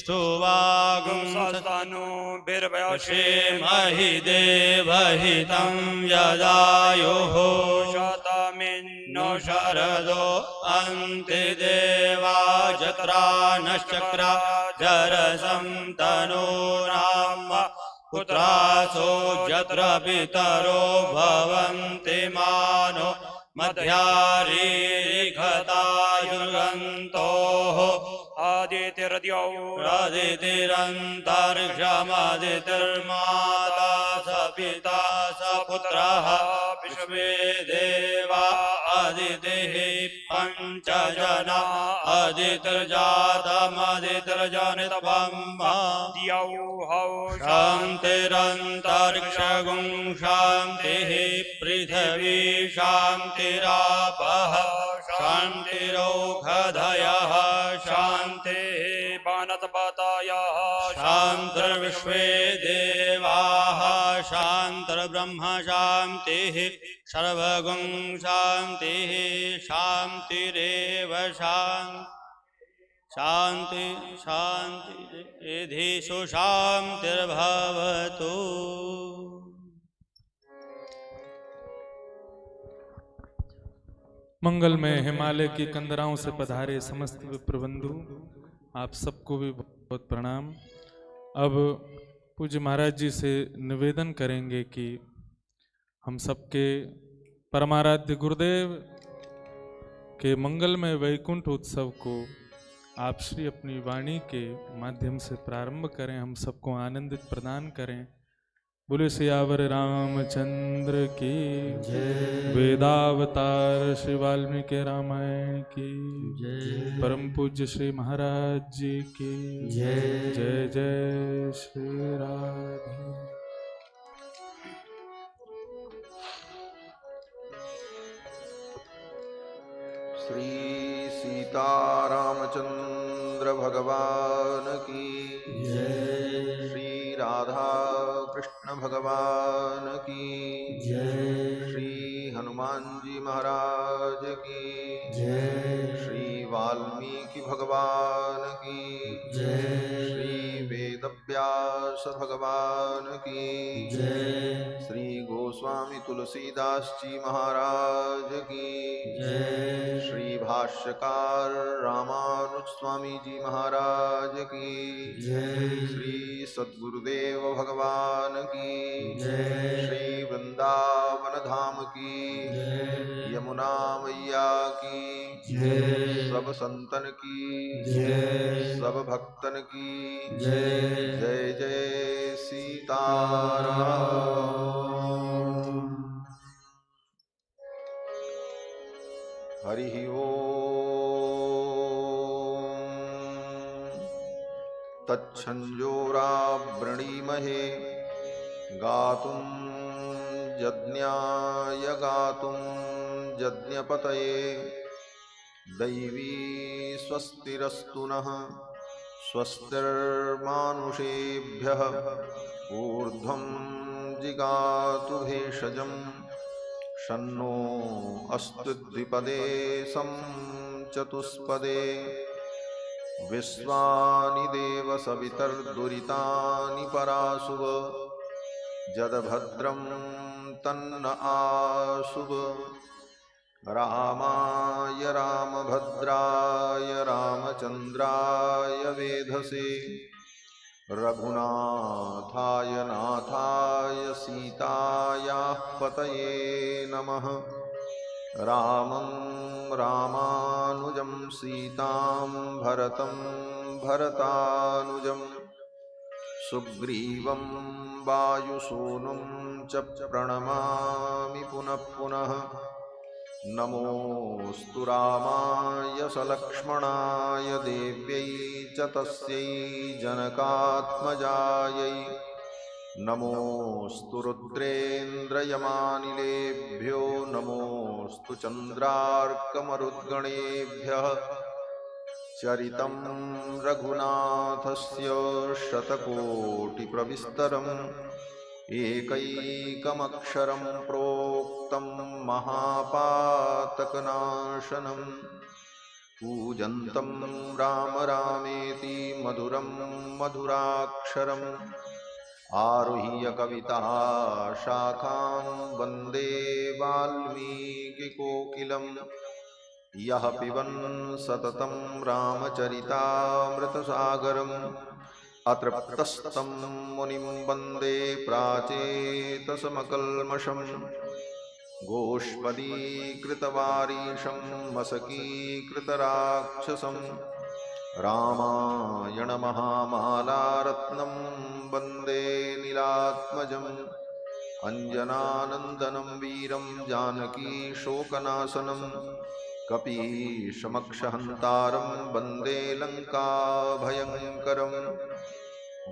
स्तुवागुंसस्तनु बिर्वयक्षेमहि देवहितं यदायुः शतमिन्नो शरदो अन्ति देवा जत्रा नश्चक्रा जरसं तनूनाम पुत्रासो जत्र पितरो भवन्ति मानो मध्यारीरिघतायुर्गन्तोः आदितिरन्तरिक्षमदितिर्माता स पिता स पुत्रः विश्वे देवा अदितिः पञ्च जना अदितिर्जातमदितिर्जनितवम् शान्तिरन्तरिक्षगुं शान्तिः पृथिवी शान्तिरापः शान्तिरौषधयः शान्तिः वनस्पतयः शान्तिर्विश्वे देवाः शान्तिर्ब्रह्म शान्तिः सर्वगुं शान्तिः शान्तिरेव शान्ति शान्ति एधीषु शान्तिर्भवतु। मंगल में हिमालय की कंदराओं से पधारे समस्त विप्रबंधु, आप सबको भी बहुत प्रणाम। अब पूज्य महाराज जी से निवेदन करेंगे कि हम सबके परमाराध्य गुरुदेव के मंगलमय वैकुंठ उत्सव को आप श्री अपनी वाणी के माध्यम से प्रारंभ करें, हम सबको आनंदित प्रदान करें। बोले सियावर रामचंद्र की जय। वेदावतार श्री वाल्मीकि रामायण की जय। परम पूज्य श्री महाराज जी की जय। जय जय श्री राधे। श्री सीतारामचंद्र भगवान की जय। श्री राधा कृष्ण भगवान की जय। श्री हनुमान जी महाराज की जय। श्री वाल्मीकि भगवान की जय। श्री वेदव्यास भगवान की जय। श्री गोस्वामी तुलसीदास जी महाराज की जय। श्री भाष्यकार रामानुज स्वामी जी महाराज की जय। श्री सद्गुरुदेव भगवान की जय। श्री वृंदावन धाम की जय। यमुना मैया की जय। सब संतन की जय। सब भक्तन की जय। जय जय सीताराम। हरि ओम। तच्छंजोरावृणीमहे गातुं यज्ञाय गातुं यज्ञपतये दैवी स्वस्तिरस्तु नः स्वस्तिर्मानुषेभ्यः ऊर्ध्वं जिगातु भेषजम् शन्नो अस्तु द्विपदे सं चतुष्पदे विश्वानि देव सवितर्दुरितानि परासुव जदभद्रं तन्न आसुव रामाय रामभद्राय रामचंद्राय वेधसे रघुनाथाय नाथाय सीतायाः पतये नमः। रामं रामानुजं सीतां भरतं भरतानुजं सुग्रीवं वायुसूनुं च प्रणमामि पुनः पुनः। नमोऽस्तु रामाय सलक्ष्मणाय देव्यै च तस्यै जनकात्मजायै। नमोऽस्तु रुद्रेन्द्रयमानिलेभ्यो नमोऽस्तु चन्द्रार्कमरुद्गणेभ्यः। चरितं रघुनाथस्य शतकोटिप्रविस्तरम् एकैकमक्षरं प्रोक्तं महापातकनाशनं कूजन्तं राम रामेति मधुरं मधुराक्षरम् आरुह्य कविता शाखां वन्दे वाल्मीकिकोकिलं यः पिबन् सततं रामचरितामृतसागरम् अतृप्तस्तं मुनिं वन्दे प्राचेतसमकल्मषम् गोष्पदीकृतवारीशं मसकीकृतराक्षसं रामायणमहामालारत्नं वन्दे नीलात्मजम् अञ्जनानन्दनं वीरं जानकीशोकनाशनं कपीशमक्षहन्तारं वन्दे लङ्काभयङ्करम्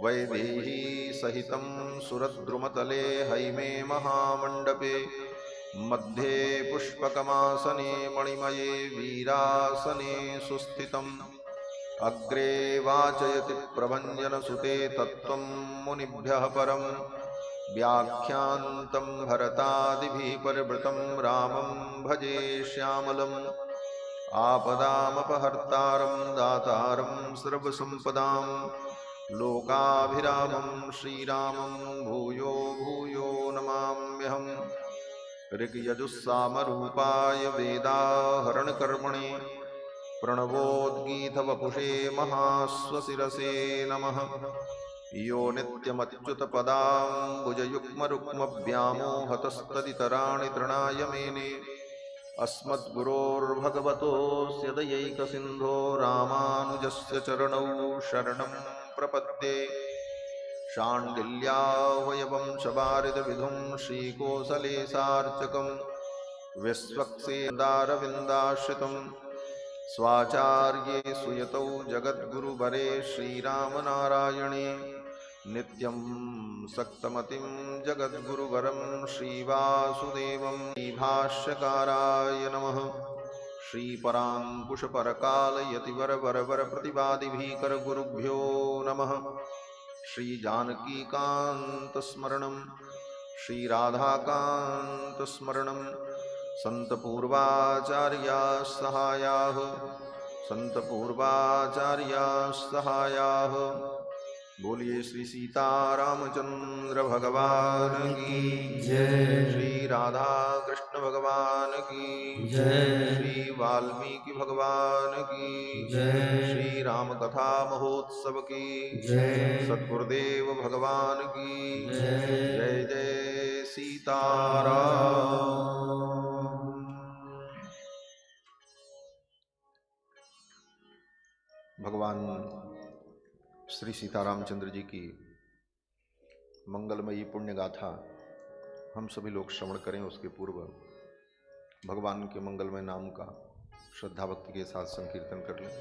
वैदेही सहितं सुरद्रुमतले हैमे महामण्डपे मध्ये पुष्पकमासने मणिमये वीरासने सुस्थितम् अग्रे वाचयति प्रभञ्जनसुते तत्त्वं मुनिभ्यः परम् व्याख्यान्तं भरतादिभिः परिवृतं रामं भजे श्यामलम् आपदामपहर्तारं दातारं सर्वसम्पदां लोकाभिरामं श्रीरामं भूयो भूयो नमाम्यहम् ऋग्यजुस्सामरूपाय वेदाहरणकर्मणे प्रणवोद्गीतवपुषे महाश्वशिरसे नमः। यो नित्यमच्युतपदाम्बुजयुग्मरुक्मव्यामोहतस्तदितराणि तृणाय मेने अस्मद्गुरोर्भगवतोऽस्य दयैकसिन्धो रामानुजस्य चरणौ शरणं प्रपद्ये। शाण्डिल्यावयवं शबारिदविधुं श्रीकोसलेशार्चकं विश्वक्सेन्दारविन्दाश्रितं स्वाचार्ये सुयतौ जगद्गुरुवरे श्रीरामनारायणे नित्यं सक्तमतिं जगद्गुरुवरं श्रीवासुदेवं श्रीभाष्यकाराय नमः। श्रीपराङ्कुशपरकालयतिवरवरवरप्रतिवादिभीकरगुरुभ्यो नमः। श्रीजानकीकान्तस्मरणं श्रीराधाकान्तस्मरणं सन्तपूर्वाचार्याः सहायाः सन्तपूर्वाचार्याः सहायाः। बोलिए श्री सीतारामचंद्र भगवान की जय। श्री राधा कृष्ण भगवान की जय। श्री वाल्मीकि भगवान की जय। श्री राम कथा महोत्सव की जय। सद्गुरुदेव भगवान की जय। जय जय सीताराम। भगवान श्री सीतारामचंद्र जी की मंगलमयी पुण्य गाथा हम सभी लोग श्रवण करें। उसके पूर्व भगवान के मंगलमय नाम का श्रद्धा भक्ति के साथ संकीर्तन कर लें।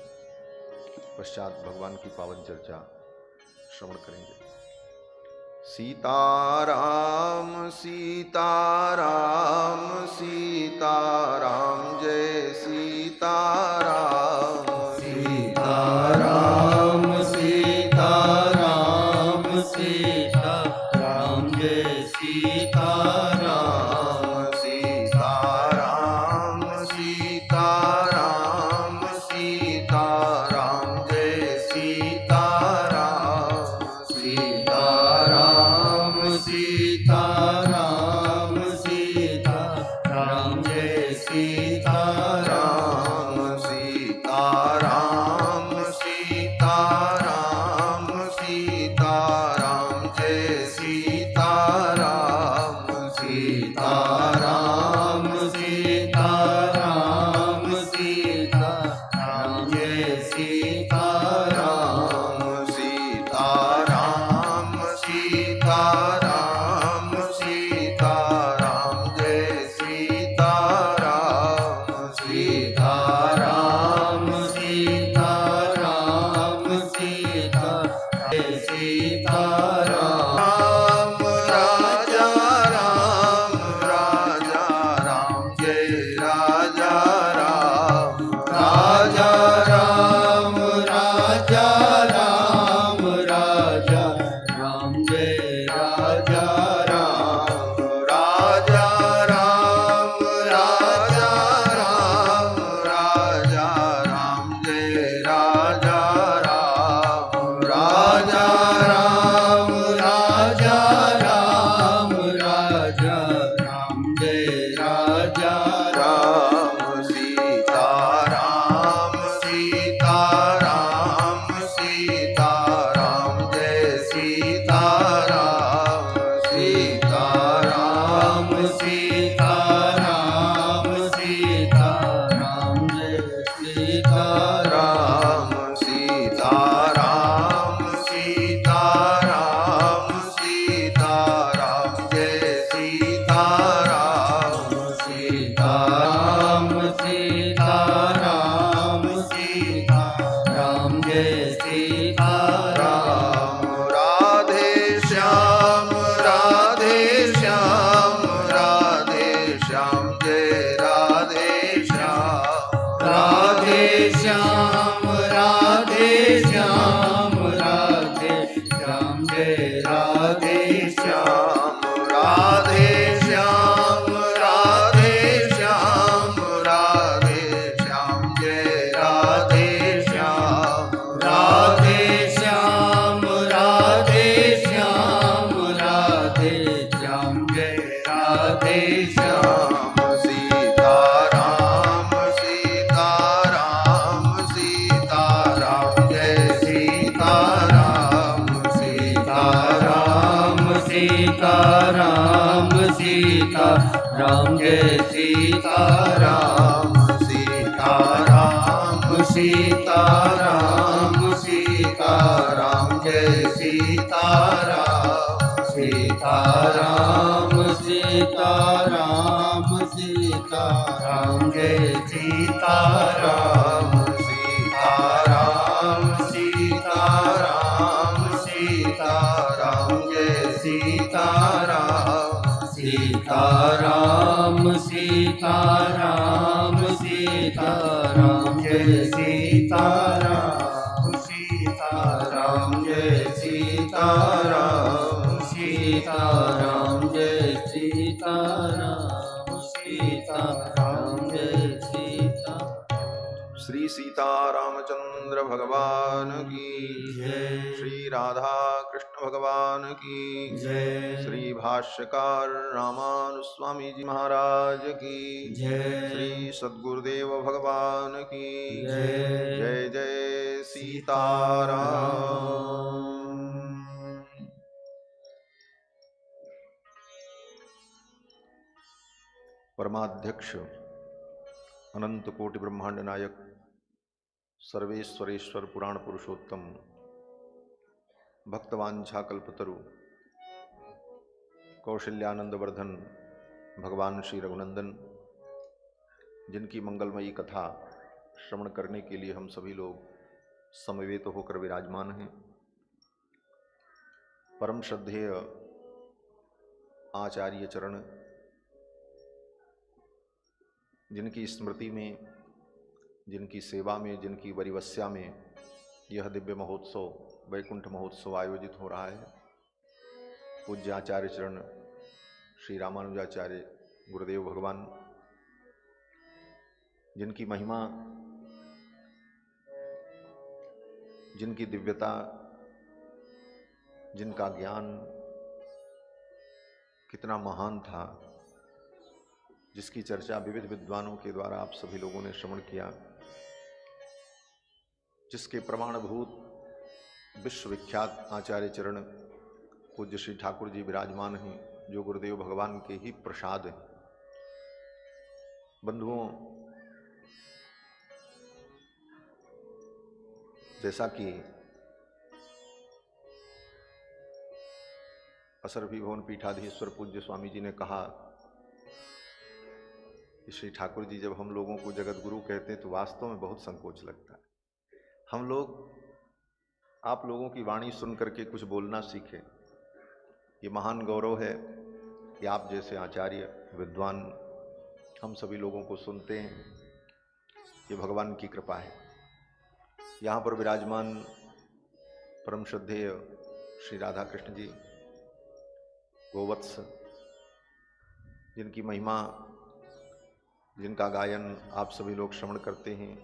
पश्चात भगवान की पावन चर्चा श्रवण करेंगे। सीताराम सीताराम सीताराम जय सीताराम। सीताराम सीताराम सीताराम जय सीताराम। सीताराम सीताराम सीताराम जय सीताराम। सीताराम सीताराम सीताराम जय सीताराम। सीताराम सीताराम सीताराम जय सीताराम। सीताराम सीताराम सीताराम जय सीताराम। सीताराम सीताराम सीताराम जय सीताराम। सीताराम सीताराम सीताराम जय सीताराम। राजा राम राजा राम जय राजा राम। राजा राम राजा राम राजा राम जय राजा राम। राजा राम राजा राम राजा राम सीताराम सीताराम जय सीताराम सीताराम सीताराम सीताराम जय सीताराम सीताराम सीताराम सीताराम जय सीताराम सीताराम सीताराम सीताराम जय सीताराम सीताराम सीताराम सीताराम जय सीताराम सीताराम जय सीताराम सीताराम जय सीताराम सीताराम जय सीताराम। श्री सीतारामचंद्र भगवान की जय। श्री राधा कृष्ण भगवान की जय। श्री भाष्यकार रामानुस्वामी जी महाराज की जय। श्री सद्गुरुदेव भगवान की जय। जय जय सीताराम। परमाध्यक्ष अनंत कोटि ब्रह्मांड नायक सर्वेश्वरेश्वर पुराण पुरुषोत्तम भक्तवांछा कल्पतरु कौशल्यानंद वर्धन भगवान श्री रघुनंदन, जिनकी मंगलमयी कथा श्रवण करने के लिए हम सभी लोग समवेत होकर विराजमान हैं। परम श्रद्धेय आचार्य चरण, जिनकी स्मृति में, जिनकी सेवा में, जिनकी वरिवस्या में यह दिव्य महोत्सव वैकुंठ महोत्सव आयोजित हो रहा है। पूज्य आचार्य चरण श्री रामानुजाचार्य गुरुदेव भगवान, जिनकी महिमा, जिनकी दिव्यता, जिनका ज्ञान कितना महान था, जिसकी चर्चा विविध विद्वानों के द्वारा आप सभी लोगों ने श्रवण किया, जिसके प्रमाणभूत विश्वविख्यात आचार्य चरण पूज्य श्री ठाकुर जी विराजमान हैं, जो गुरुदेव भगवान के ही प्रसाद हैं। बंधुओं, जैसा कि असरभी भवन पीठाधीश्वर पूज्य स्वामी जी ने कहा कि श्री ठाकुर जी जब हम लोगों को जगत गुरु कहते हैं तो वास्तव में बहुत संकोच लगता है। हम लोग आप लोगों की वाणी सुन करके कुछ बोलना सीखें। ये महान गौरव है कि आप जैसे आचार्य विद्वान हम सभी लोगों को सुनते हैं। ये भगवान की कृपा है। यहाँ पर विराजमान परम श्रद्धेय श्री राधा कृष्ण जी गोवत्स, जिनकी महिमा, जिनका गायन आप सभी लोग श्रवण करते हैं,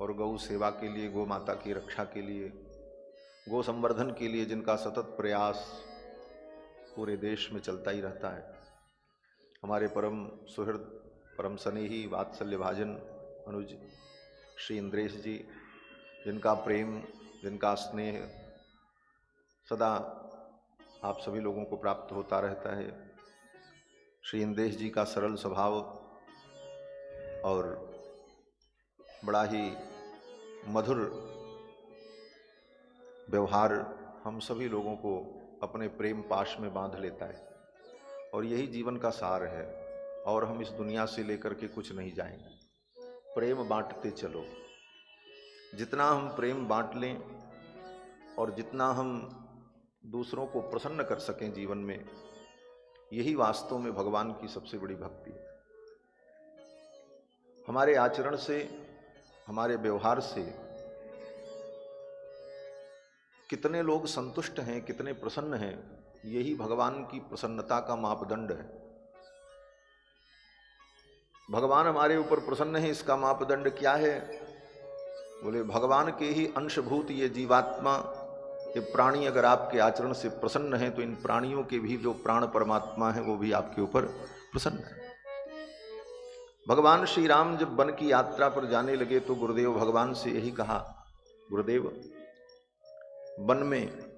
और गौ सेवा के लिए, गौ माता की रक्षा के लिए, गो संवर्धन के लिए जिनका सतत प्रयास पूरे देश में चलता ही रहता है। हमारे परम सुहृद, परम स्नेही, वात्सल्य भाजन अनुज श्री इंद्रेश जी, जिनका प्रेम, जिनका स्नेह सदा आप सभी लोगों को प्राप्त होता रहता है। श्री इंद्रेश जी का सरल स्वभाव और बड़ा ही मधुर व्यवहार हम सभी लोगों को अपने प्रेम पाश में बांध लेता है, और यही जीवन का सार है। और हम इस दुनिया से लेकर के कुछ नहीं जाएंगे। प्रेम बांटते चलो। जितना हम प्रेम बांट लें और जितना हम दूसरों को प्रसन्न कर सकें जीवन में, यही वास्तव में भगवान की सबसे बड़ी भक्ति है। हमारे आचरण से, हमारे व्यवहार से कितने लोग संतुष्ट हैं, कितने प्रसन्न हैं, यही भगवान की प्रसन्नता का मापदंड है। भगवान हमारे ऊपर प्रसन्न है, इसका मापदंड क्या है? बोले भगवान के ही अंशभूत ये जीवात्मा, ये प्राणी अगर आपके आचरण से प्रसन्न है तो इन प्राणियों के भी जो प्राण परमात्मा है वो भी आपके ऊपर प्रसन्न है। भगवान श्री राम जब वन की यात्रा पर जाने लगे तो गुरुदेव भगवान से यही कहा, गुरुदेव वन में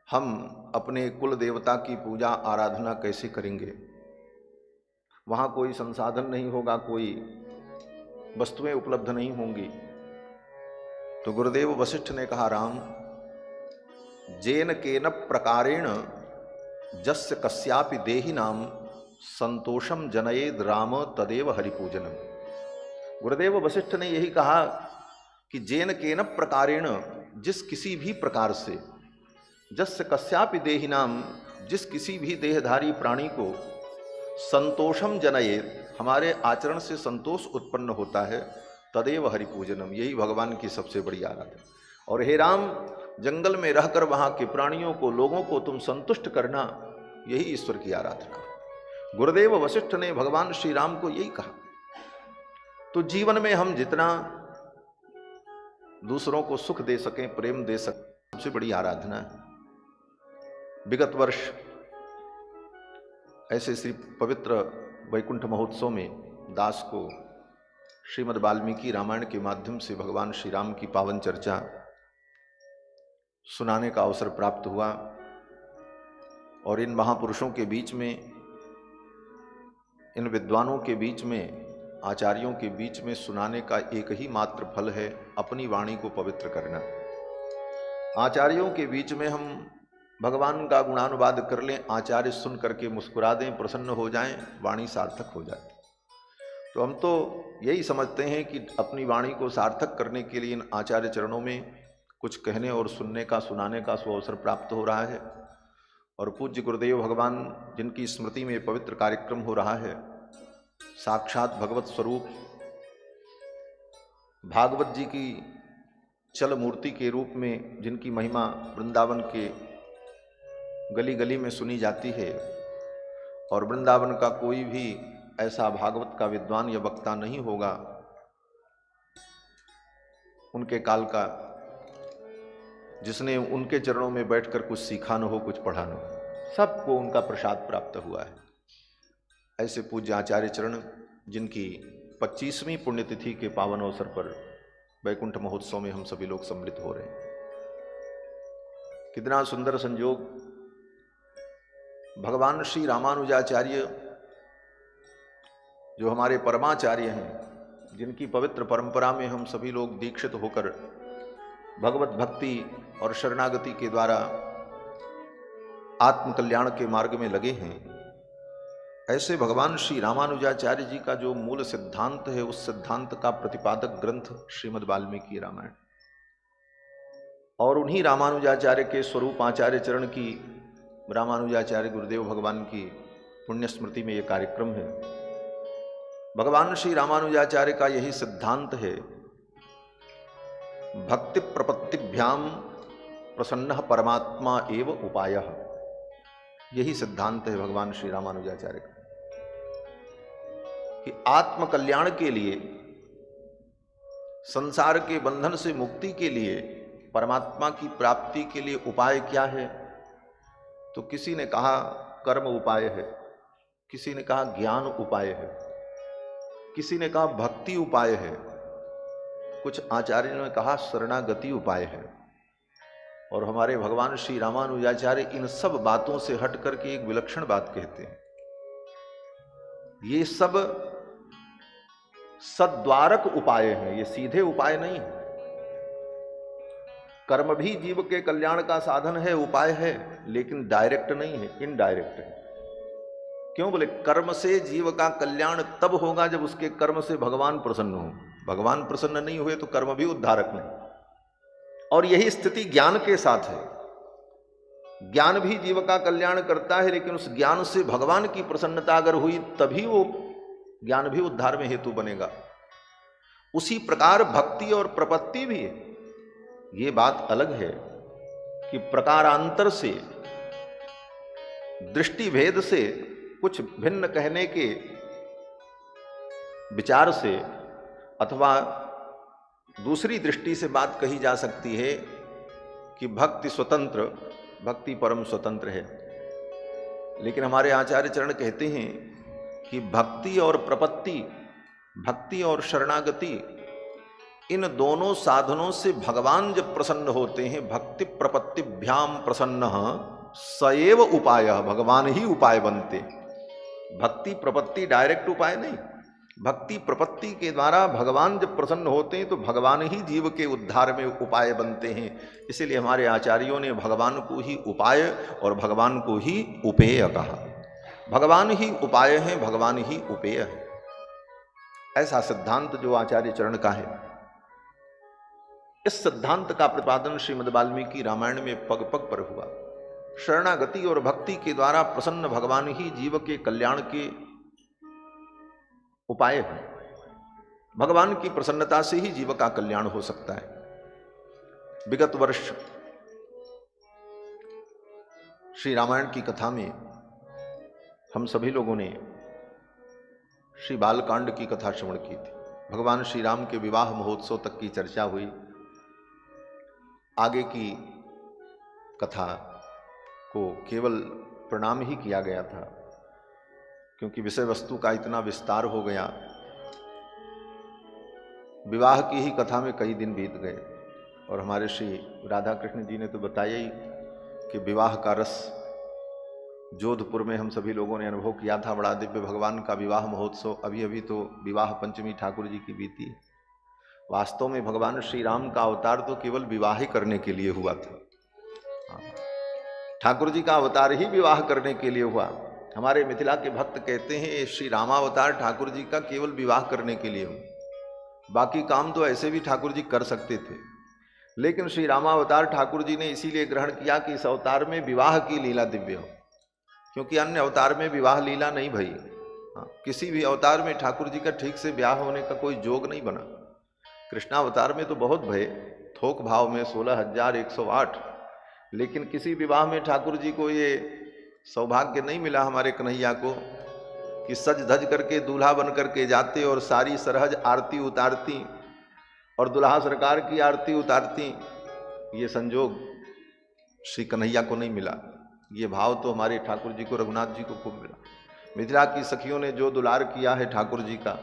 हम अपने कुल देवता की पूजा आराधना कैसे करेंगे? वहाँ कोई संसाधन नहीं होगा, कोई वस्तुएं उपलब्ध नहीं होंगी। तो गुरुदेव वशिष्ठ ने कहा, राम, जेन केन प्रकारेण जस्य कस्यापि देहि नाम संतोषम जनयेद राम तदेव हरिपूजनम। गुरुदेव वशिष्ठ ने यही कहा कि जेन केन प्रकारेण, जिस किसी भी प्रकार से, जस्य कस्यापि देहि नाम, जिस किसी भी देहधारी प्राणी को संतोषम जनयेद, हमारे आचरण से संतोष उत्पन्न होता है, तदेव हरिपूजनम, यही भगवान की सबसे बड़ी आराधना। और हे राम, जंगल में रहकर वहाँ के प्राणियों को, लोगों को तुम संतुष्ट करना, यही ईश्वर की आराधना। गुरुदेव वशिष्ठ ने भगवान श्री राम को यही कहा। तो जीवन में हम जितना दूसरों को सुख दे सकें, प्रेम दे सकें, सबसे बड़ी आराधना है। विगत वर्ष ऐसे श्री पवित्र वैकुंठ महोत्सव में दास को श्रीमद् वाल्मीकि रामायण के माध्यम से भगवान श्री राम की पावन चर्चा सुनाने का अवसर प्राप्त हुआ। और इन महापुरुषों के बीच में, इन विद्वानों के बीच में, आचार्यों के बीच में सुनाने का एक ही मात्र फल है, अपनी वाणी को पवित्र करना। आचार्यों के बीच में हम भगवान का गुणानुवाद कर लें, आचार्य सुन करके मुस्कुरा दें, प्रसन्न हो जाएं, वाणी सार्थक हो जाए। तो हम तो यही समझते हैं कि अपनी वाणी को सार्थक करने के लिए इन आचार्य चरणों में कुछ कहने और सुनने का, सुनाने का सुअवसर प्राप्त हो रहा है। और पूज्य गुरुदेव भगवान, जिनकी स्मृति में पवित्र कार्यक्रम हो रहा है, साक्षात भगवत स्वरूप भागवत जी की चल मूर्ति के रूप में, जिनकी महिमा वृंदावन के गली गली में सुनी जाती है, और वृंदावन का कोई भी ऐसा भागवत का विद्वान या वक्ता नहीं होगा उनके काल का, जिसने उनके चरणों में बैठकर कुछ सीखा न हो, कुछ पढ़ा न हो। सबको उनका प्रसाद प्राप्त हुआ है। ऐसे पूज्य आचार्य चरण, जिनकी 25वीं पुण्यतिथि के पावन अवसर पर वैकुंठ महोत्सव में हम सभी लोग सम्मिलित हो रहे हैं। कितना सुंदर संयोग! भगवान श्री रामानुजाचार्य, जो हमारे परमाचार्य हैं, जिनकी पवित्र परंपरा में हम सभी लोग दीक्षित होकर भगवत भक्ति और शरणागति के द्वारा आत्मकल्याण के मार्ग में लगे हैं, ऐसे भगवान श्री रामानुजाचार्य जी का जो मूल सिद्धांत है, उस सिद्धांत का प्रतिपादक ग्रंथ श्रीमद् वाल्मीकि रामायण, और उन्हीं रामानुजाचार्य के स्वरूप आचार्य चरण की, रामानुजाचार्य गुरुदेव भगवान की पुण्य स्मृति में यह कार्यक्रम है। भगवान श्री रामानुजाचार्य का यही सिद्धांत है, भक्ति प्रपत्तिभ्याम प्रसन्न परमात्मा एव उपायः। यही सिद्धांत है भगवान श्री रामानुजाचार्य का, कि आत्म कल्याण के लिए, संसार के बंधन से मुक्ति के लिए, परमात्मा की प्राप्ति के लिए उपाय क्या है? तो किसी ने कहा कर्म उपाय है, किसी ने कहा ज्ञान उपाय है, किसी ने कहा भक्ति उपाय है, कुछ आचार्यों ने कहा शरणागति उपाय है। और हमारे भगवान श्री रामानुजाचार्य इन सब बातों से हट करके एक विलक्षण बात कहते हैं, ये सब सद्वारक उपाय हैं, ये सीधे उपाय नहीं है। कर्म भी जीव के कल्याण का साधन है, उपाय है, लेकिन डायरेक्ट नहीं है, इनडायरेक्ट है। क्यों? बोले कर्म से जीव का कल्याण तब होगा जब उसके कर्म से भगवान प्रसन्न हो। भगवान प्रसन्न नहीं हुए तो कर्म भी उद्धारक नहीं। और यही स्थिति ज्ञान के साथ है। ज्ञान भी जीव का कल्याण करता है, लेकिन उस ज्ञान से भगवान की प्रसन्नता अगर हुई तभी वो ज्ञान भी उद्धार में हेतु बनेगा। उसी प्रकार भक्ति और प्रपत्ति भी है। ये बात अलग है कि प्रकारांतर से, दृष्टि भेद से, कुछ भिन्न कहने के विचार से अथवा दूसरी दृष्टि से बात कही जा सकती है कि भक्ति स्वतंत्र, भक्ति परम स्वतंत्र है। लेकिन हमारे आचार्य चरण कहते हैं कि भक्ति और प्रपत्ति, भक्ति और शरणागति, इन दोनों साधनों से भगवान जब प्रसन्न होते हैं, भक्ति प्रपत्तिभ्याम प्रसन्न सएव उपाय, भगवान ही उपाय बनते। भक्ति प्रपत्ति डायरेक्ट उपाय नहीं, भक्ति प्रपत्ति के द्वारा भगवान जब प्रसन्न होते हैं तो भगवान ही जीव के उद्धार में उपाय बनते हैं। इसीलिए हमारे आचार्यों ने भगवान को ही उपाय और भगवान को ही उपेय कहा। भगवान ही उपाय है, भगवान ही उपेय है, ऐसा सिद्धांत जो आचार्य चरण का है। इस सिद्धांत का प्रतिपादन श्रीमद् वाल्मीकि रामायण में पग पग पर हुआ। शरणागति और भक्ति के द्वारा प्रसन्न भगवान ही जीव के कल्याण के उपाय है। भगवान की प्रसन्नता से ही जीव का कल्याण हो सकता है। विगत वर्ष श्री रामायण की कथा में हम सभी लोगों ने श्री बालकांड की कथा श्रवण की थी। भगवान श्री राम के विवाह महोत्सव तक की चर्चा हुई। आगे की कथा को केवल प्रणाम ही किया गया था, क्योंकि विषय वस्तु का इतना विस्तार हो गया। विवाह की ही कथा में कई दिन बीत गए और हमारे श्री राधा कृष्ण जी ने तो बताया ही कि विवाह का रस जोधपुर में हम सभी लोगों ने अनुभव किया था। बड़ा दिव्य भगवान का विवाह महोत्सव। अभी अभी तो विवाह पंचमी ठाकुर जी की बीती। वास्तव में भगवान श्री राम का अवतार तो केवल विवाह ही करने के लिए हुआ था। ठाकुर जी का अवतार ही विवाह करने के लिए हुआ। हमारे मिथिला के भक्त कहते हैं श्री रामावतार ठाकुर जी का केवल विवाह करने के लिए हुआ। बाकी काम तो ऐसे भी ठाकुर जी कर सकते थे, लेकिन श्री रामावतार ठाकुर जी ने इसीलिए ग्रहण किया कि इस अवतार में विवाह की लीला दिव्य हो, क्योंकि अन्य अवतार में विवाह लीला नहीं भई। किसी भी अवतार में ठाकुर जी का ठीक से ब्याह होने का कोई जोग नहीं बना। कृष्णावतार में तो बहुत भय, थोक भाव में 16,108, लेकिन किसी विवाह में ठाकुर जी को ये सौभाग्य नहीं मिला हमारे कन्हैया को कि सज धज करके दूल्हा बन करके जाते और सारी सरहज आरती उतारती और दुल्हा सरकार की आरती उतारती। ये संजोग श्री कन्हैया को नहीं मिला। ये भाव तो हमारे ठाकुर जी को, रघुनाथ जी को खूब मिला। मिथिला की सखियों ने जो दुलार किया है ठाकुर जी का,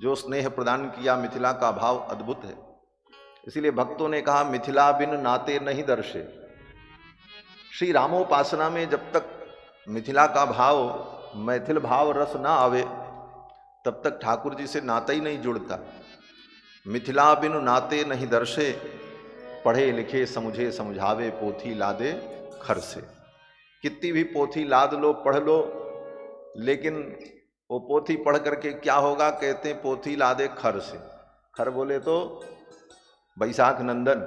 जो स्नेह प्रदान किया, मिथिला का भाव अद्भुत है। इसीलिए भक्तों ने कहा मिथिला बिन नाते नहीं दर्शे। श्री रामोपासना में जब तक मिथिला का भाव, मैथिल भाव रस ना आवे, तब तक ठाकुर जी से नाता ही नहीं जुड़ता। मिथिला बिनु नाते नहीं दर्शे, पढ़े लिखे समझे समझावे, पोथी लादे खर से। कितनी भी पोथी लाद लो, पढ़ लो, लेकिन वो पोथी पढ़ करके क्या होगा? कहते हैं पोथी लादे खर से। खर बोले तो बैसाख नंदन।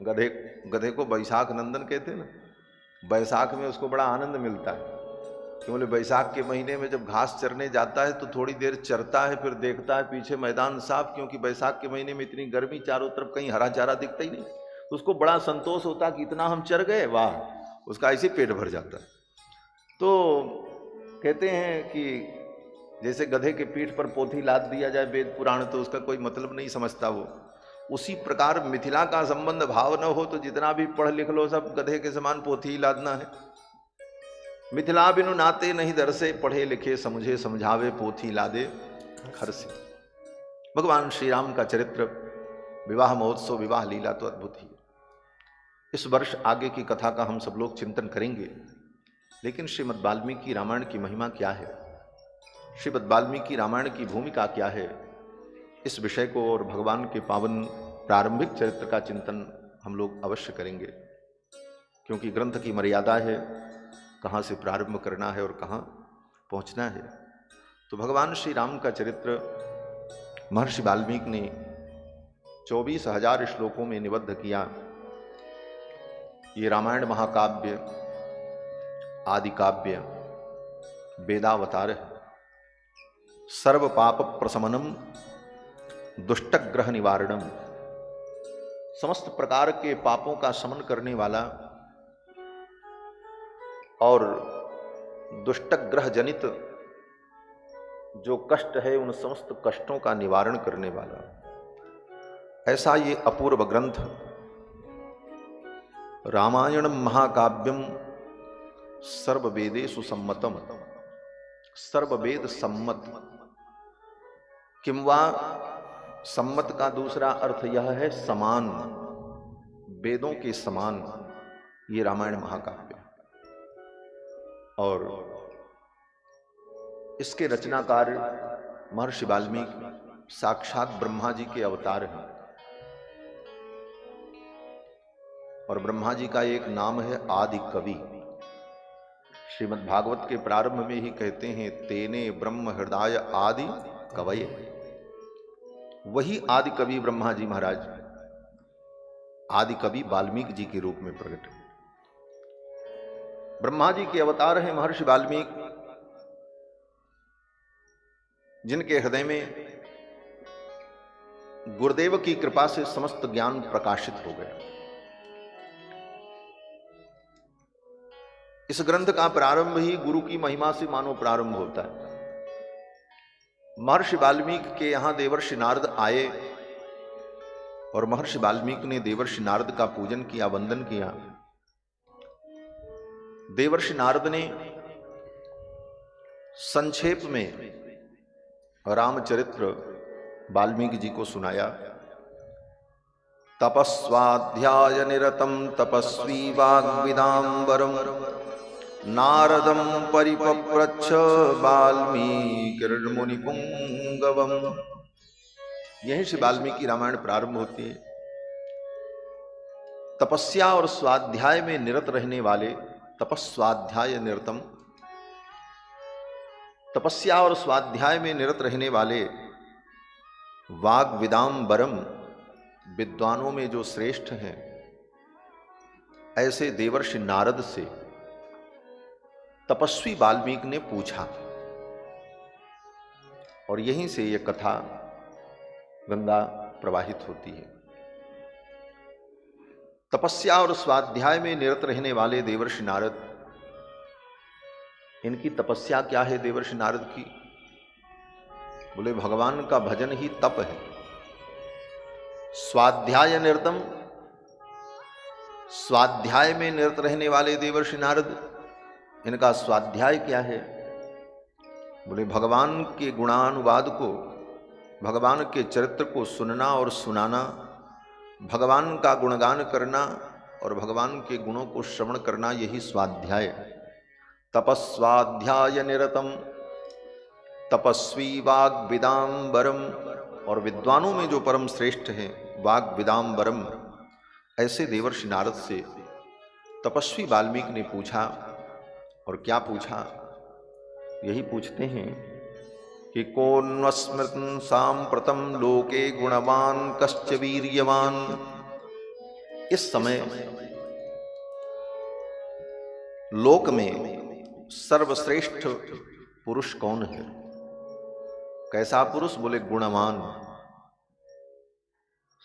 गधे को बैसाख नंदन कहते हैं ना। बैसाख में उसको बड़ा आनंद मिलता है, क्योंकि बैसाख के महीने में जब घास चरने जाता है तो थोड़ी देर चरता है, फिर देखता है पीछे मैदान साफ, क्योंकि बैसाख के महीने में इतनी गर्मी, चारों तरफ कहीं हरा चारा दिखता ही नहीं। उसको बड़ा संतोष होता कि इतना हम चर गए, वाह, उसका ऐसे पेट भर जाता है। तो कहते हैं कि जैसे गधे के पीठ पर पोथी लाद दिया जाए वेद पुराण, तो उसका कोई मतलब नहीं समझता वो। उसी प्रकार मिथिला का संबंध भाव न हो तो जितना भी पढ़ लिख लो सब गधे के समान पोथी ही लादना है। मिथिला बिनु नाते नहीं दरसे, पढ़े लिखे समझे समझावे, पोथी लादे खर से। भगवान श्री राम का चरित्र, विवाह महोत्सव, विवाह लीला तो अद्भुत ही। इस वर्ष आगे की कथा का हम सब लोग चिंतन करेंगे, लेकिन श्रीमद् वाल्मीकि रामायण की महिमा क्या है, श्रीमद् वाल्मीकि रामायण की भूमिका क्या है, इस विषय को और भगवान के पावन प्रारंभिक चरित्र का चिंतन हम लोग अवश्य करेंगे, क्योंकि ग्रंथ की मर्यादा है, कहाँ से प्रारंभ करना है और कहाँ पहुँचना है। तो भगवान श्री राम का चरित्र महर्षि वाल्मीकि ने 24,000 श्लोकों में निबद्ध किया। ये रामायण महाकाव्य, आदि काव्य, वेदावतार है। सर्व पाप प्रशमनम, दुष्टग्रह निवारणम, समस्त प्रकार के पापों का शमन करने वाला और दुष्टग्रह जनित जो कष्ट है उन समस्त कष्टों का निवारण करने वाला, ऐसा ये अपूर्व ग्रंथ रामायण महाकाव्यम सर्ववेदेषु सम्मतम, सर्ववेद सम्मत, किंवा सम्मत का दूसरा अर्थ यह है समान, वेदों के समान ये रामायण महाकाव्य। और इसके रचनाकार महर्षि वाल्मीकि साक्षात ब्रह्मा जी के अवतार हैं। और ब्रह्मा जी का एक नाम है आदि कवि। श्रीमद् भागवत के प्रारंभ में ही कहते हैं तेने ब्रह्म हृदय आदि कवये। वही आदि कवि ब्रह्मा जी महाराज आदि कवि वाल्मीकि जी के रूप में प्रकट है। ब्रह्मा जी के अवतार हैं महर्षि वाल्मीकि, जिनके हृदय में गुरुदेव की कृपा से समस्त ज्ञान प्रकाशित हो गया। इस ग्रंथ का प्रारंभ ही गुरु की महिमा से मानो प्रारंभ होता है। महर्षि वाल्मीकि के यहां देवर्षि नारद आए और महर्षि वाल्मीकि ने देवर्षि नारद का पूजन किया, वंदन किया। देवर्षि नारद ने संक्षेप में रामचरित्र वाल्मीकि जी को सुनाया। तपस्वाध्याय निरतम तपस्वी वाग्विदाम्बरम नारदम परिपप्रच्छ वाल्मीकिर्मुनिपुंगवम। यहीं से वाल्मीकि रामायण प्रारंभ होती है। तपस्या और स्वाध्याय में निरत रहने वाले, तपस्वाध्याय निरतम, तपस्या और स्वाध्याय में निरत रहने वाले वाग्विदाम्बरम, विद्वानों में जो श्रेष्ठ हैं, ऐसे देवर्षि नारद से तपस्वी वाल्मीकि ने पूछा। और यहीं से यह कथा गंगा प्रवाहित होती है। तपस्या और स्वाध्याय में निरत रहने वाले देवर्षि नारद, इनकी तपस्या क्या है देवर्षि नारद की? बोले भगवान का भजन ही तप है। स्वाध्याय निरतम, स्वाध्याय में निरत रहने वाले देवर्षि नारद, इनका स्वाध्याय क्या है? बोले भगवान के गुणानुवाद को, भगवान के चरित्र को सुनना और सुनाना, भगवान का गुणगान करना और भगवान के गुणों को श्रवण करना, यही स्वाध्याय। तपस्वाध्याय निरतम तपस्वी वाग्विदाम्बरम, और विद्वानों में जो परम श्रेष्ठ हैं वाग्विदाम्बरम, ऐसे देवर्षि नारद से तपस्वी वाल्मीकि ने पूछा। और क्या पूछा? यही पूछते हैं कि कोन्वस्मृतं सांप्रतं लोके गुणवान कश्च वीर्यवान। इस समय लोक में सर्वश्रेष्ठ पुरुष कौन है? कैसा पुरुष? बोले गुणवान।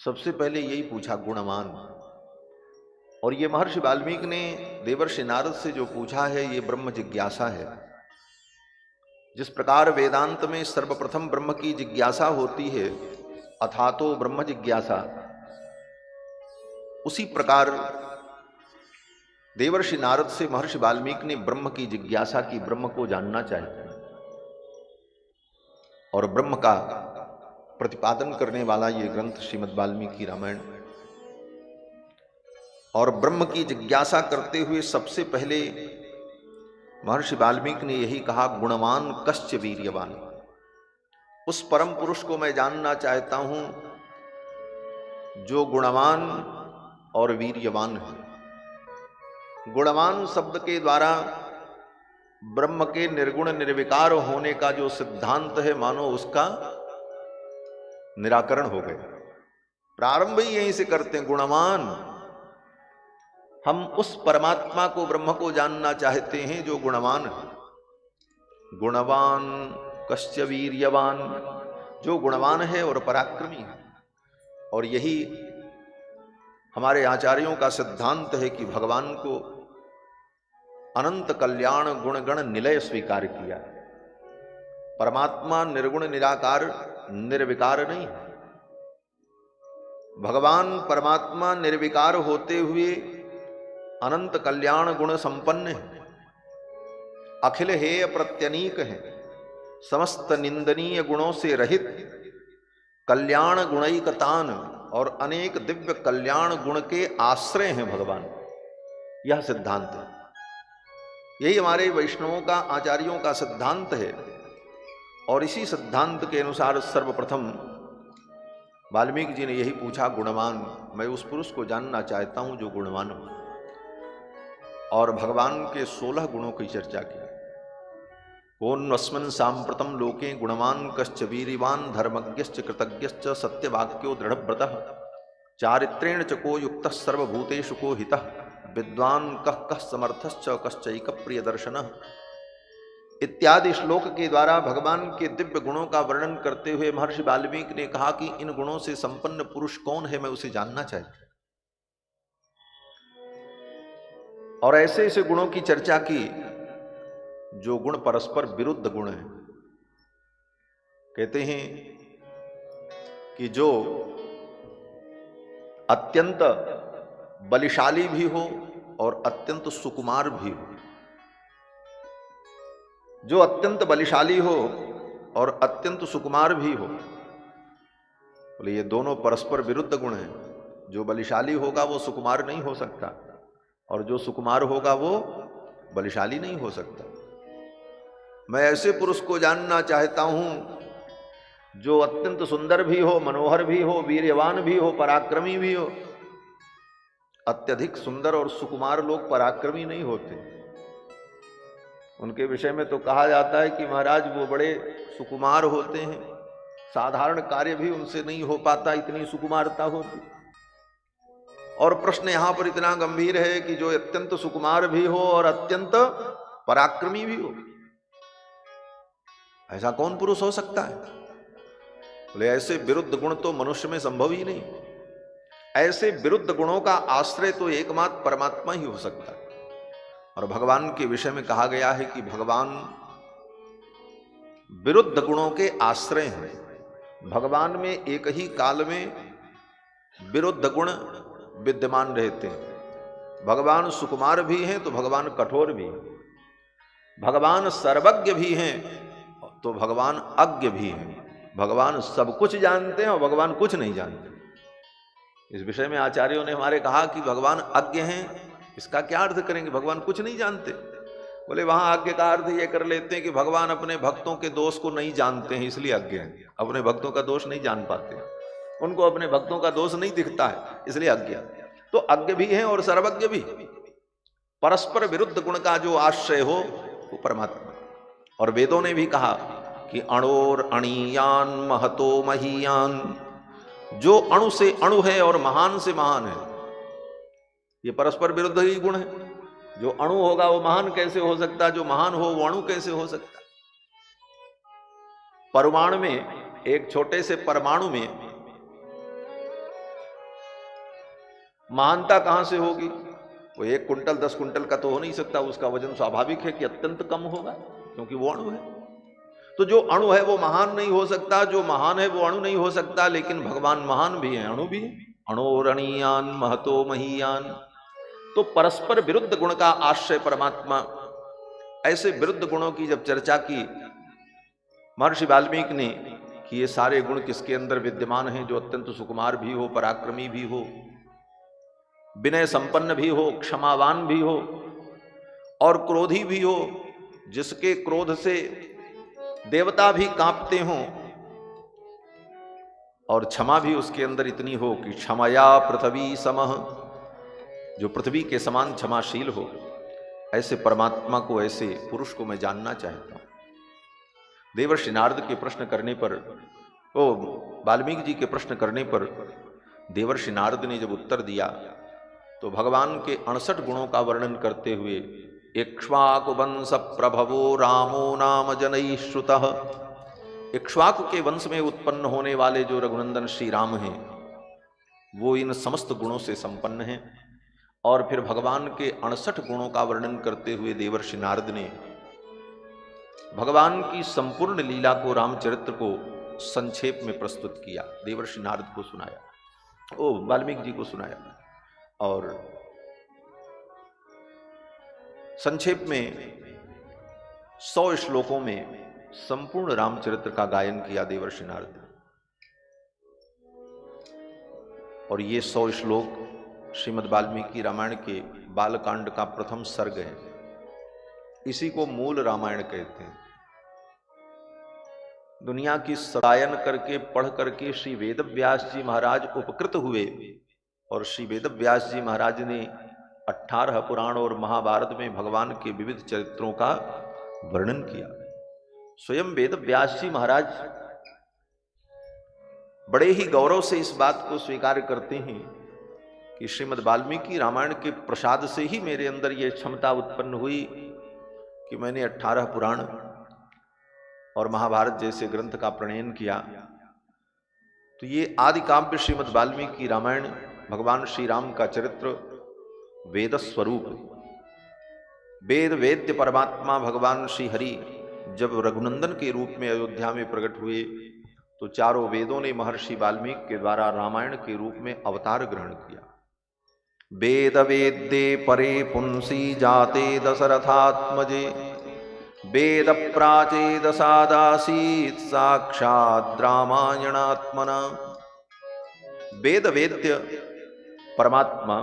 सबसे पहले यही पूछा, गुणवान। और ये महर्षि वाल्मीकि ने देवर्षि नारद से जो पूछा है, ये ब्रह्म जिज्ञासा है। जिस प्रकार वेदांत में सर्वप्रथम ब्रह्म की जिज्ञासा होती है, अथातो ब्रह्म जिज्ञासा, उसी प्रकार देवर्षि नारद से महर्षि वाल्मीकि ने ब्रह्म की जिज्ञासा की, ब्रह्म को जानना चाहते हैं। और ब्रह्म का प्रतिपादन करने वाला ये ग्रंथ श्रीमद् वाल्मीकि रामायण। और ब्रह्म की जिज्ञासा करते हुए सबसे पहले महर्षि वाल्मीकि ने यही कहा, गुणवान कश्च वीर्यवान। उस परम पुरुष को मैं जानना चाहता हूं जो गुणवान और वीर्यवान है। गुणवान शब्द के द्वारा ब्रह्म के निर्गुण निर्विकार होने का जो सिद्धांत है, मानो उसका निराकरण हो गया। प्रारंभ ही यहीं से करते हैं, गुणवान। हम उस परमात्मा को, ब्रह्म को जानना चाहते हैं जो गुणवान है। गुणवान कश्च वीर्यवान, जो गुणवान है और पराक्रमी है। और यही हमारे आचार्यों का सिद्धांत है कि भगवान को अनंत कल्याण गुणगण निलय स्वीकार किया। परमात्मा निर्गुण निराकार निर्विकार नहीं है। भगवान परमात्मा निर्विकार होते हुए अनंत कल्याण गुण संपन्न है, अखिल हेय प्रत्यनीक है, समस्त निंदनीय गुणों से रहित, कल्याण गुणैकतान, और अनेक दिव्य कल्याण गुण के आश्रय हैं भगवान। यह सिद्धांत है, यही हमारे वैष्णवों का, आचार्यों का सिद्धांत है। और इसी सिद्धांत के अनुसार सर्वप्रथम वाल्मीकि जी ने यही पूछा, गुणवान, मैं उस पुरुष को जानना चाहता हूं जो गुणवान हो। और भगवान के 16 गुणों की चर्चा की। कोन्वस्मिन् सांप्रतम लोके गुणवान कश्च वीरिवान धर्मज्ञश्च कृतज्ञश्च सत्यवाक्यो दृढ़व्रतः चारित्रेण च को युक्तः सर्वभूतेषु को हितः विद्वान कः समर्थश्च कश्चैक प्रियदर्शनः इत्यादि श्लोक के द्वारा भगवान के दिव्य गुणों का वर्णन करते हुए महर्षि वाल्मीकि ने कहा कि इन गुणों से संपन्न पुरुष कौन है, मैं उसे जानना चाहता हूं। और ऐसे ऐसे गुणों की चर्चा की जो गुण परस्पर विरुद्ध गुण हैं। कहते हैं कि जो अत्यंत बलिशाली भी हो और अत्यंत सुकुमार भी हो, जो अत्यंत बलिशाली हो और अत्यंत सुकुमार भी हो, बोले ये दोनों परस्पर विरुद्ध गुण हैं। जो बलिशाली होगा वो सुकुमार नहीं हो सकता, और जो सुकुमार होगा वो बलिशाली नहीं हो सकता। मैं ऐसे पुरुष को जानना चाहता हूं जो अत्यंत सुंदर भी हो, मनोहर भी हो, वीर्यवान भी हो, पराक्रमी भी हो। अत्यधिक सुंदर और सुकुमार लोग पराक्रमी नहीं होते। उनके विषय में तो कहा जाता है कि महाराज वो बड़े सुकुमार होते हैं, साधारण कार्य भी उनसे नहीं हो पाता, इतनी सुकुमारता होती। और प्रश्न यहां पर इतना गंभीर है कि जो अत्यंत सुकुमार भी हो और अत्यंत पराक्रमी भी हो, ऐसा कौन पुरुष हो सकता है? बोले ऐसे विरुद्ध गुण तो मनुष्य में संभव ही नहीं। ऐसे विरुद्ध गुणों का आश्रय तो एकमात्र परमात्मा ही हो सकता है। और भगवान के विषय में कहा गया है कि भगवान विरुद्ध गुणों के आश्रय हैं। भगवान में एक ही काल में विरुद्ध गुण विद्यमान रहते हैं। भगवान सुकुमार भी हैं तो भगवान कठोर भी हैं। भगवान सर्वज्ञ भी हैं तो भगवान अज्ञ भी हैं। भगवान सब कुछ जानते हैं और भगवान कुछ नहीं जानते। इस विषय में आचार्यों ने हमारे कहा कि भगवान अज्ञ हैं, इसका क्या अर्थ करेंगे? भगवान कुछ नहीं जानते। बोले वहां अज्ञ का अर्थ ये कर लेते हैं कि भगवान अपने भक्तों के दोष को नहीं जानते हैं, इसलिए अज्ञ हैं। अपने भक्तों का दोष नहीं जान पाते, उनको अपने भक्तों का दोष नहीं दिखता है, इसलिए अज्ञ। तो अज्ञ भी हैं और सर्वज्ञ भी। परस्पर विरुद्ध गुण का जो आश्रय हो वो परमात्मा। और वेदों ने भी कहा कि अणोर अणीयान महतो महीयान, जो अणु से अणु है और महान से महान है, ये परस्पर विरुद्ध ही गुण है। जो अणु होगा वो महान कैसे हो सकता? जो महान हो वो अणु कैसे हो सकता? परमाणु में, एक छोटे से परमाणु में महानता कहां से होगी? वो 1 कुंटल 10 कुंटल का तो हो नहीं सकता। उसका वजन स्वाभाविक है कि अत्यंत कम होगा, क्योंकि वो अणु है। तो जो अणु है वो महान नहीं हो सकता, जो महान है वो अणु नहीं हो सकता। लेकिन भगवान महान भी है, अणु भी है। अणोरणीयान महतो महीयान। तो परस्पर विरुद्ध गुण का आश्रय परमात्मा। ऐसे विरुद्ध गुणों की जब चर्चा की महर्षि वाल्मीकि ने कि ये सारे गुण किसके अंदर विद्यमान हैं, जो अत्यंत सुकुमार भी हो, पराक्रमी भी हो, विनय संपन्न भी हो, क्षमावान भी हो और क्रोधी भी हो, जिसके क्रोध से देवता भी कांपते हों, और क्षमा भी उसके अंदर इतनी हो कि क्षमया पृथ्वी समः, जो पृथ्वी के समान क्षमाशील हो। ऐसे परमात्मा को, ऐसे पुरुष को मैं जानना चाहता हूं। देवर्षि नारद के प्रश्न करने पर, वाल्मीकि जी के प्रश्न करने पर देवर्षि नारद ने जब उत्तर दिया तो भगवान के 68 गुणों का वर्णन करते हुए, इक्ष्वाकु वंश प्रभवो रामो नाम जनैः श्रुतः, इक्ष्वाकु के वंश में उत्पन्न होने वाले जो रघुनंदन श्री राम हैं वो इन समस्त गुणों से संपन्न हैं। और फिर भगवान के 68 गुणों का वर्णन करते हुए देवर्षि नारद ने भगवान की संपूर्ण लीला को, रामचरित्र को संक्षेप में प्रस्तुत किया। देवर्षि नारद को सुनाया, वाल्मीकि जी को सुनाया, और संक्षेप में 100 श्लोकों में संपूर्ण रामचरित्र का गायन किया देवर्षि नारद ने। और ये 100 श्लोक श्रीमद् वाल्मीकि रामायण के बालकांड का प्रथम सर्ग है। इसी को मूल रामायण कहते हैं। दुनिया की सरायन करके पढ़ करके श्री वेदव्यास जी महाराज उपकृत हुए और श्री वेदव्यास जी महाराज ने 18 पुराण और महाभारत में भगवान के विविध चरित्रों का वर्णन किया। स्वयं वेदव्यास जी महाराज बड़े ही गौरव से इस बात को स्वीकार करते हैं कि श्रीमद् वाल्मीकि रामायण के प्रसाद से ही मेरे अंदर यह क्षमता उत्पन्न हुई कि मैंने 18 पुराण और महाभारत जैसे ग्रंथ का प्रणयन किया। तो ये आदि काव्य श्रीमद् वाल्मीकि रामायण भगवान श्री राम का चरित्र, वेद स्वरूप, वेद वेद्य परमात्मा भगवान श्री हरि जब रघुनंदन के रूप में अयोध्या में प्रकट हुए तो चारों वेदों ने महर्षि वाल्मीकि के द्वारा रामायण के रूप में अवतार ग्रहण किया। वेद वेद्ये परे पुंसी जाते दशरथात्मजे वेद प्राचेदसादासीत् साक्षात् रामायणात्मना। वेद वेद्य परमात्मा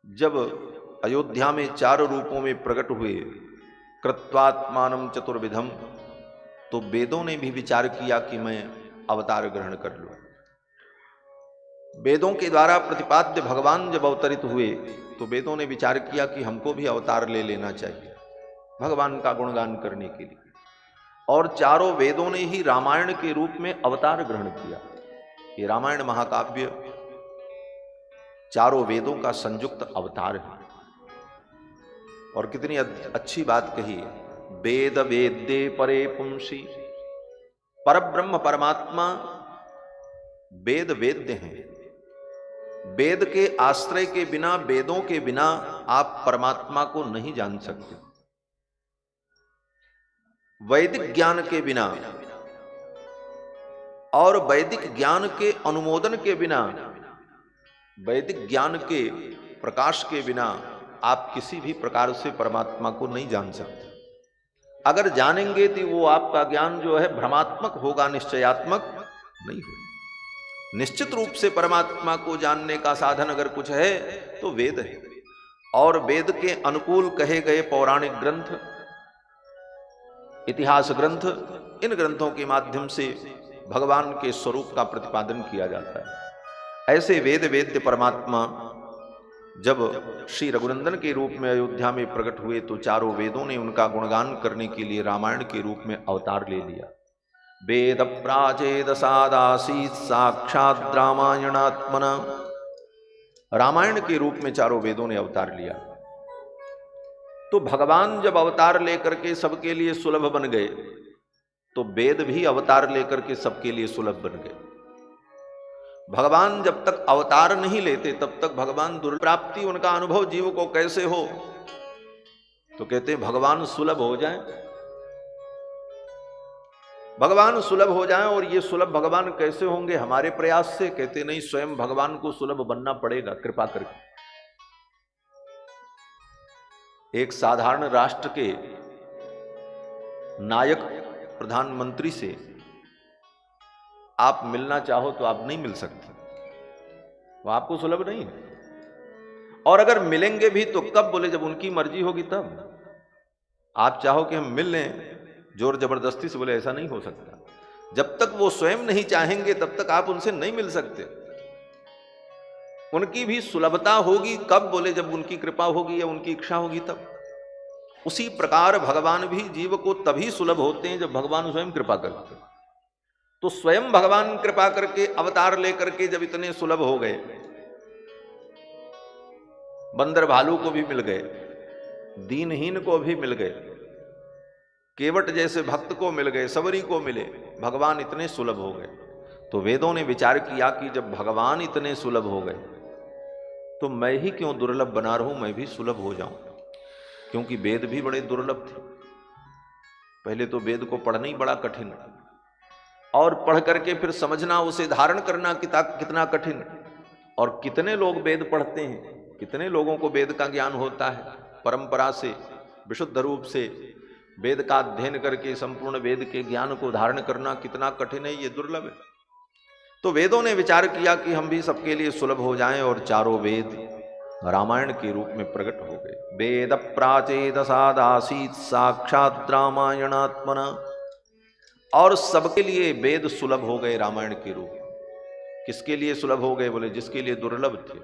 जब अयोध्या में 4 रूपों में प्रकट हुए, कृत्वात्मानं चतुर्विधम, तो वेदों ने भी विचार किया कि मैं अवतार ग्रहण कर लूं। वेदों के द्वारा प्रतिपाद्य भगवान जब अवतरित हुए तो वेदों ने विचार किया कि हमको भी अवतार ले लेना चाहिए भगवान का गुणगान करने के लिए, और चारों वेदों ने ही रामायण के रूप में अवतार ग्रहण किया। ये रामायण महाकाव्य चारों वेदों का संयुक्त अवतार है। और कितनी अच्छी बात कही है, वेद वेद्ये परे पुंसी। परब्रह्म परमात्मा वेद वेद्य हैं। वेद के आश्रय के बिना, वेदों के बिना आप परमात्मा को नहीं जान सकते। वैदिक ज्ञान के बिना और वैदिक ज्ञान के अनुमोदन के बिना, वैदिक ज्ञान के प्रकाश के बिना आप किसी भी प्रकार से परमात्मा को नहीं जान सकते। अगर जानेंगे तो वो आपका ज्ञान जो है भ्रमात्मक होगा, निश्चयात्मक नहीं होगा। निश्चित रूप से परमात्मा को जानने का साधन अगर कुछ है तो वेद है, और वेद के अनुकूल कहे गए पौराणिक ग्रंथ, इतिहास ग्रंथ, इन ग्रंथों के माध्यम से भगवान के स्वरूप का प्रतिपादन किया जाता है। ऐसे वेद वेद्य परमात्मा जब श्री रघुनंदन के रूप में अयोध्या में प्रकट हुए तो चारों वेदों ने उनका गुणगान करने के लिए रामायण के रूप में अवतार ले लिया। वेद प्राचेदसादासीत् साक्षात् रामायणात्मना। रामायण के रूप में चारों वेदों ने अवतार लिया। तो भगवान जब अवतार लेकर के सबके लिए सुलभ बन गए तो वेद भी अवतार लेकर के सबके लिए सुलभ बन गए। भगवान जब तक अवतार नहीं लेते तब तक भगवान दुर्प्राप्ति उनका अनुभव जीव को कैसे हो, तो कहते भगवान सुलभ हो जाएं, भगवान सुलभ हो जाएं। और ये सुलभ भगवान कैसे होंगे? हमारे प्रयास से? कहते नहीं, स्वयं भगवान को सुलभ बनना पड़ेगा कृपा करके। एक साधारण राष्ट्र के नायक प्रधानमंत्री से आप मिलना चाहो तो आप नहीं मिल सकते, वो आपको सुलभ नहीं है। और अगर मिलेंगे भी तो कब? बोले जब उनकी मर्जी होगी तब। आप चाहो कि हम मिल लें जोर जबरदस्ती से, बोले ऐसा नहीं हो सकता। जब तक वो स्वयं नहीं चाहेंगे तब तक आप उनसे नहीं मिल सकते। उनकी भी सुलभता होगी कब? बोले जब उनकी कृपा होगी या उनकी इच्छा होगी तब। उसी प्रकार भगवान भी जीव को तभी सुलभ होते हैं जब भगवान स्वयं कृपा करते हैं। तो स्वयं भगवान कृपा करके अवतार लेकर के जब इतने सुलभ हो गए, बंदर भालू को भी मिल गए, दीनहीन को भी मिल गए, केवट जैसे भक्त को मिल गए, सबरी को मिले, भगवान इतने सुलभ हो गए। तो वेदों ने विचार किया कि जब भगवान इतने सुलभ हो गए तो मैं ही क्यों दुर्लभ बना रहूं, मैं भी सुलभ हो जाऊं। क्योंकि वेद भी बड़े दुर्लभ थे। पहले तो वेद को पढ़ना ही बड़ा कठिन, और पढ़ करके फिर समझना, उसे धारण करना कितना कठिन। और कितने लोग वेद पढ़ते हैं, कितने लोगों को वेद का ज्ञान होता है परंपरा से, विशुद्ध रूप से वेद का अध्ययन करके संपूर्ण वेद के ज्ञान को धारण करना कितना कठिन है, ये दुर्लभ है। तो वेदों ने विचार किया कि हम भी सबके लिए सुलभ हो जाएं और चारों वेद रामायण के रूप में प्रकट हो गए। वेद प्राचेद सादासीत साक्षात रामायणात्मना, और सबके लिए वेद सुलभ हो गए रामायण के रूप में। किसके लिए सुलभ हो गए? बोले जिसके लिए दुर्लभ थे।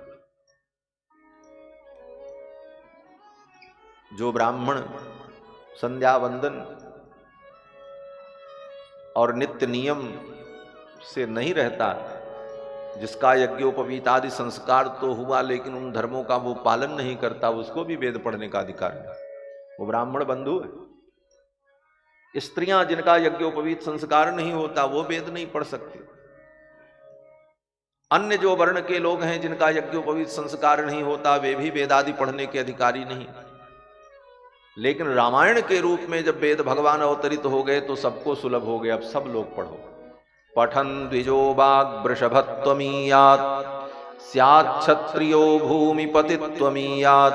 जो ब्राह्मण संध्या वंदन और नित्य नियम से नहीं रहता, जिसका यज्ञोपवीत आदि संस्कार तो हुआ लेकिन उन धर्मों का वो पालन नहीं करता, उसको भी वेद पढ़ने का अधिकार नहीं। वो ब्राह्मण बंधु है। स्त्रियां जिनका यज्ञोपवीत संस्कार नहीं होता वो वेद नहीं पढ़ सकते। अन्य जो वर्ण के लोग हैं जिनका यज्ञोपवीत संस्कार नहीं होता वे भी वेद आदि पढ़ने के अधिकारी नहीं। लेकिन रामायण के रूप में जब वेद भगवान अवतरित हो गए तो सबको सुलभ हो गए। अब सब लोग पढ़ो। पठन द्विजो वाग वृषभत्वमीयात् स्यात् क्षत्रियो भूमिपतित्वमीयात्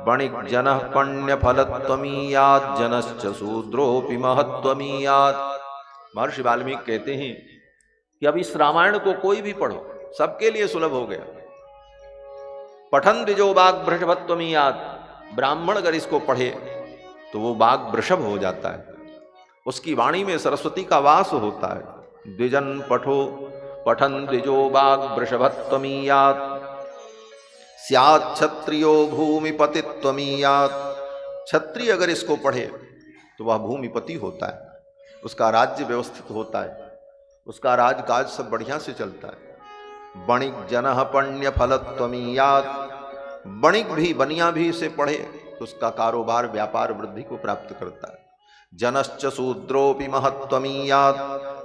वणिक जनः पण्यफलत्वमीयात् जनश्च शूद्रोऽपि महत्वमीयात्। महर्षि वाल्मीकि कहते हैं कि अब इस रामायण को कोई भी पढ़ो, सबके लिए सुलभ हो गया। पठन द्विजो वाग वृषभत्वमीयात्, ब्राह्मण अगर इसको पढ़े तो वो बाघ वृषभ हो जाता है, उसकी वाणी में सरस्वती का वास होता है। द्विजन पठो पठन द्विजो बाघ वृषभत्वमीयात् स्यात् क्षत्रियो भूमिपतित्वमीयात्। क्षत्रिय अगर इसको पढ़े तो वह भूमिपति होता है, उसका राज्य व्यवस्थित होता है, उसका राजकाज सब बढ़िया से चलता है। वणिक जनः पण्य फलत्वमीयात्, वणिक भी बनिया भी इसे पढ़े तो उसका कारोबार व्यापार वृद्धि को प्राप्त करता है। जनश्च शूद्रोपि महत्वमीयात्,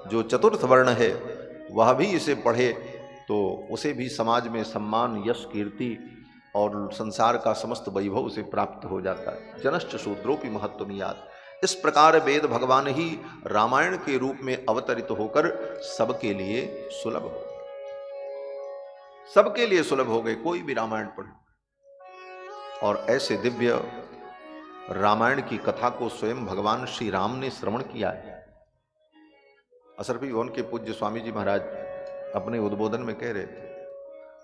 जो चतुर्थ वर्ण है वह भी इसे पढ़े तो उसे भी समाज में सम्मान यश कीर्ति और संसार का समस्त वैभव उसे प्राप्त हो जाता है। जनश्च शूद्रोपि महत्वमीयात्। इस प्रकार वेद भगवान ही रामायण के रूप में अवतरित होकर सबके लिए सुलभ हो, सबके लिए सुलभ हो गए, कोई भी रामायण पढ़े। और ऐसे दिव्य रामायण की कथा को स्वयं भगवान श्री राम ने श्रवण किया है। असरफी भवन के पूज्य स्वामी जी महाराज अपने उद्बोधन में कह रहे थे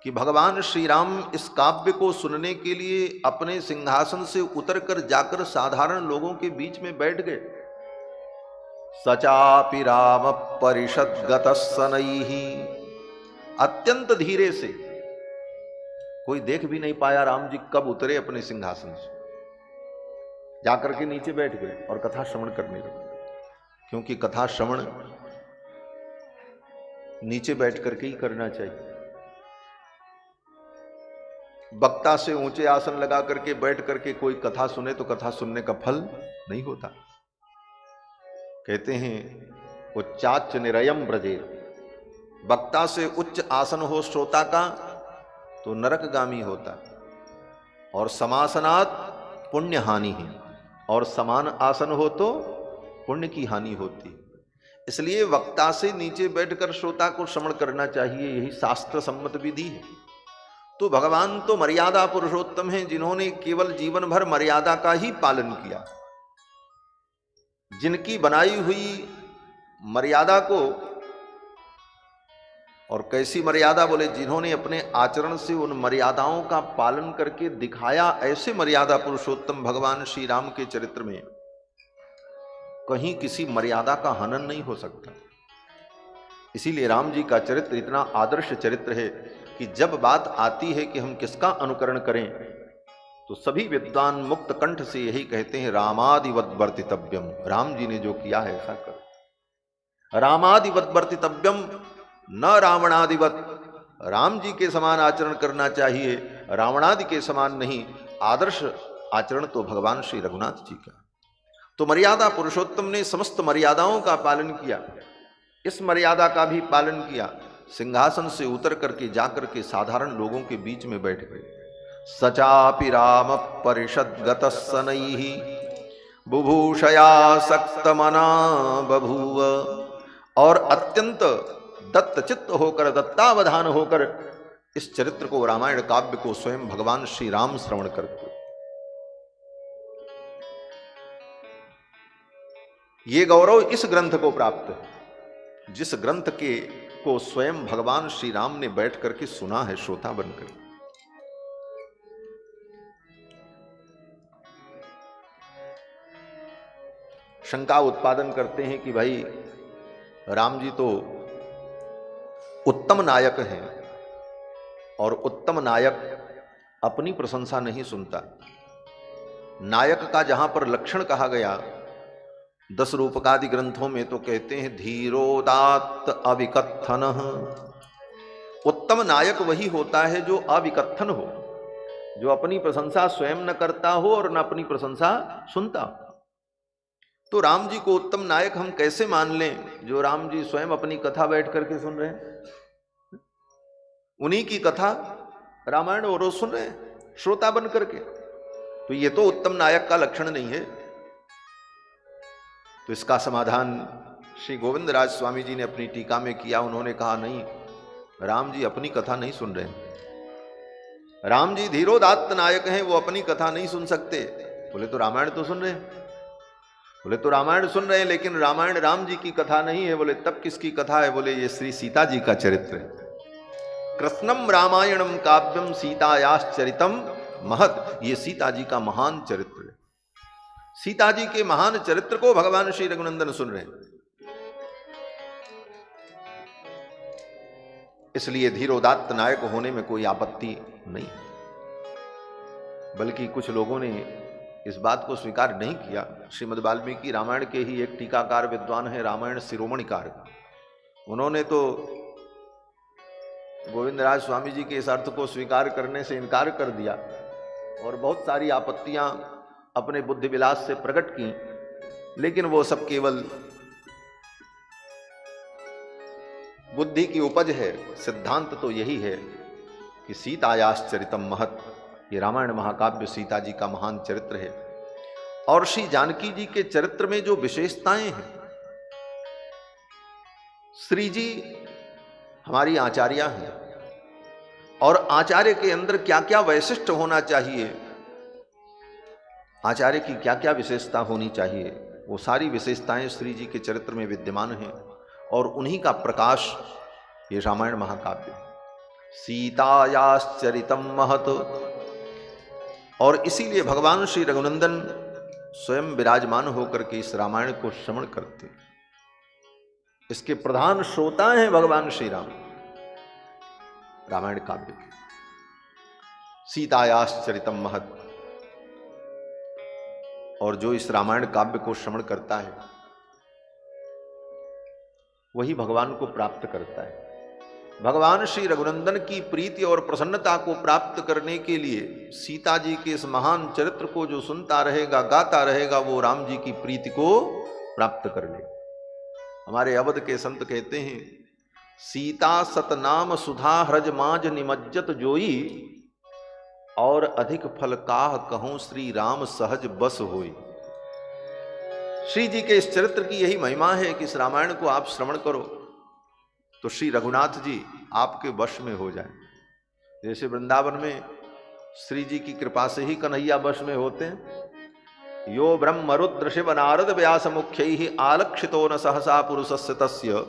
कि भगवान श्री राम इस काव्य को सुनने के लिए अपने सिंहासन से उतरकर जाकर साधारण लोगों के बीच में बैठ गए। सचापि राम परिषद गतस्सनैहि, अत्यंत धीरे से, कोई देख भी नहीं पाया राम जी कब उतरे अपने सिंहासन से, जाकर के नीचे बैठ गए और कथा श्रवण करने लगे। क्योंकि कथा श्रवण नीचे बैठ करके ही करना चाहिए। वक्ता से ऊंचे आसन लगा करके बैठ करके कोई कथा सुने तो कथा सुनने का फल नहीं होता। कहते हैं उच्चाच निरयम ब्रजेत, वक्ता से उच्च आसन हो श्रोता का तो नरकगामी होता, और समासनात् पुण्य हानि है, और समान आसन हो तो पुण्य की हानि होती। इसलिए वक्ता से नीचे बैठकर श्रोता को श्रवण करना चाहिए, यही शास्त्र सम्मत विधि है। तो भगवान तो मर्यादा पुरुषोत्तम हैं, जिन्होंने केवल जीवन भर मर्यादा का ही पालन किया। जिनकी बनाई हुई मर्यादा को, और कैसी मर्यादा बोले, जिन्होंने अपने आचरण से उन मर्यादाओं का पालन करके दिखाया, ऐसे मर्यादा पुरुषोत्तम भगवान श्री राम के चरित्र में कहीं किसी मर्यादा का हनन नहीं हो सकता। इसीलिए राम जी का चरित्र इतना आदर्श चरित्र है कि जब बात आती है कि हम किसका अनुकरण करें तो सभी विद्वान मुक्त कंठ से यही कहते हैं, रामादिवत वर्तितव्यम। राम जी ने जो किया है ऐसा कर। रामादिवत वर्तितव्यम, न रावणादिवत। राम जी के समान आचरण करना चाहिए, रावणादि के समान नहीं। आदर्श आचरण तो भगवान श्री रघुनाथ जी का। तो मर्यादा पुरुषोत्तम ने समस्त मर्यादाओं का पालन किया, इस मर्यादा का भी पालन किया। सिंहासन से उतर करके जाकर के साधारण लोगों के बीच में बैठ गए। सचापि राम परिषद गतस्सनैहि बुभूषया सक्तमना बभूव। और अत्यंत दत्तचित्त होकर, दत्तावधान होकर इस चरित्र को, रामायण काव्य को स्वयं भगवान श्री राम श्रवण करते। ये गौरव इस ग्रंथ को प्राप्त है, जिस ग्रंथ के को स्वयं भगवान श्री राम ने बैठ करके सुना है श्रोता बनकर। शंका उत्पादन करते हैं कि भाई राम जी तो उत्तम नायक हैं और उत्तम नायक अपनी प्रशंसा नहीं सुनता। नायक का जहां पर लक्षण कहा गया 10 रूपकादि ग्रंथों में तो कहते हैं धीरोदात्त अविकत्थन। उत्तम नायक वही होता है जो अविकत्थन हो, जो अपनी प्रशंसा स्वयं न करता हो और न अपनी प्रशंसा सुनता हो। तो राम जी को उत्तम नायक हम कैसे मान लें जो राम जी स्वयं अपनी कथा बैठ करके सुन रहे हैं? उन्हीं की कथा रामायण वो रोज सुन रहे हैं श्रोता बन करके। तो ये तो उत्तम नायक का लक्षण नहीं है। तो इसका समाधान श्री गोविंद राज स्वामी जी ने अपनी टीका में किया। उन्होंने कहा नहीं, राम जी अपनी कथा नहीं सुन रहे। राम जी धीरोदात्त नायक हैं, वो अपनी कथा नहीं सुन सकते। बोले तो रामायण तो सुन रहे हैं। बोले तो रामायण सुन रहे हैं, लेकिन रामायण राम जी की कथा नहीं है। बोले तब किसकी कथा है? बोले ये श्री सीता जी का चरित्र है। कृष्णम रामायणम काव्यम सीतायाश्चरितम महत। ये सीता जी का महान चरित्र है। सीता जी के महान चरित्र को भगवान श्री रघुनंदन सुन रहे हैं। इसलिए धीरोदात्त नायक होने में कोई आपत्ति नहीं। बल्कि कुछ लोगों ने इस बात को स्वीकार नहीं किया। श्रीमद् वाल्मीकि रामायण के ही एक टीकाकार विद्वान है, रामायण शिरोमणिकार। उन्होंने तो गोविंदराज स्वामी जी के इस अर्थ को स्वीकार करने से इनकार कर दिया और बहुत सारी आपत्तियां अपने बुद्धि विलास से प्रकट की। लेकिन वो सब केवल बुद्धि की उपज है। सिद्धांत तो यही है कि सीतायाश्चरितम महत। ये रामायण महाकाव्य सीता जी का महान चरित्र है। और श्री जानकी जी के चरित्र में जो विशेषताएं हैं, श्री जी हमारी आचार्या हैं और आचार्य के अंदर क्या क्या वैशिष्ट होना चाहिए, आचार्य की क्या क्या विशेषता होनी चाहिए, वो सारी विशेषताएं श्री जी के चरित्र में विद्यमान हैं। और उन्हीं का प्रकाश ये रामायण महाकाव्य। सीतायाश्चरितम महत। और इसीलिए भगवान श्री रघुनंदन स्वयं विराजमान होकर के इस रामायण को श्रवण करते। इसके प्रधान श्रोता हैं भगवान श्री राम। रामायण काव्य सीतायाश्चरितम महत। और जो इस रामायण काव्य को श्रवण करता है वही भगवान को प्राप्त करता है। भगवान श्री रघुनंदन की प्रीति और प्रसन्नता को प्राप्त करने के लिए सीता जी के इस महान चरित्र को जो सुनता रहेगा, गाता रहेगा, वो राम जी की प्रीति को प्राप्त कर ले। हमारे अवध के संत कहते हैं, सीता सतनाम सुधा ह्रज माज निमज्जत जोई, और अधिक फल काह कहूं श्री राम सहज बस होई। श्री जी के इस चरित्र की यही महिमा है कि इस रामायण को आप श्रवण करो तो श्री रघुनाथ जी आपके वश में हो जाए। जैसे वृंदावन में श्री जी की कृपा से ही कन्हैया वश में होते हैं। यो ब्रह्म रुद्र शिव नारद व्यास मुख्यैहि आलक्षितो न सहसा पुरुषस्य तस्य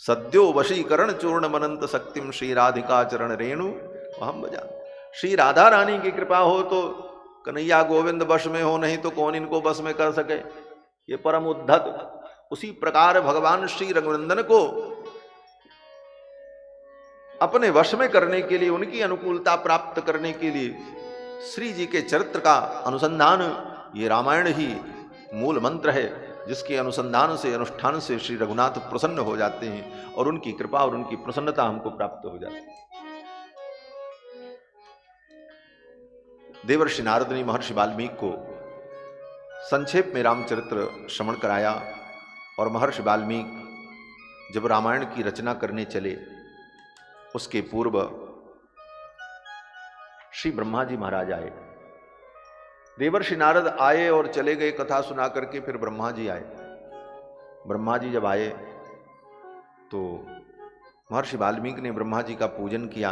सद्यो वशीकरण चूर्ण मनंत शक्तिम श्री राधिका चरण रेणु अहम भजा। श्री राधा रानी की कृपा हो तो कन्हैया गोविंद वश में हो, नहीं तो कौन इनको वश में कर सके। ये परम उद्धत। उसी प्रकार भगवान श्री रघुनंदन को अपने वश में करने के लिए, उनकी अनुकूलता प्राप्त करने के लिए श्री जी के चरित्र का अनुसंधान, ये रामायण ही मूल मंत्र है, जिसके अनुसंधान से, अनुष्ठान से श्री रघुनाथ प्रसन्न हो जाते हैं और उनकी कृपा और उनकी प्रसन्नता हमको प्राप्त हो जाती है। देवर्षि नारद ने महर्षि वाल्मीकि को संक्षेप में रामचरित्र श्रवण कराया और महर्षि वाल्मीकि जब रामायण की रचना करने चले उसके पूर्व श्री ब्रह्मा जी महाराज आए। देवर्षि नारद आए और चले गए कथा सुना करके, फिर ब्रह्मा जी आए। ब्रह्मा जी जब आए तो महर्षि वाल्मीकि ने ब्रह्मा जी का पूजन किया,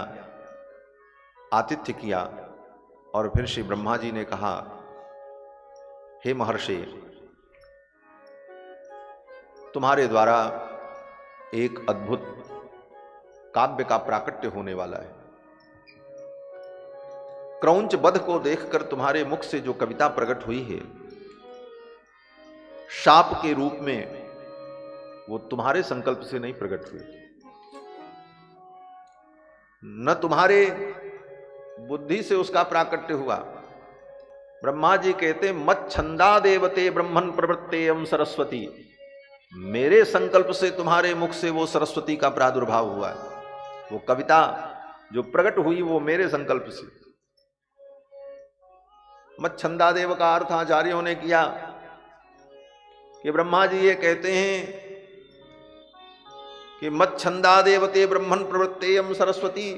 आतिथ्य किया और फिर श्री ब्रह्मा जी ने कहा, हे महर्षि, तुम्हारे द्वारा एक अद्भुत काव्य का प्राकट्य होने वाला है। क्रौंच वध को देखकर तुम्हारे मुख से जो कविता प्रकट हुई है, शाप के रूप में, वो तुम्हारे संकल्प से नहीं प्रकट हुई, न तुम्हारे बुद्धि से उसका प्राकट्य हुआ। ब्रह्मा जी कहते मत छंदा देवते ब्रह्मन प्रवृत्तेयम सरस्वती, मेरे संकल्प से तुम्हारे मुख से वो सरस्वती का प्रादुर्भाव हुआ है। वो कविता जो प्रकट हुई वो मेरे संकल्प से। मत छंदा देव का अर्थ आचार्यों ने किया कि ब्रह्मा जी ये कहते हैं कि मत छंदा देवते ब्रह्मन प्रवृत्तेयम सरस्वती,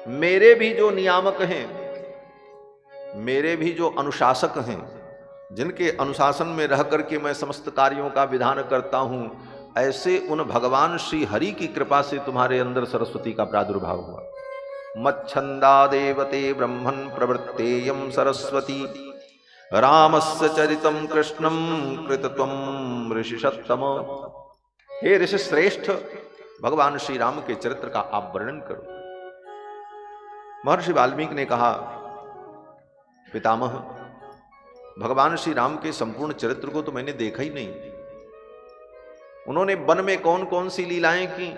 मेरे भी जो नियामक हैं, मेरे भी जो अनुशासक हैं, जिनके अनुशासन में रह करके मैं समस्त कार्यों का विधान करता हूं, ऐसे उन भगवान श्री हरि की कृपा से तुम्हारे अंदर सरस्वती का प्रादुर्भाव हुआ। मच्छंदा देवते ब्रह्मन प्रवृत्तेयम सरस्वती, रामस्य चरितम कृष्णम कृतत्वम ऋषिषत्तम। हे ऋषि श्रेष्ठ, भगवान श्री राम के चरित्र का आप वर्णन करो। महर्षि वाल्मीकि ने कहा, पितामह, भगवान श्री राम के संपूर्ण चरित्र को तो मैंने देखा ही नहीं। उन्होंने वन में कौन कौन सी लीलाएं की,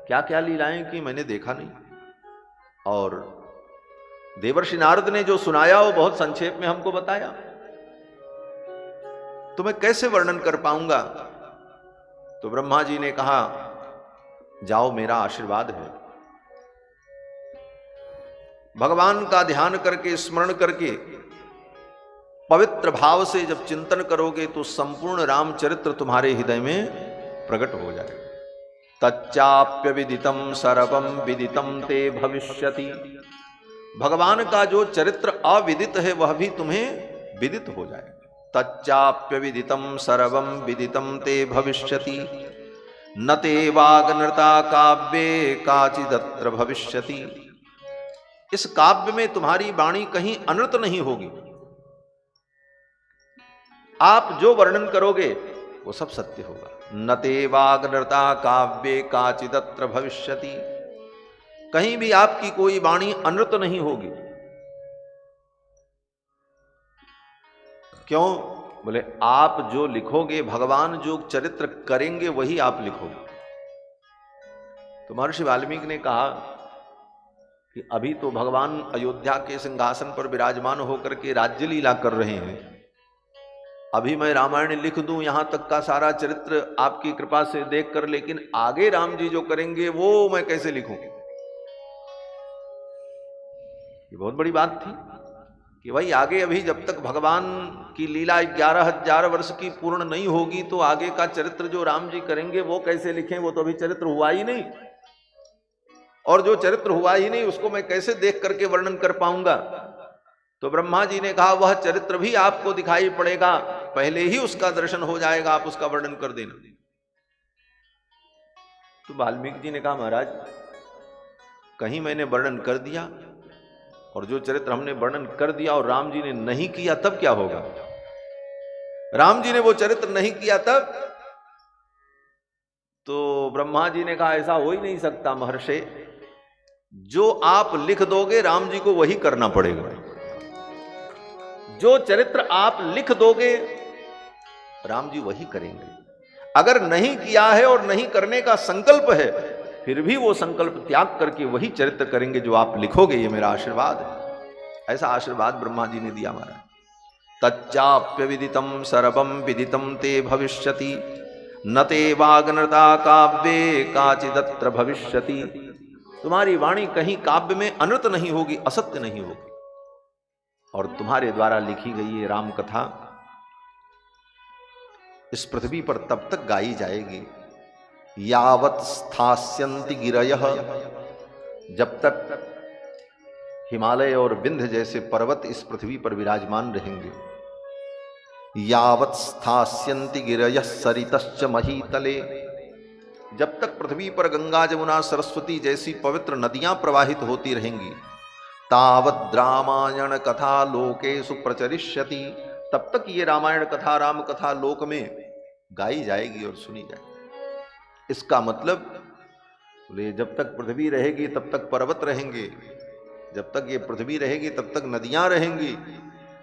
क्या क्या लीलाएं की, मैंने देखा नहीं। और देवर्षि नारद ने जो सुनाया वो बहुत संक्षेप में हमको बताया, तो मैं कैसे वर्णन कर पाऊंगा। तो ब्रह्मा जी ने कहा, जाओ, मेरा आशीर्वाद है। भगवान का ध्यान करके, स्मरण करके, पवित्र भाव से जब चिंतन करोगे तो संपूर्ण रामचरित्र तुम्हारे हृदय में प्रकट हो जाएगा। तच्चाप्य विदितम सर्वम विदितम ते भविष्यति। भगवान का जो चरित्र अविदित है वह भी तुम्हें विदित हो जाएगा। तच्चाप्य विदितम सर्वम विदितम ते भविष्यति, न ते वाग्नृता काव्ये काचिदत्र भविष्यति। इस काव्य में तुम्हारी वाणी कहीं अनृत नहीं होगी। आप जो वर्णन करोगे वो सब सत्य होगा। न ते वाग्नृता काव्ये काचिदत्र भविष्यति, कहीं भी आपकी कोई वाणी अनृत नहीं होगी। क्यों? बोले आप जो लिखोगे, भगवान जो चरित्र करेंगे वही आप लिखोगे। तो महर्षि वाल्मीकि ने कहा कि अभी तो भगवान अयोध्या के सिंहासन पर विराजमान होकर के राज्य लीला कर रहे हैं। अभी मैं रामायण लिख दूं यहां तक का सारा चरित्र आपकी कृपा से देखकर, लेकिन आगे राम जी जो करेंगे वो मैं कैसे लिखूं? ये बहुत बड़ी बात थी कि भाई आगे अभी जब तक भगवान की लीला 11,000 वर्ष की पूर्ण नहीं होगी तो आगे का चरित्र जो राम जी करेंगे वो कैसे लिखें? वो तो अभी चरित्र हुआ ही नहीं, और जो चरित्र हुआ ही नहीं उसको मैं कैसे देख करके वर्णन कर पाऊंगा? तो ब्रह्मा जी ने कहा वह चरित्र भी आपको दिखाई पड़ेगा, पहले ही उसका दर्शन हो जाएगा, आप उसका वर्णन कर देना। तो वाल्मीकि जी ने कहा, महाराज कहीं मैंने वर्णन कर दिया और जो चरित्र हमने वर्णन कर दिया और राम जी ने नहीं किया तब क्या होगा? राम जी ने वो चरित्र नहीं किया तब? तो ब्रह्मा जी ने कहा ऐसा हो ही नहीं सकता महर्षि, जो आप लिख दोगे राम जी को वही करना पड़ेगा। जो चरित्र आप लिख दोगे राम जी वही करेंगे। अगर नहीं किया है और नहीं करने का संकल्प है, फिर भी वो संकल्प त्याग करके वही चरित्र करेंगे जो आप लिखोगे। ये मेरा आशीर्वाद है। ऐसा आशीर्वाद ब्रह्मा जी ने दिया हमारा। तच्चाप्य विदितम सर्वम विदितम ते भविष्यति, न ते वाग्नृता काव्ये काचिदत्र भविष्यति। तुम्हारी वाणी कहीं काव्य में अनृत नहीं होगी, असत्य नहीं होगी। और तुम्हारे द्वारा लिखी गई ये राम कथा इस पृथ्वी पर तब तक गाई जाएगी यावत् स्थास्यन्ति गिरयः, जब तक हिमालय और विंध्य जैसे पर्वत इस पृथ्वी पर विराजमान रहेंगे। यावत् स्थास्यन्ति गिरयः सरितश्च महीतले, जब तक पृथ्वी पर गंगा जमुना सरस्वती जैसी पवित्र नदियां प्रवाहित होती रहेंगी। तावद् रामायण कथा लोकेषु प्रचरिष्यति, तब तक ये रामायण कथा, राम कथा लोक में गाई जाएगी और सुनी जाएगी। इसका मतलब बोले जब तक पृथ्वी रहेगी तब तक पर्वत रहेंगे, जब तक ये पृथ्वी रहेगी तब तक नदियां रहेंगी,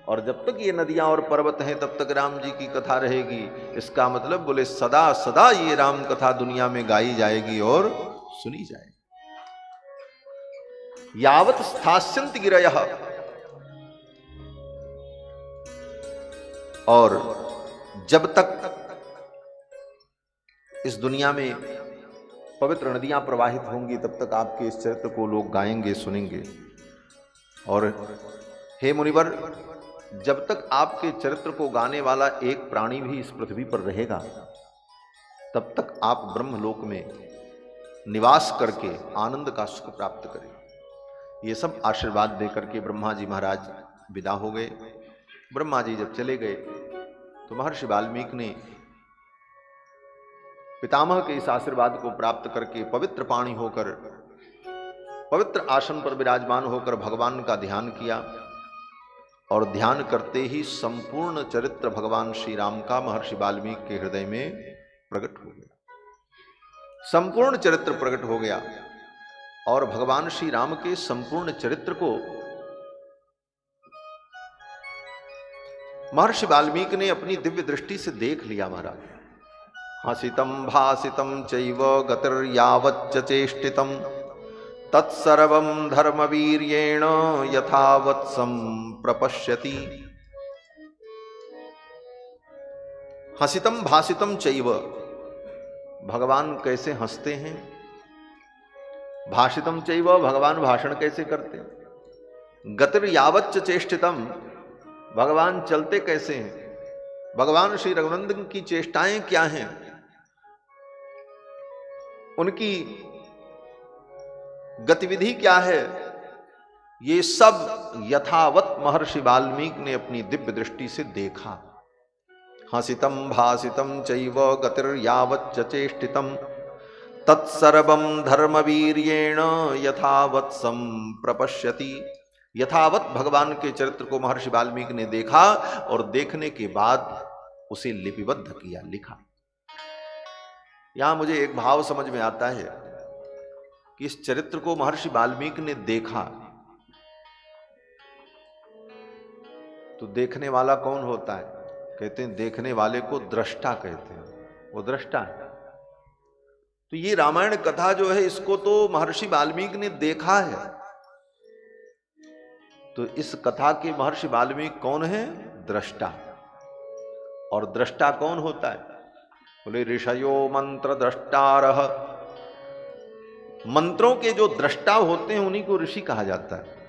और जब तक ये नदियां और पर्वत हैं तब तक राम जी की कथा रहेगी। इसका मतलब बोले सदा सदा ये राम कथा दुनिया में गाई जाएगी और सुनी जाएगी। यावत स्थास्यन्ति गिरयः, और जब तक इस दुनिया में पवित्र नदियां प्रवाहित होंगी तब तक आपके इस चरित्र को लोग गाएंगे, सुनेंगे। और हे मुनिवर, जब तक आपके चरित्र को गाने वाला एक प्राणी भी इस पृथ्वी पर रहेगा तब तक आप ब्रह्मलोक में निवास करके आनंद का सुख प्राप्त करें। ये सब आशीर्वाद देकर के ब्रह्मा जी महाराज विदा हो गए। ब्रह्मा जी जब चले गए तो महर्षि वाल्मीकि ने पितामह के इस आशीर्वाद को प्राप्त करके पवित्र पाणी होकर, पवित्र आसन पर विराजमान होकर भगवान का ध्यान किया, और ध्यान करते ही संपूर्ण चरित्र भगवान श्री राम का महर्षि वाल्मीकि के हृदय में प्रकट हो गया। संपूर्ण चरित्र प्रकट हो गया, और भगवान श्री राम के संपूर्ण चरित्र को महर्षि वाल्मीकि ने अपनी दिव्य दृष्टि से देख लिया। महाराज, हसितम भासितम चैव गतिर्यावच्च चेष्टितम तत्सर्वं धर्मवीर्येण यथावत् संप्रपश्यति। हसितम भासितम चैव, भगवान कैसे हंसते हैं, भाषितम चैव, भगवान भाषण कैसे करते हैं, गतिर्यावच्च चेष्टितम, भगवान चलते कैसे हैं, भगवान श्री रघुनंदन की चेष्टाएं क्या हैं, उनकी गतिविधि क्या है, ये सब यथावत महर्षि वाल्मीकि ने अपनी दिव्य दृष्टि से देखा। हसितम भासितम चैव गतिर्यावच्च चेष्टितम तत्सर्वं धर्मवीर्येण यथावत् संप्रपश्यति। यथावत भगवान के चरित्र को महर्षि वाल्मीकि ने देखा, और देखने के बाद उसे लिपिबद्ध किया, लिखा। यहां मुझे एक भाव समझ में आता है कि इस चरित्र को महर्षि वाल्मीकि ने देखा, तो देखने वाला कौन होता है? कहते हैं देखने वाले को दृष्टा कहते हैं, वो दृष्टा है। तो ये रामायण कथा जो है इसको तो महर्षि वाल्मीकि ने देखा है, तो इस कथा के महर्षि वाल्मीकि कौन है? दृष्टा। और दृष्टा कौन होता है? बोले ऋषयो मंत्र दृष्टारः, मंत्रों के जो दृष्टा होते हैं उन्हीं को ऋषि कहा जाता है।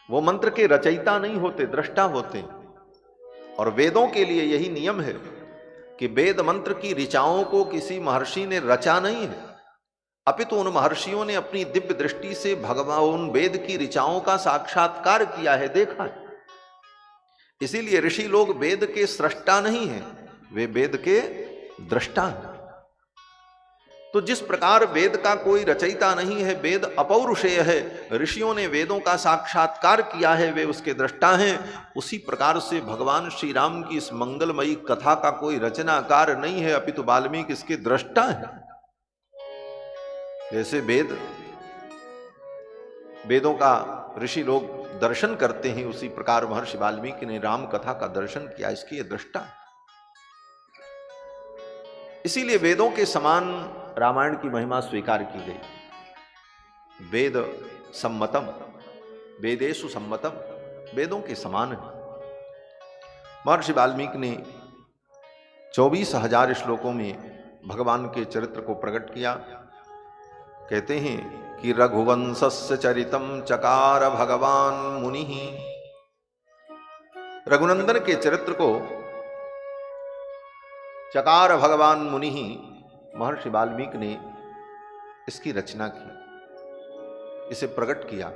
वो मंत्र के रचयिता नहीं होते, दृष्टा होते हैं। और वेदों के लिए यही नियम है कि वेद मंत्र की ऋचाओं को किसी महर्षि ने रचा नहीं है, अपितु उन महर्षियों ने अपनी दिव्य दृष्टि से भगवान वेद की ऋचाओं का साक्षात्कार किया है, देखा है। इसीलिए ऋषि लोग वेद के सृष्टा नहीं हैं, वे वेद के दृष्टा हैं। तो जिस प्रकार वेद का कोई रचयिता नहीं है, वेद अपौरुषेय है, ऋषियों ने वेदों का साक्षात्कार किया है, वे उसके दृष्टा हैं। उसी प्रकार से भगवान श्री राम की इस मंगलमयी कथा का कोई रचनाकार नहीं है, अपितु वाल्मीकि इसके दृष्टा है। जैसे वेदों का ऋषि लोग दर्शन करते हैं, उसी प्रकार महर्षि वाल्मीकि ने राम कथा का दर्शन किया, इसकी ये दृष्टा है। इसीलिए वेदों के समान रामायण की महिमा स्वीकार की गई। वेद सम्मतम, वेदेषु सम्मतम, वेदों के समान है। महर्षि वाल्मीकि ने 24,000 श्लोकों में भगवान के चरित्र को प्रकट किया। कहते हैं कि रघुवंशस्य चरितम चकार भगवान मुनि। रघुनंदन के चरित्र को चकार भगवान मुनि, महर्षि वाल्मीकि ने इसकी रचना की, इसे प्रकट किया।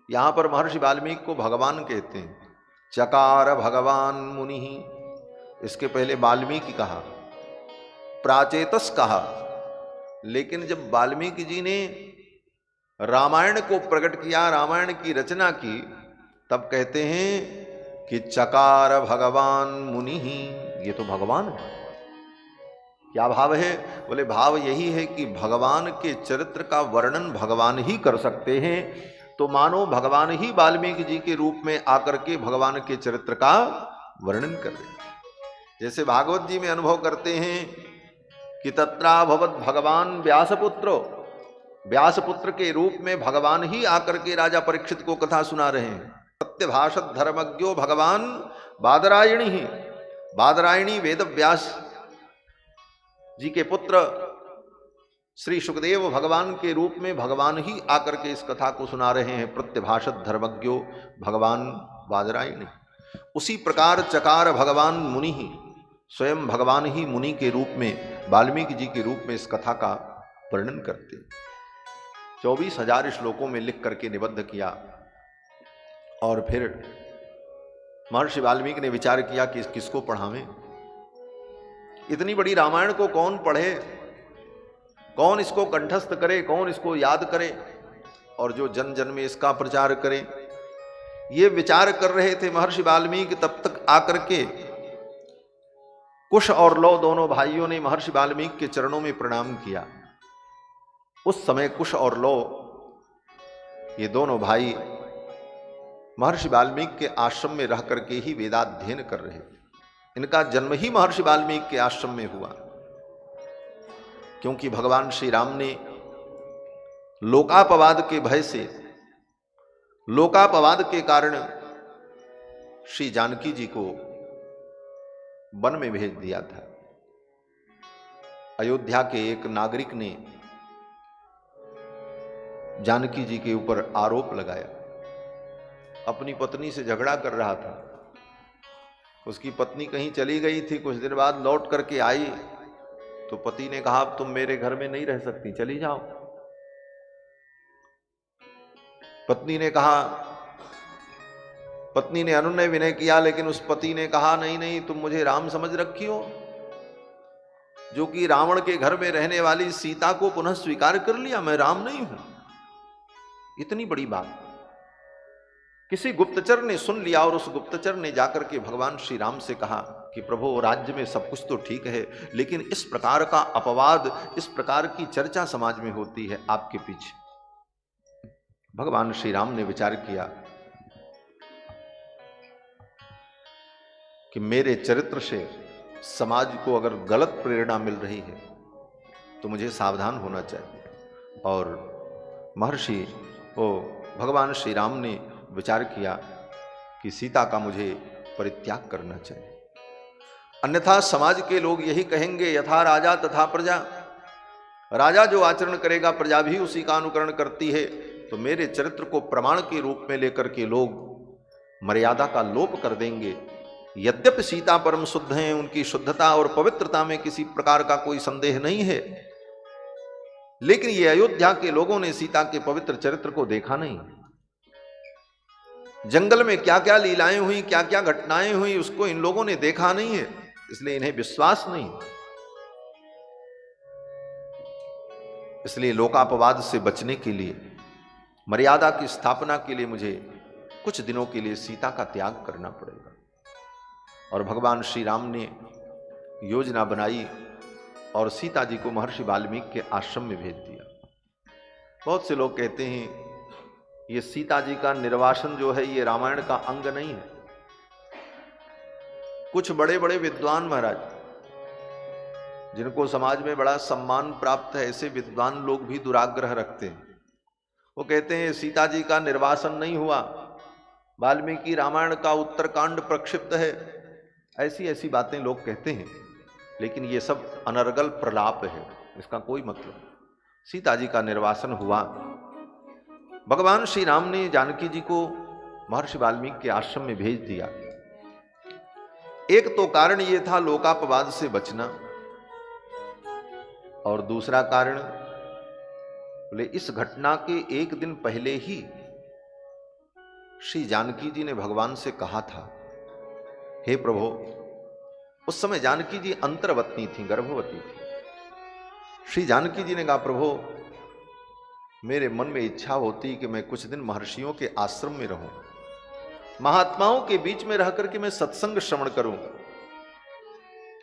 यहां पर महर्षि वाल्मीकि को भगवान कहते हैं, चकार भगवान मुनि। इसके पहले वाल्मीकि कहा, प्राचेतस कहा, लेकिन जब वाल्मीकि जी ने रामायण को प्रकट किया, रामायण की रचना की, तब कहते हैं कि चकार भगवान मुनि। ये तो भगवान है। क्या भाव है? बोले भाव यही है कि भगवान के चरित्र का वर्णन भगवान ही कर सकते हैं। तो मानो भगवान ही वाल्मीकि जी के रूप में आकर के भगवान के चरित्र का वर्णन कर रहे हैं। जैसे भागवत जी में अनुभव करते हैं कि तत्राभवत भगवान व्यासपुत्रो, व्यासपुत्र के रूप में भगवान ही आकर के राजा परीक्षित को कथा सुना रहे हैं। सत्यभाषत धर्मज्ञो भगवान बादरायणी ही, बादरायणी वेद व्यास जी के पुत्र श्री सुखदेव भगवान के रूप में भगवान ही आकर के इस कथा को सुना रहे हैं। प्रत्यभाषत धर्मज्ञो भगवान बादरायणी। उसी प्रकार चकार भगवान मुनि ही, स्वयं भगवान ही मुनि के रूप में वाल्मीकि जी के रूप में इस कथा का वर्णन करते। 24,000 श्लोकों में लिख करके निबद्ध किया। और फिर महर्षि वाल्मीकि ने विचार किया कि किसको पढ़ावें। इतनी बड़ी रामायण को कौन पढ़े, कौन इसको कंठस्थ करे, कौन इसको याद करे और जो जन जन में इसका प्रचार करे। ये विचार कर रहे थे महर्षि वाल्मीकि, तब तक आकर के कुश और लौ दोनों भाइयों ने महर्षि वाल्मीकि के चरणों में प्रणाम किया। उस समय कुश और लौ ये दोनों भाई महर्षि वाल्मीकि के आश्रम में रह करके ही वेदाध्ययन कर रहे थे। इनका जन्म ही महर्षि वाल्मीकि के आश्रम में हुआ, क्योंकि भगवान श्री राम ने लोकापवाद के भय से, लोकापवाद के कारण श्री जानकी जी को वन में भेज दिया था। अयोध्या के एक नागरिक ने जानकी जी के ऊपर आरोप लगाया। अपनी पत्नी से झगड़ा कर रहा था। उसकी पत्नी कहीं चली गई थी, कुछ दिन बाद लौट करके आई तो पति ने कहा अब तुम मेरे घर में नहीं रह सकती, चली जाओ। पत्नी ने कहा, पत्नी ने अनुनय विनय किया, लेकिन उस पति ने कहा नहीं नहीं, तुम मुझे राम समझ रखी हो, जो कि रावण के घर में रहने वाली सीता को पुनः स्वीकार कर लिया, मैं राम नहीं हूं। इतनी बड़ी बात किसी गुप्तचर ने सुन लिया और उस गुप्तचर ने जाकर के भगवान श्री राम से कहा कि प्रभु राज्य में सब कुछ तो ठीक है, लेकिन इस प्रकार का अपवाद, इस प्रकार की चर्चा समाज में होती है आपके पीछे। भगवान श्री राम ने विचार किया कि मेरे चरित्र से समाज को अगर गलत प्रेरणा मिल रही है तो मुझे सावधान होना चाहिए। और महर्षि भगवान श्री राम ने विचार किया कि सीता का मुझे परित्याग करना चाहिए, अन्यथा समाज के लोग यही कहेंगे यथा राजा तथा प्रजा। राजा जो आचरण करेगा प्रजा भी उसी का अनुकरण करती है। तो मेरे चरित्र को प्रमाण के रूप में लेकर के लोग मर्यादा का लोप कर देंगे। यद्यपि सीता परम शुद्ध हैं, उनकी शुद्धता और पवित्रता में किसी प्रकार का कोई संदेह नहीं है, लेकिन ये अयोध्या के लोगों ने सीता के पवित्र चरित्र को देखा नहीं। जंगल में क्या क्या लीलाएं हुई, क्या क्या घटनाएं हुई, उसको इन लोगों ने देखा नहीं है, इसलिए इन्हें विश्वास नहीं। इसलिए लोकापवाद से बचने के लिए, मर्यादा की स्थापना के लिए मुझे कुछ दिनों के लिए सीता का त्याग करना पड़ेगा। और भगवान श्री राम ने योजना बनाई और सीता जी को महर्षि वाल्मीकि के आश्रम में भेज दिया। बहुत से लोग कहते हैं ये सीता जी का निर्वासन जो है ये रामायण का अंग नहीं है। कुछ बड़े बड़े विद्वान महाराज, जिनको समाज में बड़ा सम्मान प्राप्त है, ऐसे विद्वान लोग भी दुराग्रह रखते हैं। वो कहते हैं सीता जी का निर्वासन नहीं हुआ, वाल्मीकि रामायण का उत्तरकांड प्रक्षिप्त है, ऐसी ऐसी बातें लोग कहते हैं। लेकिन ये सब अनर्गल प्रलाप है, इसका कोई मतलब। सीता जी का निर्वासन हुआ। भगवान श्री राम ने जानकी जी को महर्षि वाल्मीकि के आश्रम में भेज दिया। एक तो कारण ये था लोकापवाद से बचना, और दूसरा कारण बोले इस घटना के एक दिन पहले ही श्री जानकी जी ने भगवान से कहा था, हे प्रभु, उस समय जानकी जी अंतर्वतनी थी, गर्भवती थी। श्री जानकी जी ने कहा, प्रभु मेरे मन में इच्छा होती कि मैं कुछ दिन महर्षियों के आश्रम में रहूं, महात्माओं के बीच में रह करके मैं सत्संग श्रवण करूं।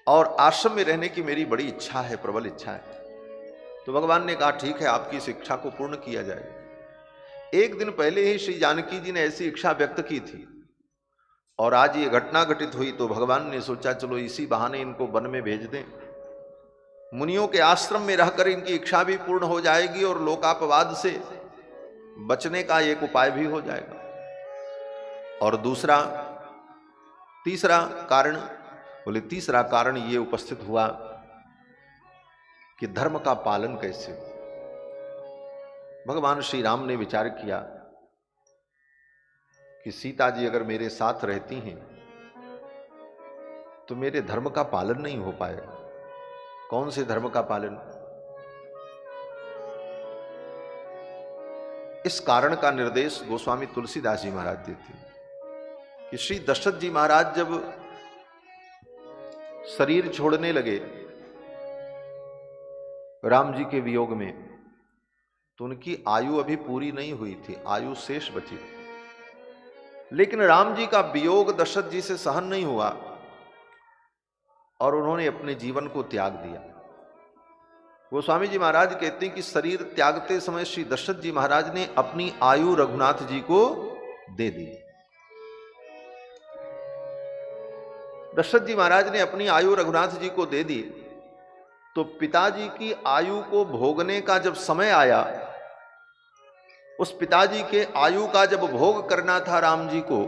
और आश्रम में रहने की मेरी बड़ी इच्छा है, प्रबल इच्छा है। तो भगवान ने कहा ठीक है, आपकी इस इच्छा को पूर्ण किया जाए। एक दिन पहले ही श्री जानकी जी ने ऐसी इच्छा व्यक्त की थी और आज ये घटना घटित हुई, तो भगवान ने सोचा चलो इसी बहाने इनको वन में भेज दें। मुनियों के आश्रम में रहकर इनकी इच्छा भी पूर्ण हो जाएगी और लोकापवाद से बचने का एक उपाय भी हो जाएगा। और तीसरा कारण, बोले तीसरा कारण ये उपस्थित हुआ कि धर्म का पालन कैसे हो। भगवान श्री राम ने विचार किया कि सीता जी अगर मेरे साथ रहती हैं तो मेरे धर्म का पालन नहीं हो पाएगा। कौन से धर्म का पालन? इस कारण का निर्देश गोस्वामी तुलसीदास जी महाराज देते हैं कि श्री दशरथ जी महाराज जब शरीर छोड़ने लगे राम जी के वियोग में, तो उनकी आयु अभी पूरी नहीं हुई थी, आयु शेष बची। लेकिन राम जी का वियोग दशरथ जी से सहन नहीं हुआ और उन्होंने अपने जीवन को त्याग दिया। गोस्वामी जी महाराज कहते हैं कि शरीर त्यागते समय श्री दशरथ जी महाराज ने अपनी आयु रघुनाथ जी को दे दी। दशरथ जी महाराज ने अपनी आयु रघुनाथ जी को दे दी, तो पिताजी की आयु को भोगने का जब समय आया, उस पिताजी के आयु का जब भोग करना था राम जी को,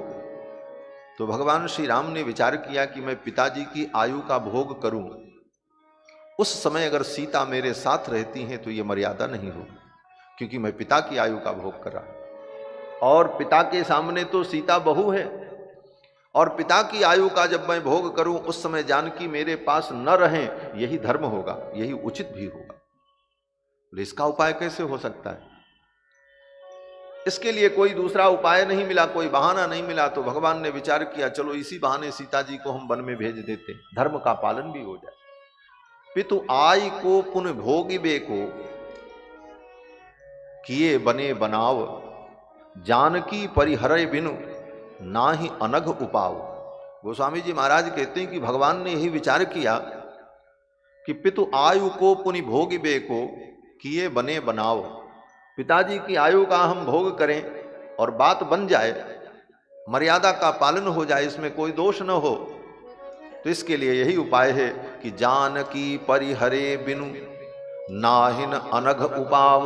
तो भगवान श्री राम ने विचार किया कि मैं पिताजी की आयु का भोग करूं। उस समय अगर सीता मेरे साथ रहती हैं तो ये मर्यादा नहीं होगी, क्योंकि मैं पिता की आयु का भोग कर रहा और पिता के सामने तो सीता बहू है, और पिता की आयु का जब मैं भोग करूं उस समय जानकी मेरे पास न रहें, यही धर्म होगा, यही उचित भी होगा। इसका उपाय कैसे हो सकता है? इसके लिए कोई दूसरा उपाय नहीं मिला, कोई बहाना नहीं मिला। तो भगवान ने विचार किया चलो इसी बहाने सीता जी को हम वन में भेज देते, धर्म का पालन भी हो जाए। पितु आय को पुन भोगिबे को किए बने बनाव, जानकी परिहरे बिनु नाहि अनघ उपाव। गोस्वामी जी महाराज कहते हैं कि भगवान ने यही विचार किया कि पितु आयु को पुनि भोगिबे को किए बने बनाव, पिताजी की आयु का हम भोग करें और बात बन जाए, मर्यादा का पालन हो जाए, इसमें कोई दोष न हो। तो इसके लिए यही उपाय है कि जानकी परिहरे बिनु नाहिन अनघ उपाव।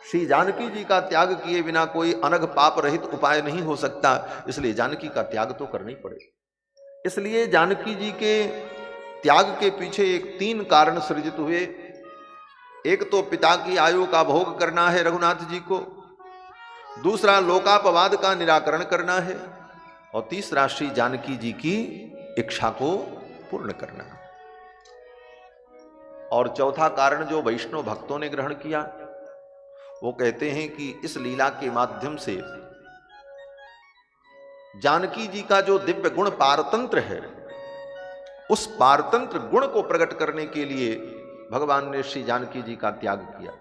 श्री जानकी जी का त्याग किए बिना कोई अनघ पाप रहित उपाय नहीं हो सकता, इसलिए जानकी का त्याग तो करना ही पड़ेगा। इसलिए जानकी जी के त्याग के पीछे एक 3 कारण सृजित हुए। एक तो पिता की आयु का भोग करना है रघुनाथ जी को, दूसरा लोकापवाद का निराकरण करना है, और तीसरा श्री जानकी जी की इच्छा को पूर्ण करना। और चौथा कारण जो वैष्णव भक्तों ने ग्रहण किया, वो कहते हैं कि इस लीला के माध्यम से जानकी जी का जो दिव्य गुण पारतंत्र है, उस पारतंत्र गुण को प्रकट करने के लिए भगवान ने श्री जानकी जी का त्याग किया।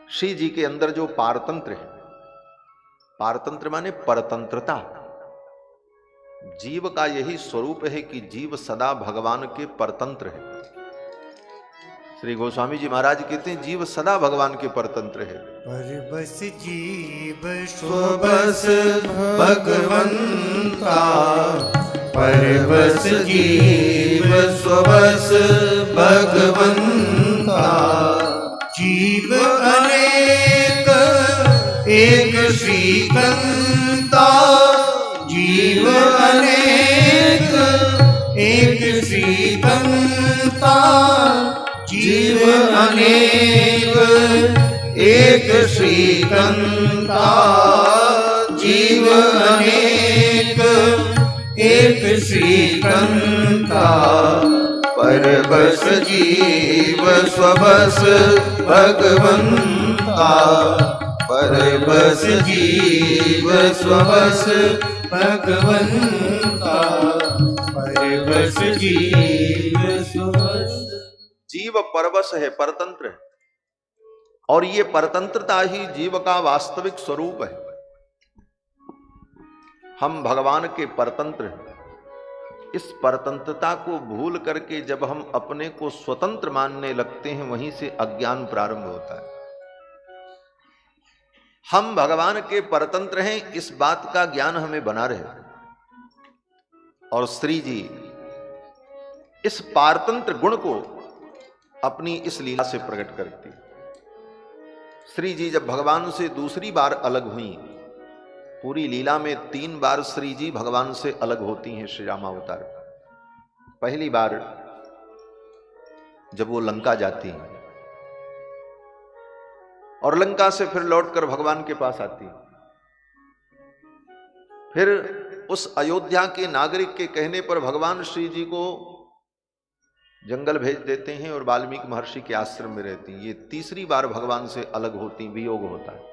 श्री जी के अंदर जो पारतंत्र है, पारतंत्र माने परतंत्रता, जीव का यही स्वरूप है कि जीव सदा भगवान के परतंत्र है। श्री गोस्वामी जी महाराज कहते हैं जीव सदा भगवान के परतंत्र है। परबस जीव स्वबस भगवंता, परबस जीव स्वबस भगवंता, जीव अनेक एक श्रीकंता, जीव अनेक एक श्रीकंता, जीव अनेक एक श्रीकंता, जीव अनेक एक श्रीकंता, परबस जीव स्वबस भगवंता, परबस जीव स्वबस भगवंता, परबस जीव स्वबस। जीव परवश है, परतंत्र है, और ये परतंत्रता ही जीव का वास्तविक स्वरूप है। हम भगवान के परतंत्र हैं, इस परतंत्रता को भूल करके जब हम अपने को स्वतंत्र मानने लगते हैं, वहीं से अज्ञान प्रारंभ होता है। हम भगवान के परतंत्र हैं, इस बात का ज्ञान हमें बना रहे। और श्री जी इस पारतंत्र गुण को अपनी इस लीला से प्रकट करती। श्री जी जब भगवान से दूसरी बार अलग हुई, पूरी लीला में 3 बार श्री जी भगवान से अलग होती हैं श्री रामावतार। पहली बार जब वो लंका जाती हैं और लंका से फिर लौटकर भगवान के पास आती, फिर उस अयोध्या के नागरिक के कहने पर भगवान श्री जी को जंगल भेज देते हैं और वाल्मीकि महर्षि के आश्रम में रहती। ये तीसरी बार भगवान से अलग होती, वियोग होता है।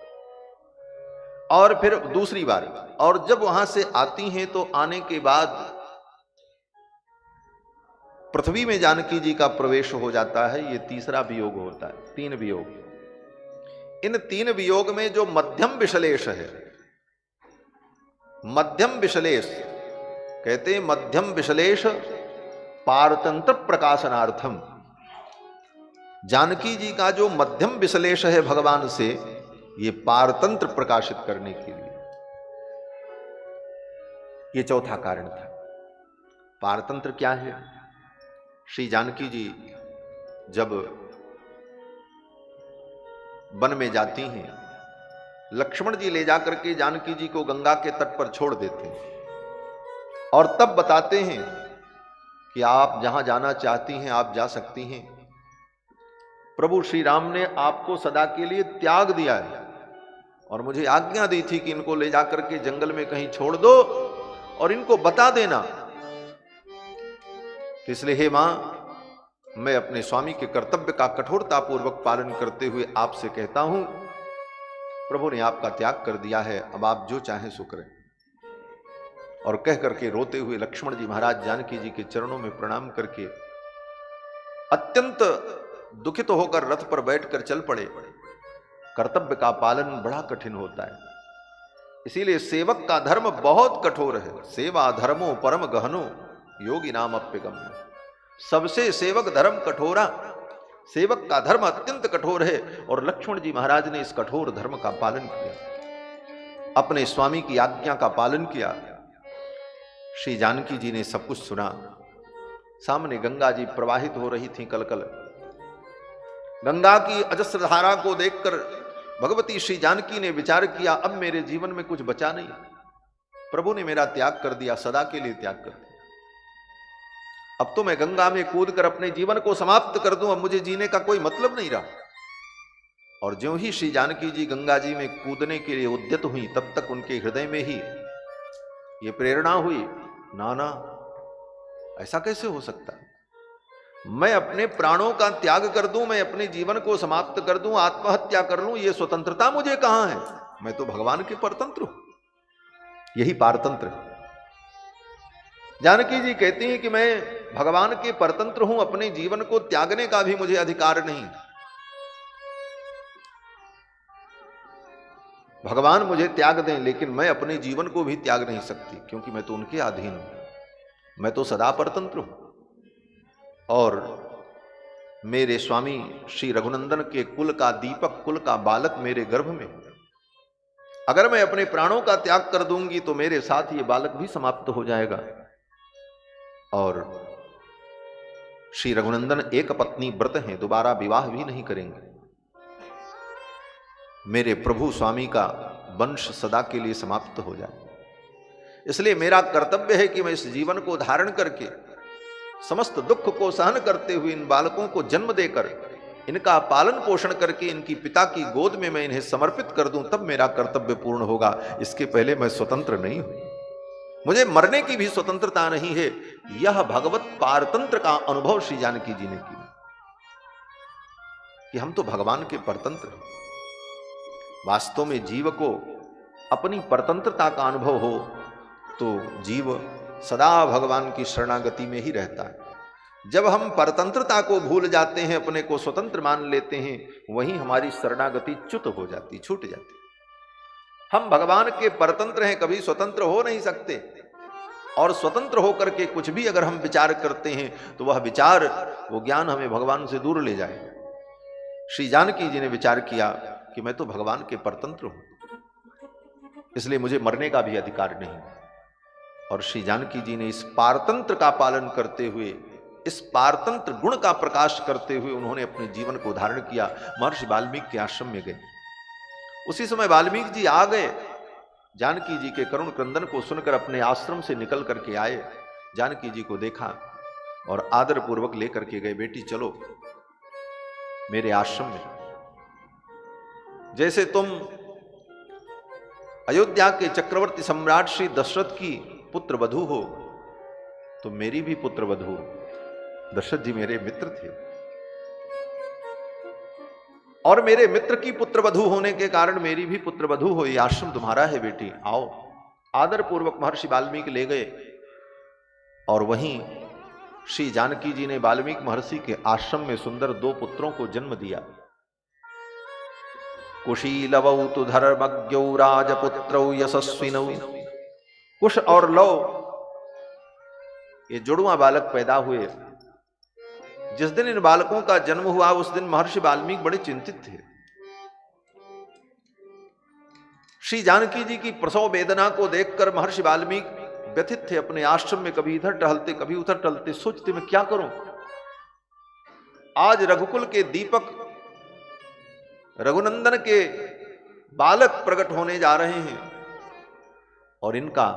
और फिर दूसरी बार, और जब वहां से आती हैं तो आने के बाद पृथ्वी में जानकी जी का प्रवेश हो जाता है। ये तीसरा वियोग होता है। 3 वियोग। इन 3 वियोग में जो मध्यम विश्लेष है, मध्यम विश्लेष कहते हैं, मध्यम विश्लेष पारतंत्र प्रकाशनार्थम। जानकी जी का जो मध्यम विश्लेष है भगवान से, ये पारतंत्र प्रकाशित करने के लिए, ये चौथा कारण था। पारतंत्र क्या है? श्री जानकी जी जब वन में जाती हैं, लक्ष्मण जी ले जाकर के जानकी जी को गंगा के तट पर छोड़ देते हैं और तब बताते हैं कि आप जहां जाना चाहती हैं आप जा सकती हैं। प्रभु श्री राम ने आपको सदा के लिए त्याग दिया है और मुझे आज्ञा दी थी कि इनको ले जाकर के जंगल में कहीं छोड़ दो और इनको बता देना। इसलिए हे मां, मैं अपने स्वामी के कर्तव्य का कठोरतापूर्वक पालन करते हुए आपसे कहता हूं, प्रभु ने आपका त्याग कर दिया है, अब आप जो चाहें सो करें। और कह करके रोते हुए लक्ष्मण जी महाराज जानकी जी के चरणों में प्रणाम करके अत्यंत दुखित होकर रथ पर बैठकर चल पड़े। कर्तव्य का पालन बड़ा कठिन होता है, इसीलिए सेवक का धर्म बहुत कठोर है। सेवा धर्मो परम गहनो योगी नाम अप्यगम्य। सबसे सेवक धर्म कठोरा, सेवक का धर्म अत्यंत कठोर है। और लक्ष्मण जी महाराज ने इस कठोर धर्म का पालन किया, अपने स्वामी की आज्ञा का पालन किया। श्री जानकी जी ने सब कुछ सुना। सामने गंगा जी प्रवाहित हो रही थी कलकल। गंगा की अजस्र धारा को देखकर भगवती श्री जानकी ने विचार किया, अब मेरे जीवन में कुछ बचा नहीं, प्रभु ने मेरा त्याग कर दिया, सदा के लिए त्याग कर दिया। अब तो मैं गंगा में कूद कर अपने जीवन को समाप्त कर दूं, अब मुझे जीने का कोई मतलब नहीं रहा। और ज्यों ही श्री जानकी जी गंगा जी में कूदने के लिए उद्यत हुई, तब तक उनके हृदय में ही ये प्रेरणा हुई, नाना ऐसा कैसे हो सकता है? मैं अपने प्राणों का त्याग कर दूं, मैं अपने जीवन को समाप्त कर दूं, आत्महत्या कर लूं, ये स्वतंत्रता मुझे कहां है? मैं तो भगवान के परतंत्र हूं। यही पारतंत्र है। जानकी जी कहती हैं कि मैं भगवान के परतंत्र हूं, अपने जीवन को त्यागने का भी मुझे अधिकार नहीं। भगवान मुझे त्याग दें, लेकिन मैं अपने जीवन को भी त्याग नहीं सकती, क्योंकि मैं तो उनके अधीन हूं। मैं तो सदा परतंत्र हूं। और मेरे स्वामी श्री रघुनंदन के कुल का दीपक, कुल का बालक मेरे गर्भ में, अगर मैं अपने प्राणों का त्याग कर दूंगी तो मेरे साथ ये बालक भी समाप्त हो जाएगा। और श्री रघुनंदन एक पत्नी व्रत हैं, दोबारा विवाह भी नहीं करेंगे। मेरे प्रभु स्वामी का वंश सदा के लिए समाप्त हो जाए। इसलिए मेरा कर्तव्य है कि मैं इस जीवन को धारण करके, समस्त दुख को सहन करते हुए इन बालकों को जन्म देकर, इनका पालन पोषण करके इनकी पिता की गोद में मैं इन्हें समर्पित कर दूं, तब मेरा कर्तव्य पूर्ण होगा। इसके पहले मैं स्वतंत्र नहीं हूं, मुझे मरने की भी स्वतंत्रता नहीं है। यह भगवत पारतंत्र का अनुभव श्री जानकी जी ने किया कि हम तो भगवान के परतंत्र हैं। वास्तव में जीव को अपनी परतंत्रता का अनुभव हो तो जीव सदा भगवान की शरणागति में ही रहता है। जब हम परतंत्रता को भूल जाते हैं, अपने को स्वतंत्र मान लेते हैं, वहीं हमारी शरणागति च्युत हो जाती, छूट जाती। हम भगवान के परतंत्र हैं, कभी स्वतंत्र हो नहीं सकते। और स्वतंत्र होकर के कुछ भी अगर हम विचार करते हैं तो वह विचार, वो ज्ञान हमें भगवान से दूर ले जाए। श्री जानकी जी ने विचार किया कि मैं तो भगवान के परतंत्र हूं, इसलिए मुझे मरने का भी अधिकार नहीं। और श्री जानकी जी ने इस पारतंत्र का पालन करते हुए, इस पारतंत्र गुण का प्रकाश करते हुए उन्होंने अपने जीवन को धारण किया। महर्षि वाल्मीकि के आश्रम में गए। उसी समय वाल्मीकि जी आ गए। जानकी जी के करुण क्रंदन को सुनकर अपने आश्रम से निकल करके आए, जानकी जी को देखा और आदर पूर्वक लेकर के गए। बेटी चलो मेरे आश्रम में, जैसे तुम अयोध्या के चक्रवर्ती सम्राट श्री दशरथ की पुत्र वधू हो, तो मेरी भी पुत्र वधू। दशरथ जी मेरे मित्र थे और मेरे मित्र की पुत्र वधू होने के कारण मेरी भी पुत्र वधू हो। ये आश्रम तुम्हारा है बेटी, आओ। आदर पूर्वक महर्षि वाल्मीकि ले गए और वहीं श्री जानकी जी ने वाल्मीकि महर्षि के आश्रम में सुंदर 2 पुत्रों को जन्म दिया। कुशीलवौ तु धर्मज्ञौ राजपुत्रौ यशस्विनौ। कुश और लव ये जुड़वा बालक पैदा हुए। जिस दिन इन बालकों का जन्म हुआ उस दिन महर्षि वाल्मीकि बड़े चिंतित थे। श्री जानकी जी की प्रसव वेदना को देखकर महर्षि वाल्मीकि व्यथित थे। अपने आश्रम में कभी इधर टहलते कभी उधर टहलते, सोचते मैं क्या करूं। आज रघुकुल के दीपक रघुनंदन के बालक प्रकट होने जा रहे हैं और इनका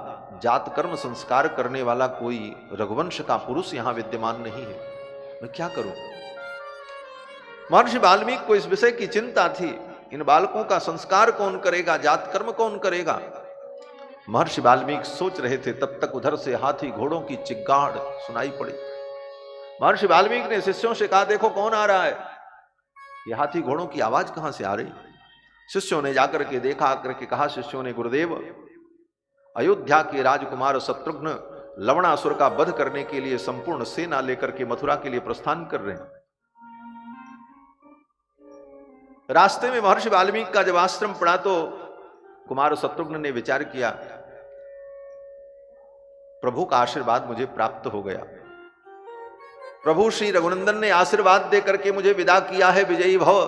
जात कर्म संस्कार करने वाला कोई रघुवंश का पुरुष यहां विद्यमान नहीं है, मैं क्या करूं। महर्षि वाल्मीकि को इस विषय की चिंता थी, इन बालकों का संस्कार कौन करेगा, जात कर्म कौन करेगा। महर्षि वाल्मीकि सोच रहे थे, तब तक उधर से हाथी घोड़ों की चिक्गाड़ सुनाई पड़ी। महर्षि वाल्मीकि ने शिष्यों से कहा, देखो कौन आ रहा है, ये हाथी घोड़ों की आवाज कहां से आ रही। शिष्यों ने जाकर के देखा, आकर के कहा शिष्यों ने, गुरुदेव अयोध्या के राजकुमार शत्रुघ्न लवणासुर का वध करने के लिए संपूर्ण सेना लेकर के मथुरा के लिए प्रस्थान कर रहे हैं। रास्ते में महर्षि वाल्मीकि का जब आश्रम पड़ा तो कुमार शत्रुघ्न ने विचार किया, प्रभु का आशीर्वाद मुझे प्राप्त हो गया। प्रभु श्री रघुनंदन ने आशीर्वाद दे करके मुझे विदा किया है, विजयी भव।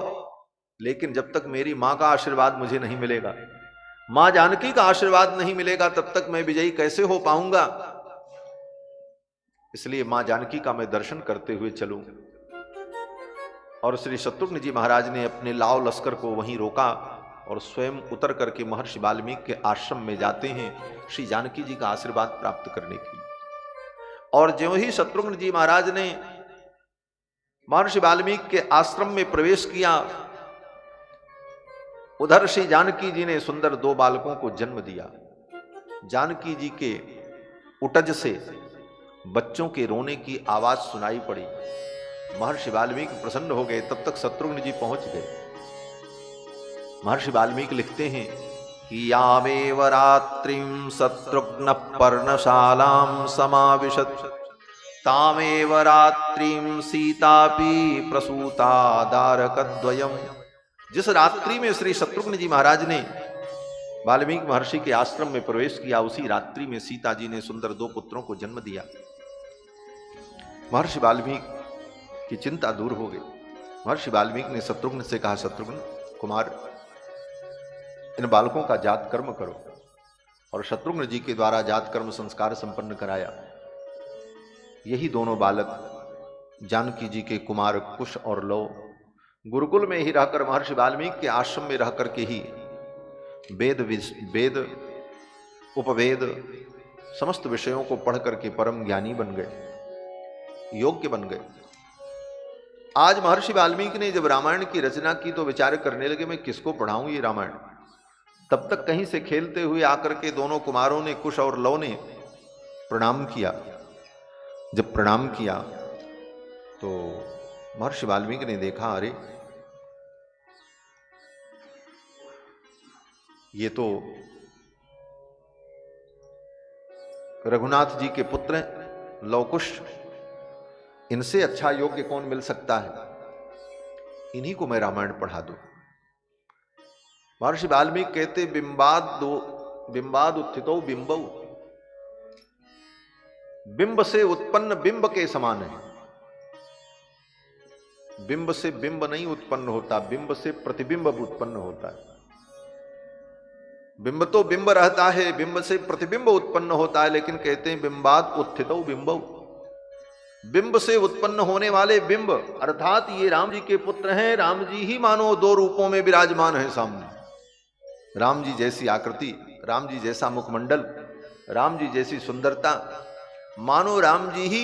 लेकिन जब तक मेरी मां का आशीर्वाद मुझे नहीं मिलेगा, मां जानकी का आशीर्वाद नहीं मिलेगा, तब तक मैं विजयी कैसे हो पाऊंगा। इसलिए मां जानकी का मैं दर्शन करते हुए चलूं। और श्री शत्रुघ्न जी महाराज ने अपने लाव लश्कर को वहीं रोका और स्वयं उतर करके महर्षि वाल्मीकि के आश्रम में जाते हैं श्री जानकी जी का आशीर्वाद प्राप्त करने के लिए। और ज्यों ही शत्रुघ्न जी महाराज ने महर्षि वाल्मीकि के आश्रम में प्रवेश किया, उधर श्री जानकी जी ने सुंदर 2 बालकों को जन्म दिया। जानकी जी के उटज से बच्चों के रोने की आवाज सुनाई पड़ी। महर्षि वाल्मीकि प्रसन्न हो गए। तब तक शत्रुघ्न जी पहुंच गए। महर्षि वाल्मीकि लिखते हैं कि यामेव रात्रिं शत्रुघ्न पर्णशालां समाविशत् तामेव रात्रिं सीतापि प्रसूता दारकद्वयम्। जिस रात्रि में श्री शत्रुघ्न जी महाराज ने वाल्मीकि महर्षि के आश्रम में प्रवेश किया, उसी रात्रि में सीता जी ने सुंदर 2 पुत्रों को जन्म दिया। महर्षि वाल्मीकि की चिंता दूर हो गई। महर्षि वाल्मीकि ने शत्रुघ्न से कहा, शत्रुघ्न कुमार, इन बालकों का जात कर्म करो। और शत्रुघ्न जी के द्वारा जात कर्म संस्कार संपन्न कराया। यही दोनों बालक जानकी जी के कुमार कुश और लव गुरुकुल में ही रहकर महर्षि वाल्मीकि के आश्रम में रहकर के ही वेद उपवेद समस्त विषयों को पढ़ करके परम ज्ञानी बन गए, योग्य बन गए। आज महर्षि वाल्मीकि ने जब रामायण की रचना की तो विचार करने लगे, मैं किसको पढ़ाऊं ये रामायण। तब तक कहीं से खेलते हुए आकर के दोनों कुमारों ने, कुश और लव ने प्रणाम किया। जब प्रणाम किया तो महर्षि वाल्मीकि ने देखा, अरे ये तो रघुनाथ जी के पुत्र हैं लवकुश, इनसे अच्छा योग्य कौन मिल सकता है, इन्हीं को मैं रामायण पढ़ा दूं। महर्षि वाल्मीकि कहते, बिंबाद उत्थितो बिंबौ, बिंब से उत्पन्न बिंब के समान है। बिंब से बिंब नहीं उत्पन्न होता, बिंब से प्रतिबिंब उत्पन्न होता है। बिंब तो बिंब रहता है, बिंब से प्रतिबिंब उत्पन्न होता है, लेकिन कहते हैं बिंबात उत्थितो बिंबौ, बिंब से उत्पन्न होने वाले बिंब अर्थात ये राम जी के पुत्र हैं। राम जी ही मानो दो रूपों में विराजमान है सामने। राम जी जैसी आकृति, राम जी जैसा मुखमंडल, राम जी जैसी सुंदरता, मानो राम जी ही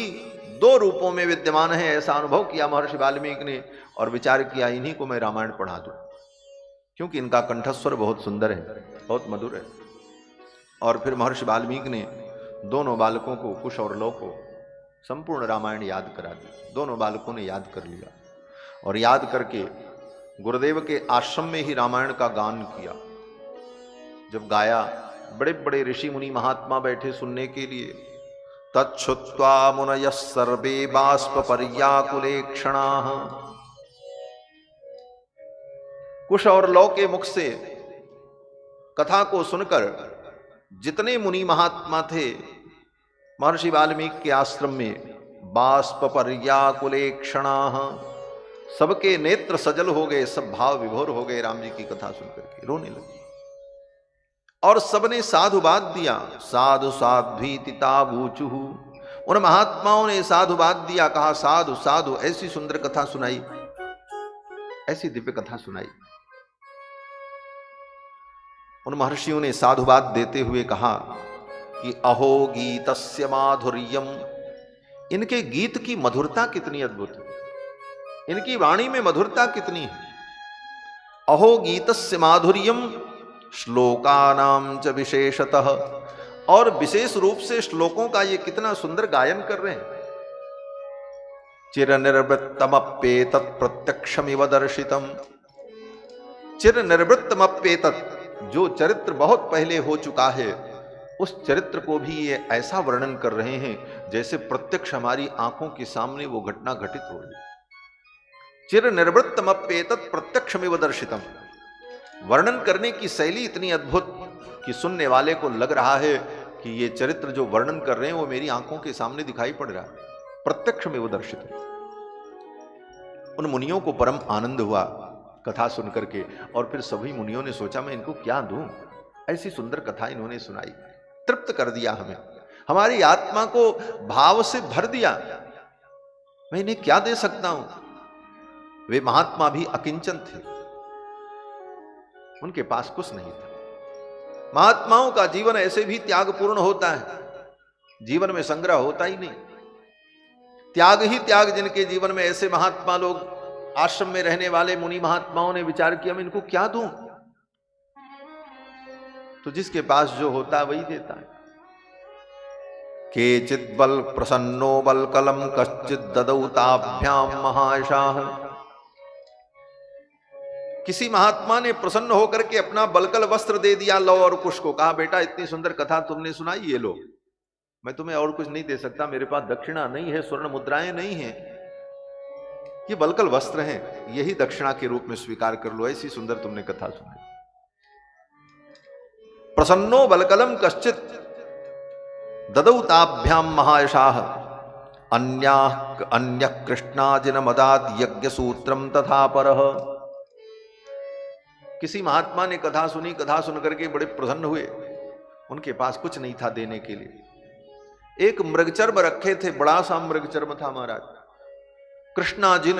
दो रूपों में विद्यमान है। ऐसा अनुभव किया महर्षि वाल्मीकि ने और विचार किया इन्हीं को मैं रामायण पढ़ा दूं, क्योंकि इनका कंठस्वर बहुत सुंदर है, बहुत मधुर है। और फिर महर्षि वाल्मीकि ने दोनों बालकों को, कुश और लव को, संपूर्ण रामायण याद करा दी। दोनों बालकों ने याद कर लिया और याद करके गुरुदेव के आश्रम में ही रामायण का गान किया। जब गाया, बड़े बड़े ऋषि मुनि महात्मा बैठे सुनने के लिए। तच्छ्रुत्वा मुनयः सर्वे बाष्प पर्याकुलेक्षणाः, कुश और लौ के मुख से कथा को सुनकर जितने मुनि महात्मा थे महर्षि वाल्मीकि के आश्रम में, बाष्प पर्याकुलेक्षणाः, सबके नेत्र सजल हो गए, सब भाव विभोर हो गए राम जी की कथा सुनकर के, रोने लगे। और सबने साधुवाद दिया। साधु साध्वीतितावूचुः, उन महात्माओं ने साधुवाद दिया, कहा साधु साधु, ऐसी सुंदर कथा सुनाई, ऐसी दिव्य कथा सुनाई। उन महर्षियों ने साधुवाद देते हुए कहा कि अहो गीतस्य माधुर्यम, इनके गीत की मधुरता कितनी अद्भुत है, इनकी वाणी में मधुरता कितनी है। अहो गीतस्य माधुर्यम श्लोकानाम च विशेषतः, और विशेष रूप से श्लोकों का ये कितना सुंदर गायन कर रहे हैं। चिर निर्वृत्तमप्येतत् प्रत्यक्षमिव दर्शितम, चिर निर्वृत्तमप्येतत्, जो चरित्र बहुत पहले हो चुका है उस चरित्र को भी ये ऐसा वर्णन कर रहे हैं जैसे प्रत्यक्ष हमारी आंखों के सामने वो घटना घटित हो रही। चिर निर्वृत्तमप्येतत् प्रत्यक्षमिव दर्शितम, वर्णन करने की शैली इतनी अद्भुत कि सुनने वाले को लग रहा है कि ये चरित्र जो वर्णन कर रहे हैं वो मेरी आंखों के सामने दिखाई पड़ रहा है, प्रत्यक्षमेव दर्शित। उन मुनियों को परम आनंद हुआ कथा सुनकर के, और फिर सभी मुनियों ने सोचा मैं इनको क्या दूं, ऐसी सुंदर कथा इन्होंने सुनाई, तृप्त कर दिया हमें, हमारी आत्मा को भाव से भर दिया, मैं इन्हें क्या दे सकता हूं। वे महात्मा भी अकिंचन थे, उनके पास कुछ नहीं था। महात्माओं का जीवन ऐसे भी त्यागपूर्ण होता है, जीवन में संग्रह होता ही नहीं, त्याग ही त्याग। जिनके जीवन में ऐसे महात्मा लोग, आश्रम में रहने वाले मुनि महात्माओं ने विचार किया मैं इनको क्या दूं, तो जिसके पास जो होता है वही देता है। केचित् बल प्रसन्नो बल कलम कश्चित् ददौ ताभ्याम महायशाः, किसी महात्मा ने प्रसन्न होकर के अपना बलकल वस्त्र दे दिया लौ और कुश को, कहा बेटा इतनी सुंदर कथा तुमने सुनाई, ये लो, मैं तुम्हें और कुछ नहीं दे सकता, मेरे पास दक्षिणा नहीं है, स्वर्ण मुद्राएं नहीं है, ये बलकल वस्त्र हैं, यही दक्षिणा के रूप में स्वीकार कर लो, ऐसी सुंदर तुमने कथा सुनाई। प्रसन्नो बलकलम कश्चित् ददौ ताभ्याम महायशाः, अन्य कृष्णाजिन मदाद यज्ञ सूत्रम तथा परः। किसी महात्मा ने कथा सुनी, कथा सुनकर के बड़े प्रसन्न हुए, उनके पास कुछ नहीं था देने के लिए। एक मृगचर्म रखे थे, बड़ा सा मृगचर्म था महाराज, कृष्णाजिन,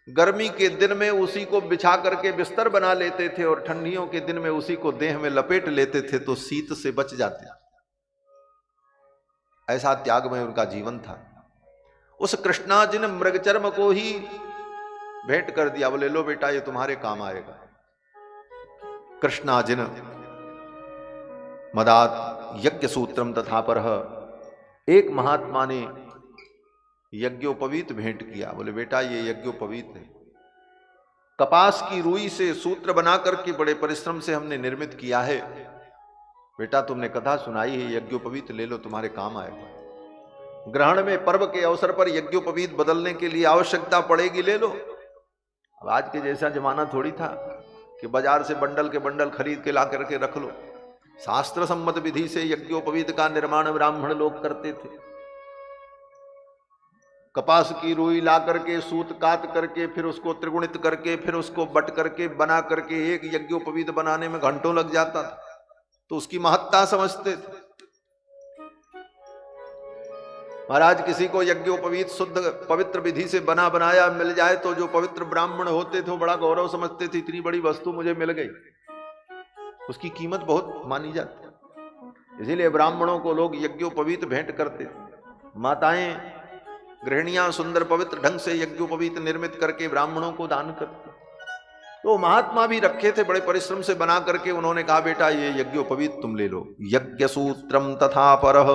गर्मी के दिन में उसी को बिछा करके बिस्तर बना लेते थे और ठंडियों के दिन में उसी को देह में लपेट लेते थे तो शीत से बच जाते। ऐसा त्याग में उनका जीवन था। उस कृष्णाजिन मृगचर्म को ही भेंट कर दिया, बोले लो बेटा ये तुम्हारे काम आएगा। कृष्णाजिन मदात यज्ञ सूत्रम तथा परः, एक महात्मा ने यज्ञोपवीत भेंट किया, बोले बेटा ये यज्ञोपवीत है, कपास की रुई से सूत्र बनाकर के बड़े परिश्रम से हमने निर्मित किया है, बेटा तुमने कथा सुनाई है, यज्ञोपवीत ले लो तुम्हारे काम आएगा। ग्रहण में पर्व के अवसर पर यज्ञोपवीत बदलने के लिए आवश्यकता पड़ेगी, ले लो। अब आज के जैसा जमाना थोड़ी था कि बाजार से बंडल के बंडल खरीद के ला करके रख लो, शास्त्र सम्मत विधि से यज्ञोपवीत का निर्माण ब्राह्मण लोग करते थे। कपास की रुई ला करके, सूत काट करके, फिर उसको त्रिगुणित करके, फिर उसको बट करके, बना करके एक यज्ञोपवीत बनाने में घंटों लग जाता था। तो उसकी महत्ता समझते थे। महाराज किसी को यज्ञोपवीत शुद्ध पवित्र विधि से बना बनाया मिल जाए तो जो पवित्र ब्राह्मण होते थे वो बड़ा गौरव समझते थे, इतनी बड़ी वस्तु मुझे मिल गई। उसकी कीमत बहुत मानी जाती। इसीलिए ब्राह्मणों को लोग यज्ञोपवीत भेंट करते थे। माताएं गृहिणियां सुंदर पवित्र ढंग से यज्ञोपवीत निर्मित करके ब्राह्मणों को दान करते। तो महात्मा भी रखे थे, बड़े परिश्रम से बना करके उन्होंने कहा बेटा ये यज्ञोपवीत तुम ले लो। यज्ञ सूत्रम तथा परः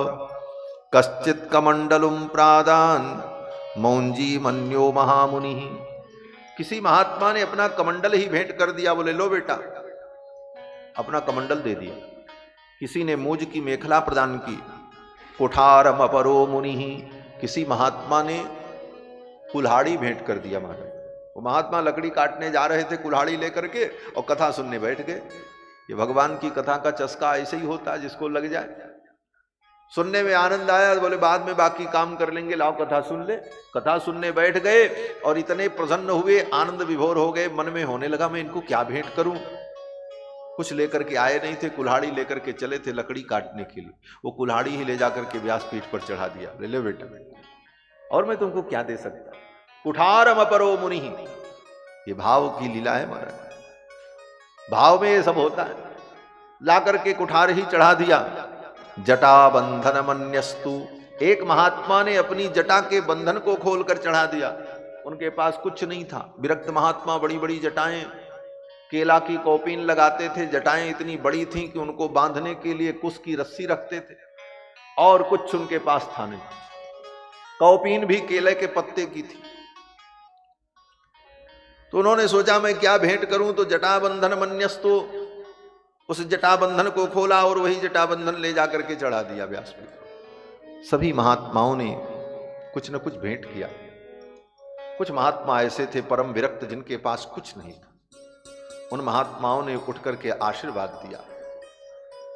कश्चित कमंडलुम प्रादान मौंजी मन्यो महामुनि। किसी महात्मा ने अपना कमंडल ही भेंट कर दिया, बोले लो बेटा, अपना कमंडल दे दिया। किसी ने मूज की मेखला प्रदान की। कुठारम अपरो मुनि, किसी महात्मा ने कुल्हाड़ी भेंट कर दिया। महाराज वो महात्मा लकड़ी काटने जा रहे थे कुल्हाड़ी लेकर के और कथा सुनने बैठ गए। ये भगवान की कथा का चस्का ऐसे ही होता है, जिसको लग जाए। सुनने में आनंद आया, बोले बाद में बाकी काम कर लेंगे, लाओ कथा सुन ले। कथा सुनने बैठ गए और इतने प्रसन्न हुए, आनंद विभोर हो गए। मन में होने लगा मैं इनको क्या भेंट करूं। कुछ लेकर के आए नहीं थे, कुल्हाड़ी लेकर के चले थे लकड़ी काटने के लिए। वो कुल्हाड़ी ही ले जाकर के व्यासपीठ पर चढ़ा दिया, ले बेटा, और मैं तुमको क्या दे सकता। कुठारम अपरो मुनि, ये भाव की लीला है महाराज। भाव में ये सब होता है। ला करके कुठार ही चढ़ा दिया। जटा बंधन मन्यस्तु, एक महात्मा ने अपनी जटा के बंधन को खोलकर चढ़ा दिया। उनके पास कुछ नहीं था। विरक्त महात्मा, बड़ी बड़ी जटाएं, केला की कौपीन लगाते थे। जटाएं इतनी बड़ी थीं कि उनको बांधने के लिए कुश की रस्सी रखते थे, और कुछ उनके पास था नहीं। कौपीन भी केले के पत्ते की थी। तो उन्होंने सोचा मैं क्या भेंट करूं, तो जटाबंधन मन्यस्तु, उस जटाबंधन को खोला और वही जटाबंधन ले जाकर के चढ़ा दिया व्यासपीठ। सभी महात्माओं ने कुछ न कुछ भेंट किया। कुछ महात्मा ऐसे थे परम विरक्त, जिनके पास कुछ नहीं था। उन महात्माओं ने उठ करके आशीर्वाद दिया,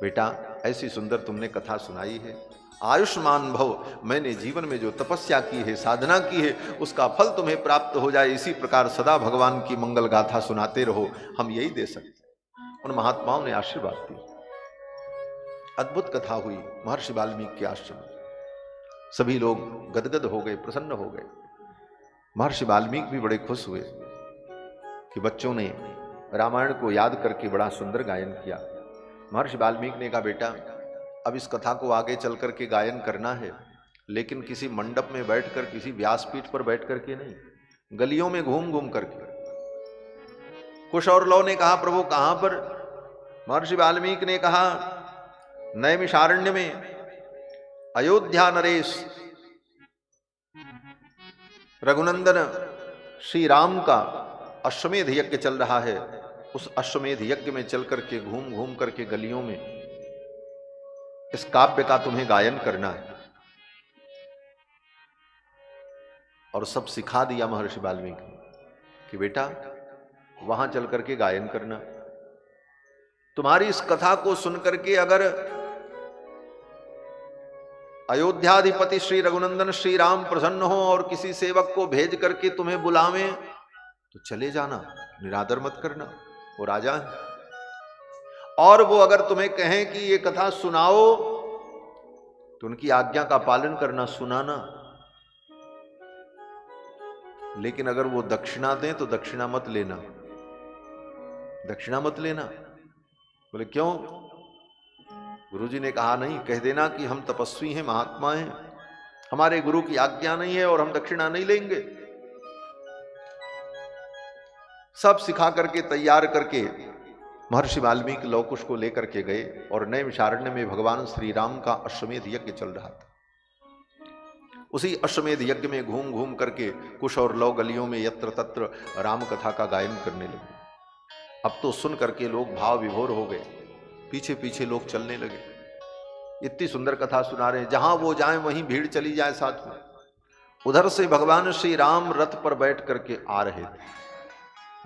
बेटा ऐसी सुंदर तुमने कथा सुनाई है, आयुष्मान भव, मैंने जीवन में जो तपस्या की है, साधना की है, उसका फल तुम्हें प्राप्त हो जाए। इसी प्रकार सदा भगवान की मंगल गाथा सुनाते रहो, हम यही दे सकते। उन महात्माओं ने आशीर्वाद दिया। अद्भुत कथा हुई महर्षि वाल्मीकि के आश्रम में। सभी लोग गदगद हो गए, प्रसन्न हो गए। महर्षि वाल्मीकि भी बड़े खुश हुए कि बच्चों ने रामायण को याद करके बड़ा सुंदर गायन किया। महर्षि वाल्मीकि ने कहा बेटा अब इस कथा को आगे चल करके गायन करना है, लेकिन किसी मंडप में बैठकर, किसी व्यासपीठ पर बैठ करके नहीं, गलियों में घूम घूम करके। कुश और लौ ने कहा प्रभु कहां पर? महर्षि वाल्मीकि ने कहा नैमिषारण्य में, अयोध्या नरेश रघुनंदन श्री राम का अश्वमेध यज्ञ चल रहा है। उस अश्वमेध यज्ञ में चल करके घूम घूम करके गलियों में इस काव्य का तुम्हें गायन करना है। और सब सिखा दिया महर्षि वाल्मीकि कि बेटा वहां चल करके गायन करना। तुम्हारी इस कथा को सुनकर के अगर अयोध्याधिपति श्री रघुनंदन श्री राम प्रसन्न हो और किसी सेवक को भेज करके तुम्हें बुलावें तो चले जाना, निरादर मत करना, वो राजा है। और वो अगर तुम्हें कहें कि ये कथा सुनाओ तो उनकी आज्ञा का पालन करना, सुनाना। लेकिन अगर वो दक्षिणा दें तो दक्षिणा मत लेना, दक्षिणा मत लेना। बोले क्यों? गुरुजी ने कहा नहीं, कह देना कि हम तपस्वी हैं, महात्मा हैं, हमारे गुरु की आज्ञा नहीं है और हम दक्षिणा नहीं लेंगे। सब सिखा करके तैयार करके महर्षि वाल्मीकि लवकुश को लेकर के गए और नैमिषारण्य में भगवान श्री राम का अश्वमेध यज्ञ चल रहा था। उसी अश्वमेध यज्ञ में घूम घूम करके कुश और लव गलियों में यत्र तत्र राम कथा का गायन करने लगे। अब तो सुन करके लोग भाव विभोर हो गए, पीछे पीछे लोग चलने लगे। इतनी सुंदर कथा सुना रहे, जहां वो जाएं वहीं भीड़ चली जाए साथ में। उधर से भगवान श्री राम रथ पर बैठ करके आ रहे थे।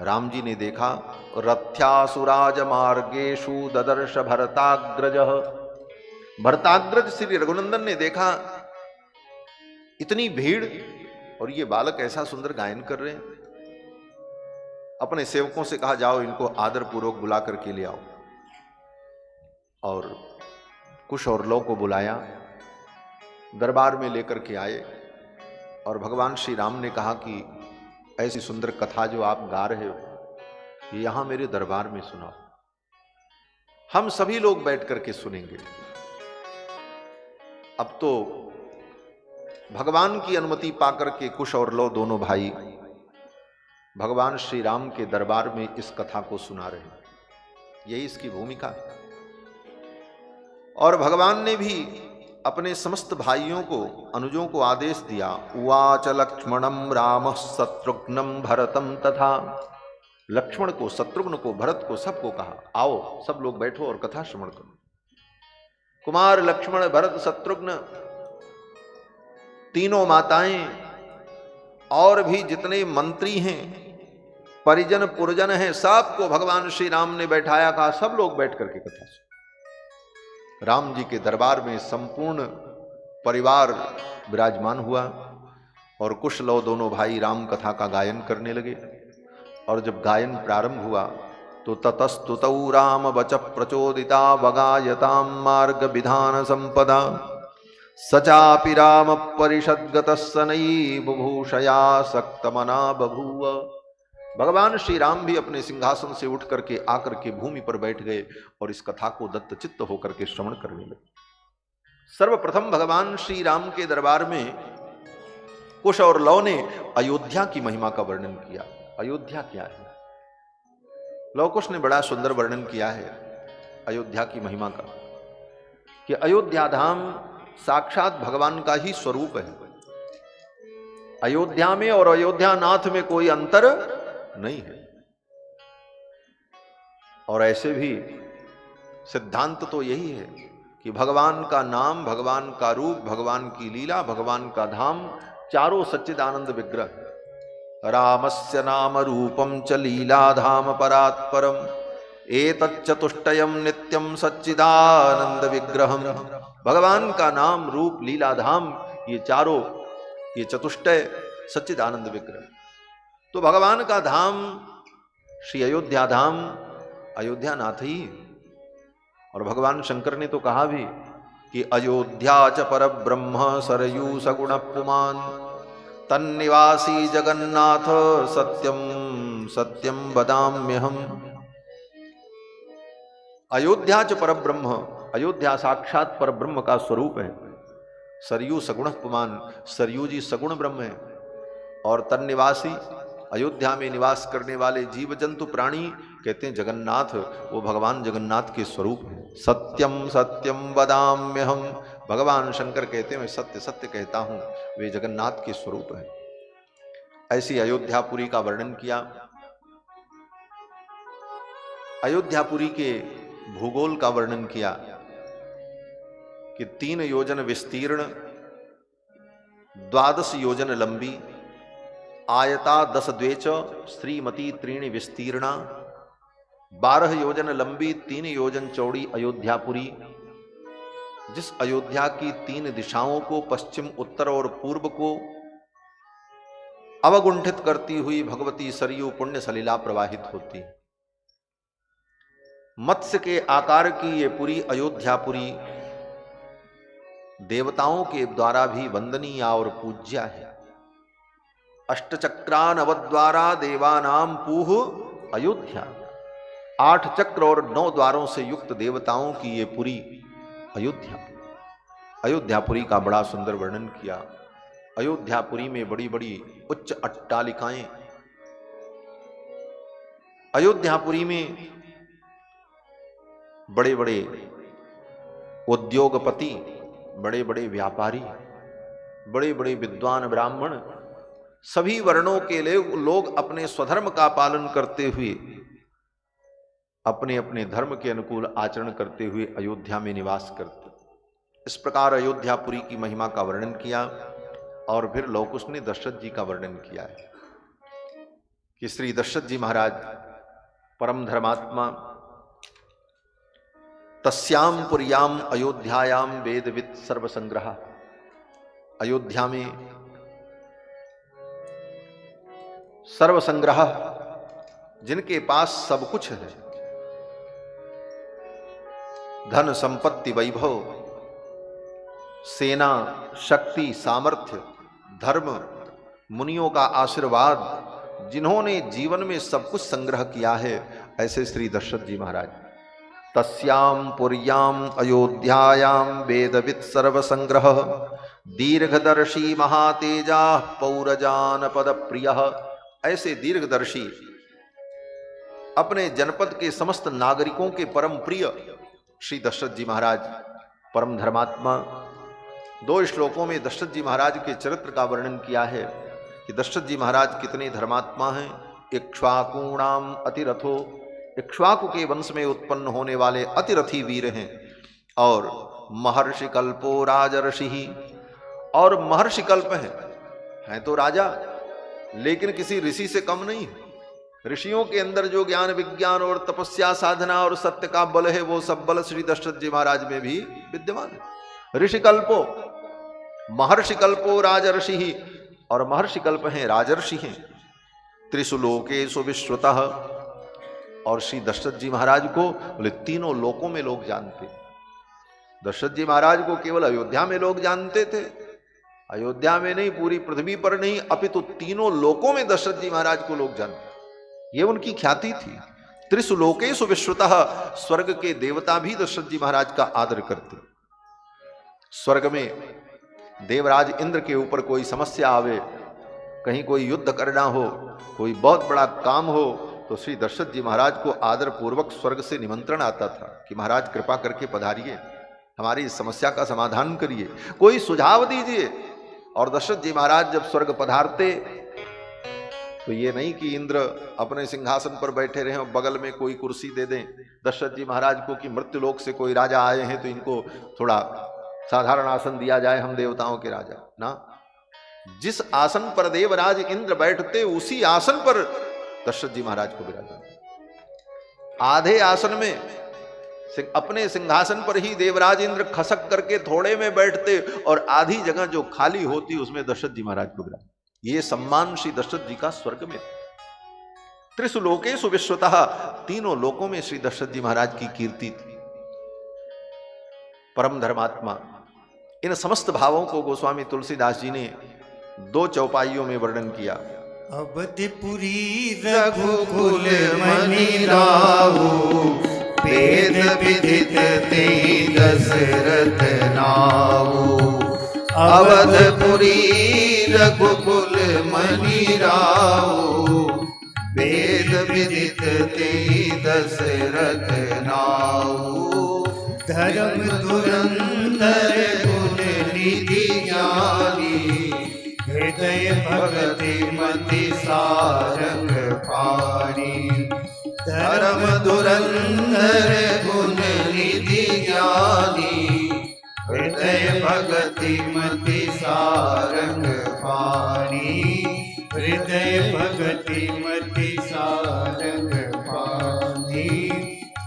राम जी ने देखा, रथ्यासुराज मार्गेशु ददर्श भरताग्रज। भरताग्रज श्री रघुनंदन ने देखा इतनी भीड़ और ये बालक ऐसा सुंदर गायन कर रहे हैं। अपने सेवकों से कहा, जाओ इनको आदर पूर्वक बुला करके ले आओ। और कुश और लौ को बुलाया, दरबार में लेकर के आए और भगवान श्री राम ने कहा कि ऐसी सुंदर कथा जो आप गा रहे हो, ये यहां मेरे दरबार में सुनाओ, हम सभी लोग बैठ करके सुनेंगे। अब तो भगवान की अनुमति पाकर के कुश और लौ दोनों भाई भगवान श्री राम के दरबार में इस कथा को सुना रहे हैं। यही इसकी भूमिका है। और भगवान ने भी अपने समस्त भाइयों को, अनुजों को आदेश दिया, उवाच लक्ष्मणम राम शत्रुघ्नम भरतम तथा। लक्ष्मण को, शत्रुघ्न को, भरत को, सबको कहा, आओ सब लोग बैठो और कथा श्रवण करो। कुमार लक्ष्मण भरत शत्रुघ्न तीनों माताएं और भी जितने मंत्री हैं, परिजन पुरजन हैं, सबको भगवान श्री राम ने बैठाया, कहा सब लोग बैठ करके कथा सुनो। राम जी के दरबार में संपूर्ण परिवार विराजमान हुआ और कुश लौ दोनों भाई राम कथा का गायन करने लगे। और जब गायन प्रारंभ हुआ तो ततस्तुतौ राम वच प्रचोदिता वगायताम मार्ग विधान संपदा सचापि राम परिषद्गतः सनई बुभूषया सक्तमना बभूव। भगवान श्री राम भी अपने सिंहासन से उठ करके आकर के भूमि पर बैठ गए और इस कथा को दत्तचित्त होकर के श्रवण करने लगे। सर्वप्रथम भगवान श्री राम के दरबार में कुश और लौ ने अयोध्या की महिमा का वर्णन किया। अयोध्या क्या है? लौ कुश ने बड़ा सुंदर वर्णन किया है अयोध्या की महिमा का, कि अयोध्या धाम साक्षात भगवान का ही स्वरूप है। अयोध्या में और अयोध्या नाथ में कोई अंतर नहीं है। और ऐसे भी सिद्धांत तो यही है कि भगवान का नाम, भगवान का रूप, भगवान की लीला, भगवान का धाम, चारों सच्चिदानंद विग्रह। रामस्य नाम रूपम च लीला धाम परात्परम एतच्चतुष्टयम नित्यम सच्चिदानंद विग्रहम। भगवान का नाम, रूप, लीला, धाम, ये चारों, ये चतुष्टय सच्चिदानंद विग्रह। तो भगवान का धाम श्री अयोध्या धाम, अयोध्या नाथ ही। और भगवान शंकर ने तो कहा भी कि अयोध्या च पर ब्रह्म सरयू सगुण पुमान तन्निवासी जगन्नाथ सत्यम सत्यम वदाम्यहम। अयोध्या च पर ब्रह्म, अयोध्या साक्षात पर ब्रह्म का स्वरूप है। सरयू सगुण पुमान, सरयू जी सगुण ब्रह्म है। और तन्निवासी, अयोध्या में निवास करने वाले जीव जंतु प्राणी कहते हैं जगन्नाथ, वो भगवान जगन्नाथ के स्वरूप है। सत्यम सत्यम वदाम्यहम, भगवान शंकर कहते हैं मैं सत्य सत्य कहता हूं, वे जगन्नाथ के स्वरूप है। ऐसी अयोध्यापुरी का वर्णन किया। अयोध्यापुरी के भूगोल का वर्णन किया कि 3 योजन विस्तीर्ण, 12 योजन लंबी, आयता 10 द्वेच श्रीमती 3 विस्तीर्णा, 12 योजन लंबी 3 योजन चौड़ी अयोध्यापुरी। जिस अयोध्या की 3 दिशाओं को, पश्चिम, उत्तर और पूर्व को अवगुंठित करती हुई भगवती सरयू पुण्य सलिला प्रवाहित होती। मत्स्य के आकार की ये पूरी अयोध्यापुरी देवताओं के द्वारा भी वंदनीय और पूज्य है। अष्टचक्रा नवद्वारा देवानाम पूह अयोध्या, 8 चक्र और 9 द्वारों से युक्त देवताओं की ये पुरी अयोध्या। अयोध्यापुरी का बड़ा सुंदर वर्णन किया। अयोध्यापुरी में बड़ी बड़ी उच्च अट्टालिकाएं, अयोध्यापुरी में बड़े बड़े उद्योगपति, बड़े बड़े व्यापारी, बड़े बड़े विद्वान ब्राह्मण, सभी वर्णों के लोग अपने स्वधर्म का पालन करते हुए, अपने अपने धर्म के अनुकूल आचरण करते हुए अयोध्या में निवास करते। इस प्रकार अयोध्यापुरी की महिमा का वर्णन किया। और फिर लौकुश ने दशरथ जी का वर्णन किया है कि श्री दशरथ जी महाराज परम धर्मात्मा तस्याम पुर्याम अयोध्यायाम वेदविद सर्वसंग्रह, अयोध्या में सर्वसंग्रह जिनके पास सब कुछ है, धन संपत्ति वैभव सेना शक्ति सामर्थ्य धर्म मुनियों का आशीर्वाद, जिन्होंने जीवन में सब कुछ संग्रह किया है, ऐसे श्री दशरथ जी महाराज तस्याम पुर्याम अयोध्यायाम वेदविद सर्वसंग्रह दीर्घदर्शी महातेजा पौरजानपद प्रिय, ऐसे दीर्घदर्शी अपने जनपद के समस्त नागरिकों के परम प्रिय श्री दशरथ जी महाराज परम धर्मात्मा। 2 श्लोकों में दशरथ जी महाराज के चरित्र का वर्णन किया है कि दशरथ जी महाराज कितने धर्मात्मा हैं। इक्ष्वाकूणाम अतिरथो, इक्ष्वाकु के वंश में उत्पन्न होने वाले अतिरथी वीर हैं। और महर्षि कल्पो राजर्षि, और महर्षि कल्प हैं तो राजा, लेकिन किसी ऋषि से कम नहीं है। ऋषियों के अंदर जो ज्ञान विज्ञान और तपस्या साधना और सत्य का बल है, वो सब बल श्री दशरथ जी महाराज में भी विद्यमान है। ऋषि कल्पो महर्षि कल्पो राजर्षि, और महर्षि कल्प हैं राजर्षि हैं। त्रिषु लोकेषु विश्रुतः, और श्री दशरथ जी महाराज को बोले 3 लोकों में लोग जानते। दशरथ जी महाराज को केवल अयोध्या में लोग जानते थे, अयोध्या में नहीं, पूरी पृथ्वी पर नहीं, अपितु 3 लोकों में दशरथ जी महाराज को लोग जानते। ये उनकी ख्याति थी। त्रिषु लोकेषु विश्रुतः, स्वर्ग के देवता भी दशरथ जी महाराज का आदर करते। स्वर्ग में देवराज इंद्र के ऊपर कोई समस्या आवे, कहीं कोई युद्ध करना हो, कोई बहुत बड़ा काम हो, तो श्री दशरथ जी महाराज को आदर पूर्वक स्वर्ग से निमंत्रण आता था कि महाराज कृपा करके पधारिए, हमारी इस समस्या का समाधान करिए, कोई सुझाव दीजिए। और दशरथ जी महाराज जब स्वर्ग पधारते तो ये नहीं कि इंद्र अपने सिंहासन पर बैठे रहे और बगल में कोई कुर्सी दे दें दशरथ जी महाराज को कि मृत्युलोक से कोई राजा आए हैं तो इनको थोड़ा साधारण आसन दिया जाए, हम देवताओं के राजा ना। जिस आसन पर देवराज इंद्र बैठते उसी आसन पर दशरथ जी महाराज को विराजा। आधे आसन में अपने सिंहासन पर ही देवराज इंद्र खसक करके थोड़े में बैठते, और आधी जगह जो खाली होती उसमें दशरथ जी महाराज को विराजा। ये सम्मान श्री दशरथ जी का स्वर्ग में। त्रिषु लोकेषु विश्रुतः, 3 लोकों में श्री दशरथ जी महाराज की कीर्ति थी। परम धर्मात्मा। इन समस्त भावों को गोस्वामी तुलसीदास जी ने 2 चौपाइयों में वर्णन किया। अवधपुरी रघुकुल मनि राहु, वेद विदित ते दशरथ नाऊ। अवधपुरी रघुकुल मनि राहु, वेद विदित ते दशरथ नाऊ। धर्म धुरंधर गुण निधि ज्ञानी, हृदय भगति मति सारंग पानी। धर्म धुरंधर गुण निधि ज्ञानी, हृदय भगति मति सारंग पानी। हृदय भगति मति सारंग पानी।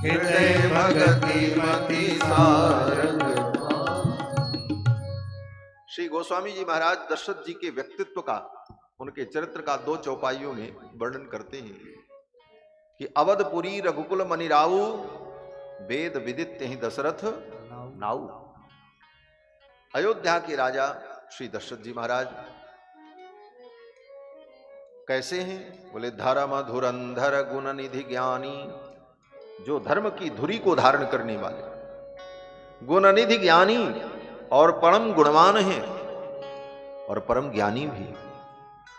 हृदय भगति मति सारंग पानी। श्री गोस्वामी जी महाराज दशरथ जी के व्यक्तित्व का, उनके चरित्र का 2 चौपाइयों में वर्णन करते हैं कि अवधपुरी रघुकुल मनि राऊ, वेद विदित तेहि दशरथ नाऊ। अयोध्या के राजा श्री दशरथ जी महाराज कैसे हैं? बोले धर्म धुरंधर गुण निधि ज्ञानी, जो धर्म की धुरी को धारण करने वाले, गुण निधि ज्ञानी और परम गुणवान हैं और परम ज्ञानी भी।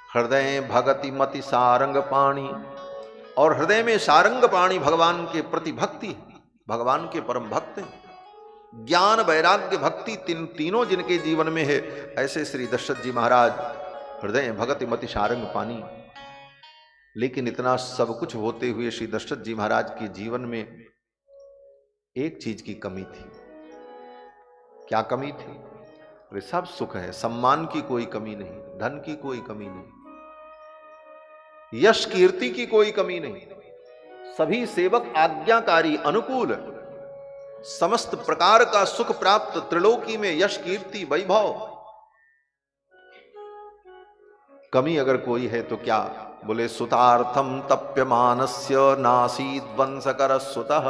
हृदय भगति मति सारंग पाणी, और हृदय में सारंग पाणी भगवान के प्रति भक्ति, भगवान के परम भक्त हैं। ज्ञान वैराग्य भक्ति तीनों जिनके जीवन में है, ऐसे श्री दशरथ जी महाराज हृदय भगति मति सारंग पानी। लेकिन इतना सब कुछ होते हुए श्री दशरथ जी महाराज के जीवन में एक चीज की कमी थी। क्या कमी थी? अरे सब सुख है, सम्मान की कोई कमी नहीं, धन की कोई कमी नहीं, यश कीर्ति की कोई कमी नहीं, सभी सेवक आज्ञाकारी, अनुकूल, समस्त प्रकार का सुख प्राप्त, त्रिलोकी में यश कीर्ति वैभव। कमी अगर कोई है तो क्या? बोले सुतार्थम तप्यमानस्य नासीद वंशकर सुतः,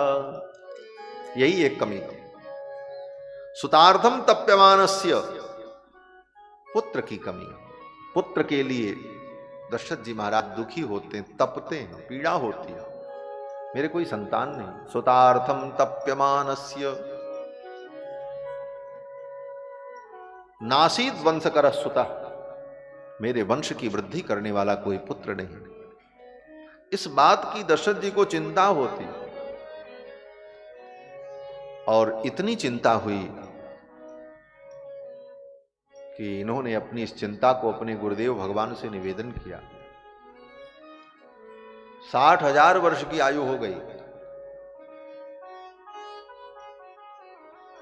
यही एक कमी थी। सुतार्थम तप्यमानस्य, पुत्र की कमी। पुत्र के लिए दशरथ जी महाराज दुखी होते हैं, तपते हैं, पीड़ा होती है, मेरे कोई संतान नहीं। सुतार्थम तप्यमानस्य नासीद वंशकर सुतः, मेरे वंश की वृद्धि करने वाला कोई पुत्र नहीं। इस बात की दशरथ जी को चिंता होती, और इतनी चिंता हुई कि इन्होंने अपनी इस चिंता को अपने गुरुदेव भगवान से निवेदन किया। 60,000 वर्ष की आयु हो गई,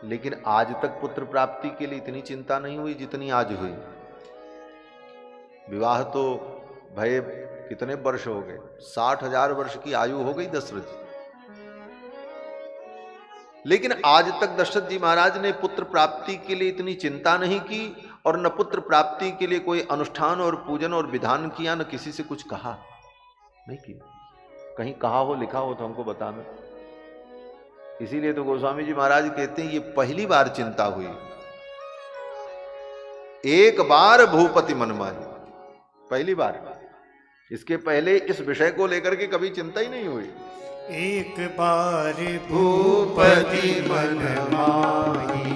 लेकिन आज तक पुत्र प्राप्ति के लिए इतनी चिंता नहीं हुई जितनी आज हुई। विवाह तो भय कितने वर्ष हो गए, 60,000 वर्ष की आयु हो गई दशरथ जी, लेकिन आज तक दशरथ जी महाराज ने पुत्र प्राप्ति के लिए इतनी चिंता नहीं की, और न पुत्र प्राप्ति के लिए कोई अनुष्ठान और पूजन और विधान किया, न किसी से कुछ कहा, नहीं किया। कहीं कहा हो, लिखा हो तो हमको बताना। इसीलिए तो गोस्वामी जी महाराज कहते हैं ये पहली बार चिंता हुई, एक बार भूपति मन माही, पहली बार। इसके पहले इस विषय को लेकर के कभी चिंता ही नहीं हुई। एक बार भूपति मन माही,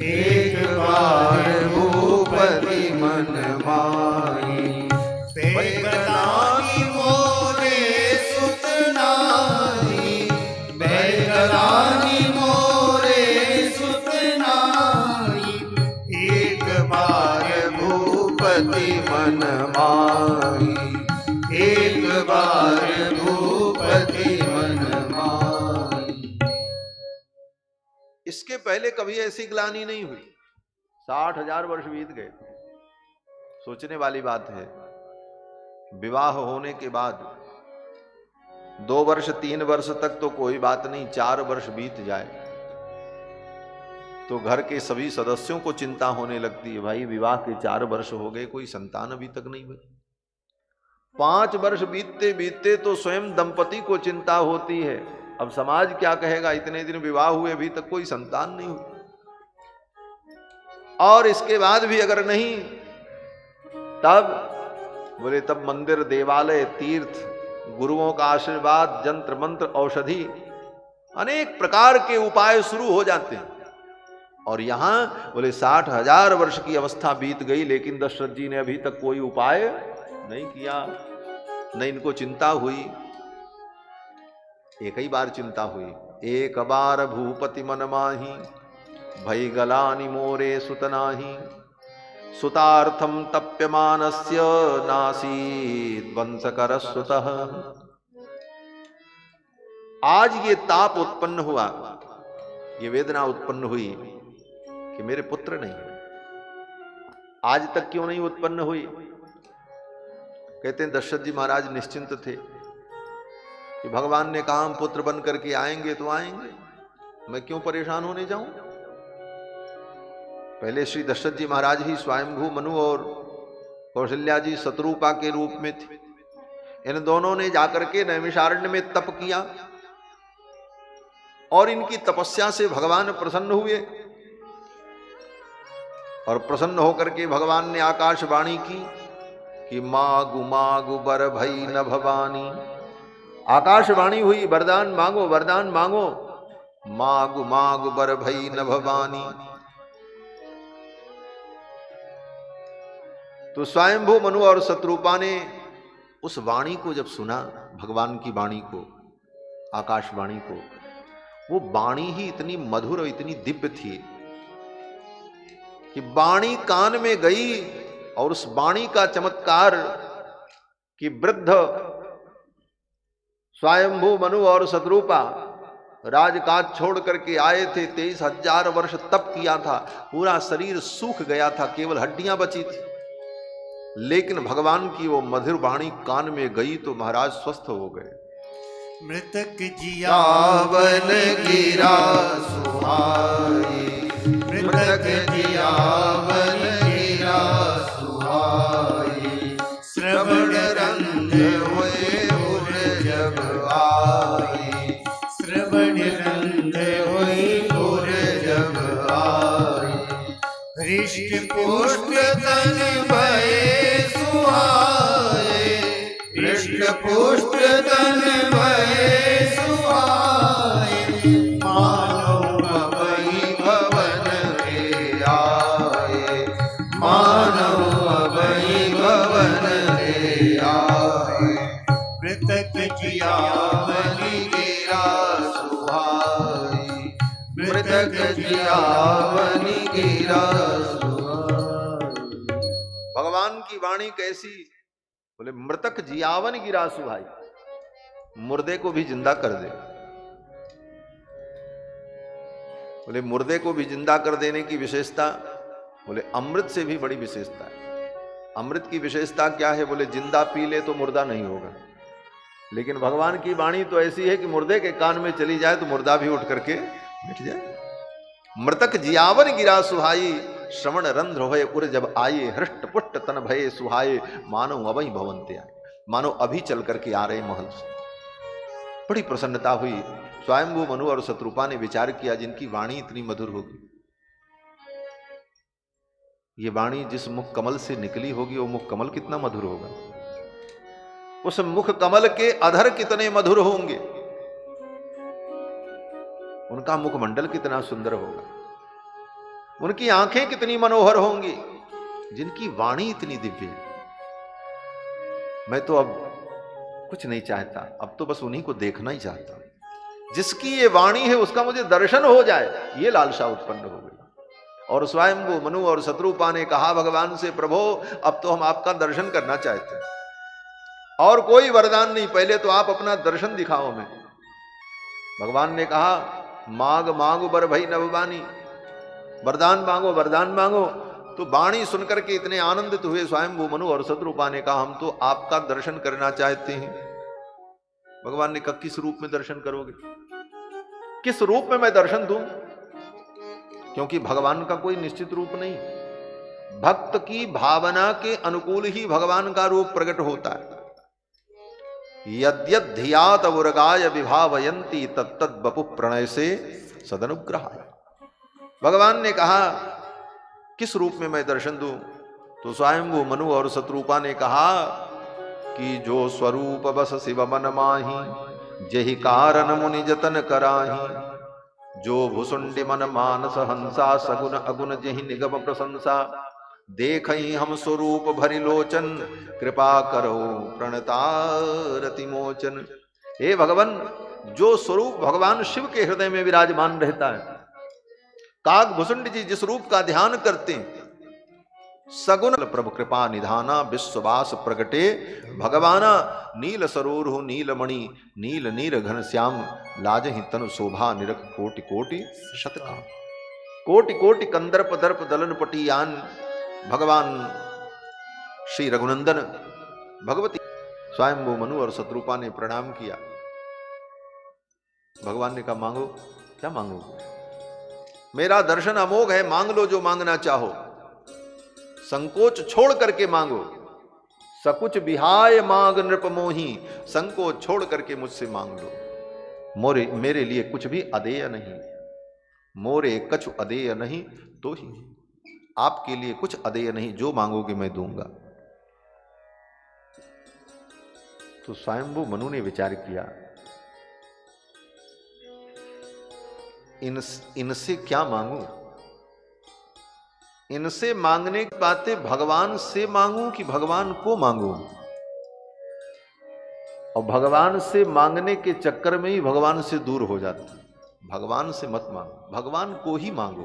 एक बार भूपति मन माही, बैगलानी मोरे सुत नारी, बैगलानी मोरे सुत नारी, एक बार भूपति मन माही, एक बार भूपति मन माही। इसके पहले कभी ऐसी ग्लानि नहीं हुई। 60,000 वर्ष बीत गए। सोचने वाली बात है, विवाह होने के बाद 2 वर्ष 3 वर्ष तक तो कोई बात नहीं, 4 वर्ष बीत जाए तो घर के सभी सदस्यों को चिंता होने लगती है, भाई विवाह के 4 वर्ष हो गए, कोई संतान अभी तक नहीं हुई। 5 वर्ष बीतते बीतते तो स्वयं दंपति को चिंता होती है, अब समाज क्या कहेगा, इतने दिन विवाह हुए अभी तक कोई संतान नहीं हुई। और इसके बाद भी अगर नहीं, तब बोले तब मंदिर, देवालय, तीर्थ, गुरुओं का आशीर्वाद, जंत्र मंत्र, औषधि, अनेक प्रकार के उपाय शुरू हो जाते हैं। और यहां बोले 60,000 वर्ष की अवस्था बीत गई, लेकिन दशरथ जी ने अभी तक कोई उपाय नहीं किया, न इनको चिंता हुई। एक ही बार चिंता हुई, एक बार भूपति मन माही, भई गलानि मोरे सुतनाही, सुतार्थम तप्यमानस्य नासीद वंशकर सुतः। आज ये ताप उत्पन्न हुआ, ये वेदना उत्पन्न हुई कि मेरे पुत्र नहीं। आज तक क्यों नहीं उत्पन्न हुई? कहते हैं दशरथ जी महाराज निश्चिंत थे कि भगवान ने कहा हम पुत्र बन करके आएंगे तो आएंगे, मैं क्यों परेशान होने जाऊं। पहले श्री दशरथ जी महाराज ही स्वयंभू मनु और कौशल्या जी शत्रुपा के रूप में थे। इन दोनों ने जाकर के नैमिषारण्य में तप किया और इनकी तपस्या से भगवान प्रसन्न हुए, और प्रसन्न होकर के भगवान ने आकाशवाणी की कि मागु मागु बर भई न भवानी। आकाशवाणी हुई, वरदान मांगो, वरदान मांगो। मागु मागु बर भई न भवानी। तो स्वयंभू मनु और शत्रुपा ने उस वाणी को जब सुना, भगवान की वाणी को, आकाशवाणी को, वो वाणी ही इतनी मधुर और इतनी दिव्य थी कि वाणी कान में गई, और उस वाणी का चमत्कार कि वृद्ध स्वयंभू मनु और शत्रुपा राजकाज छोड़ करके आए थे, 23,000 वर्ष तप किया था, पूरा शरीर सूख गया था, केवल हड्डियां बची थी। लेकिन भगवान की वो मधुर वाणी कान में गई तो महाराज स्वस्थ हो गए। मृतक जियावन गिरा सुहाई, मृतक जियावन गिरा सुहाई, श्रवण रंग हुए उर जब आई, श्रवण रंग हुए उर जब आई, हृष्ट पुष्ट तन भये सुहाए, हृष्ट पुष्ट तन भये सुहाए, मानव अभय भवन रे आए, मानव अभय भवन रे आए, मृतक जियावन गिरा सुहाई, मृतक जियावन गिरा सुहाई। भगवान की वाणी कैसी? बोले मृतक जियावन गिरा सुहाई, मुर्दे को भी जिंदा कर दे। बोले मुर्दे को भी जिंदा कर देने की विशेषता, बोले अमृत से भी बड़ी विशेषता है। अमृत की विशेषता क्या है? बोले जिंदा पी ले तो मुर्दा नहीं होगा, लेकिन भगवान की वाणी तो ऐसी है कि मुर्दे के कान में चली जाए तो मुर्दा भी उठ करके बैठ जाए। मृतक जियावन गिरा सुहाई, श्रवण रंध्र भय उर जब आए, हृष्ट पुष्ट तन भये सुहाए, मानो अवई भवन्ते आए, मानो अभी चल करके आ रहे महल से। बड़ी प्रसन्नता हुई। स्वयंभू मनु और शत्रुपा ने विचार किया, जिनकी वाणी इतनी मधुर होगी, ये वाणी जिस मुख कमल से निकली होगी वो मुख कमल कितना मधुर होगा, उस मुख कमल के अधर कितने मधुर होंगे, उनका मुखमंडल कितना सुंदर होगा, उनकी आंखें कितनी मनोहर होंगी, जिनकी वाणी इतनी दिव्य। मैं तो अब कुछ नहीं चाहता, अब तो बस उन्हीं को देखना ही चाहता हूं। जिसकी ये वाणी है उसका मुझे दर्शन हो जाए, ये लालसा उत्पन्न हो गई। और स्वयं वो मनु और शत्रुपा ने कहा भगवान से, प्रभो अब तो हम आपका दर्शन करना चाहते हैं, और कोई वरदान नहीं, पहले तो आप अपना दर्शन दिखाओ हमें। भगवान ने कहा मांग मांगो बर भई नवबानी, वरदान मांगो वरदान मांगो। तो वाणी सुनकर के इतने आनंदित हुए स्वयं वो मनु और शत्रुपा ने कहा हम तो आपका दर्शन करना चाहते हैं। भगवान ने कहा किस रूप में दर्शन करोगे, किस रूप में मैं दर्शन दूं? क्योंकि भगवान का कोई निश्चित रूप नहीं, भक्त की भावना के अनुकूल ही भगवान का रूप प्रकट होता है। यद्यद् धियात उर्गाय विभावयन्ति तत्तद् बपु प्रणय से सदनुग्रहाय। भगवान ने कहा किस रूप में मैं दर्शन दूं? तो स्वयं वो मनु और शत्रुपा ने कहा कि जो स्वरूप बस शिव मन माही, जहि कारण मुनि जतन कराही, जो भुसुंडि मन मानस हंसा, सगुन अगुन जहि निगम प्रशंसा, देखई हम स्वरूप भरि लोचन, कृपा करो प्रणतारति मोचन। हे भगवान, जो स्वरूप भगवान शिव के हृदय में विराजमान रहता है, काग भुसुंड जी जिस रूप का ध्यान करते हैं, सगुन प्रभु कृपा निधाना, विश्ववास प्रगटे भगवाना, नील सरोरु नीलमणि, नील नीर घन श्याम, लाजहि तनु शोभा निरख कोटि कोटि शतकाम। कोटि कोटि कंदर्प दर्प दलन पटियान, भगवान श्री रघुनंदन भगवती। स्वयंभू मनु और शत्रुपा ने प्रणाम किया। भगवान ने कहा मांगो। क्या मांगोगे? मेरा दर्शन अमोघ है, मांग लो जो मांगना चाहो, संकोच छोड़ करके मांगो। सकुच बिहाय मांग नृप मोही, संकोच छोड़ करके मुझसे मांग लो। मोरे मेरे लिए कुछ भी अदेय नहीं, मोरे कछु अदेय नहीं तो ही, आपके लिए कुछ अदेय नहीं, जो मांगोगे मैं दूंगा। तो स्वयंभू मनु ने विचार किया, इनसे क्या मांगू? इनसे मांगने की बातें भगवान से मांगू कि भगवान को मांगू? और भगवान से मांगने के चक्कर में ही भगवान से दूर हो जाता। भगवान से मत मांगो, भगवान को ही मांगो।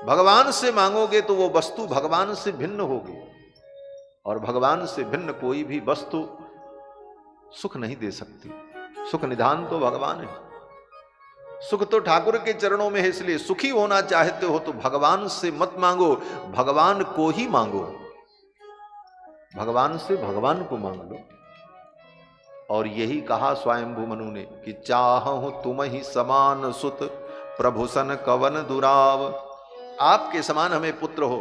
भगवान से मांगोगे तो वो वस्तु भगवान से भिन्न होगी, और भगवान से भिन्न कोई भी वस्तु सुख नहीं दे सकती। सुख निधान तो भगवान है, सुख तो ठाकुर के चरणों में है। इसलिए सुखी होना चाहते हो तो भगवान से मत मांगो, भगवान को ही मांगो। भगवान से भगवान को मांग लो। और यही कहा स्वयंभू मनु ने कि चाहूं तुम ही समान सुत प्रभु सन कवन दुराव। आपके समान हमें पुत्र हो,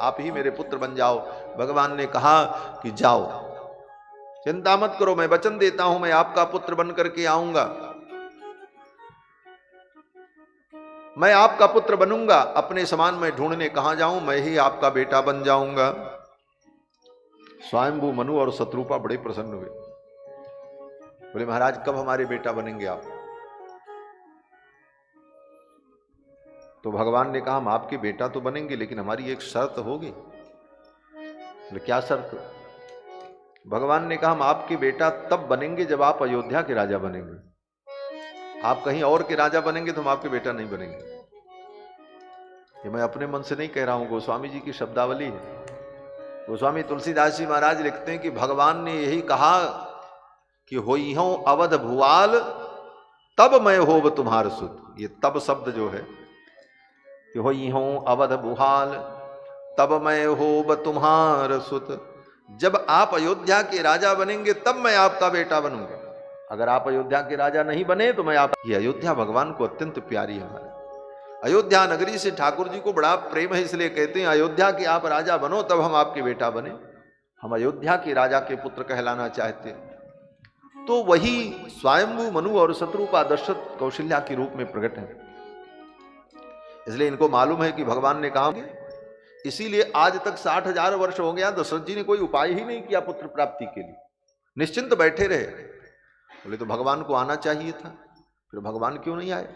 आप ही मेरे पुत्र बन जाओ। भगवान ने कहा कि जाओ, चिंता मत करो, मैं वचन देता हूं, मैं आपका पुत्र बन करके आऊंगा, मैं आपका पुत्र बनूंगा। अपने समान मैं ढूंढने कहां जाऊं, मैं ही आपका बेटा बन जाऊंगा। स्वयंभू मनु और शत्रुपा बड़े प्रसन्न हुए, बोले महाराज कब हमारे बेटा बनेंगे आप? तो भगवान ने कहा हम आपके बेटा तो बनेंगे, लेकिन हमारी एक शर्त होगी। बोले क्या शर्त? भगवान ने कहा हम आपके बेटा तब बनेंगे जब आप अयोध्या के राजा बनेंगे। आप कहीं और के राजा बनेंगे तो हम आपके बेटा नहीं बनेंगे। ये मैं अपने मन से नहीं कह रहा हूं, गोस्वामी जी की शब्दावली है। गोस्वामी तुलसीदास जी महाराज लिखते हैं कि भगवान ने यही कहा कि होई हूं अवध भुआल तब मैं होब तुम्हार सुत। ये तब शब्द जो है कि होई हूं अवध भुआल तब मैं होब तुम्हार सुत। जब आप अयोध्या के राजा बनेंगे तब मैं आपका बेटा बनूंगा। अगर आप अयोध्या के राजा नहीं बने तो मैं आप। ये अयोध्या भगवान को अत्यंत प्यारी है। हमारे अयोध्या नगरी से ठाकुर जी को बड़ा प्रेम है, इसलिए कहते हैं अयोध्या के आप राजा बनो तब हम आपके बेटा बने। हम अयोध्या के राजा के पुत्र कहलाना चाहते हैं। तो वही स्वयंभू मनु और शत्रुपा दशरथ कौशल्या के रूप में प्रकट है। इसलिए इनको मालूम है कि भगवान ने कहा, इसीलिए आज तक 60,000 वर्ष हो गया दशरथ जी ने कोई उपाय ही नहीं किया पुत्र प्राप्ति के लिए, निश्चिंत बैठे रहे। बोले तो भगवान को आना चाहिए था, फिर भगवान क्यों नहीं आए?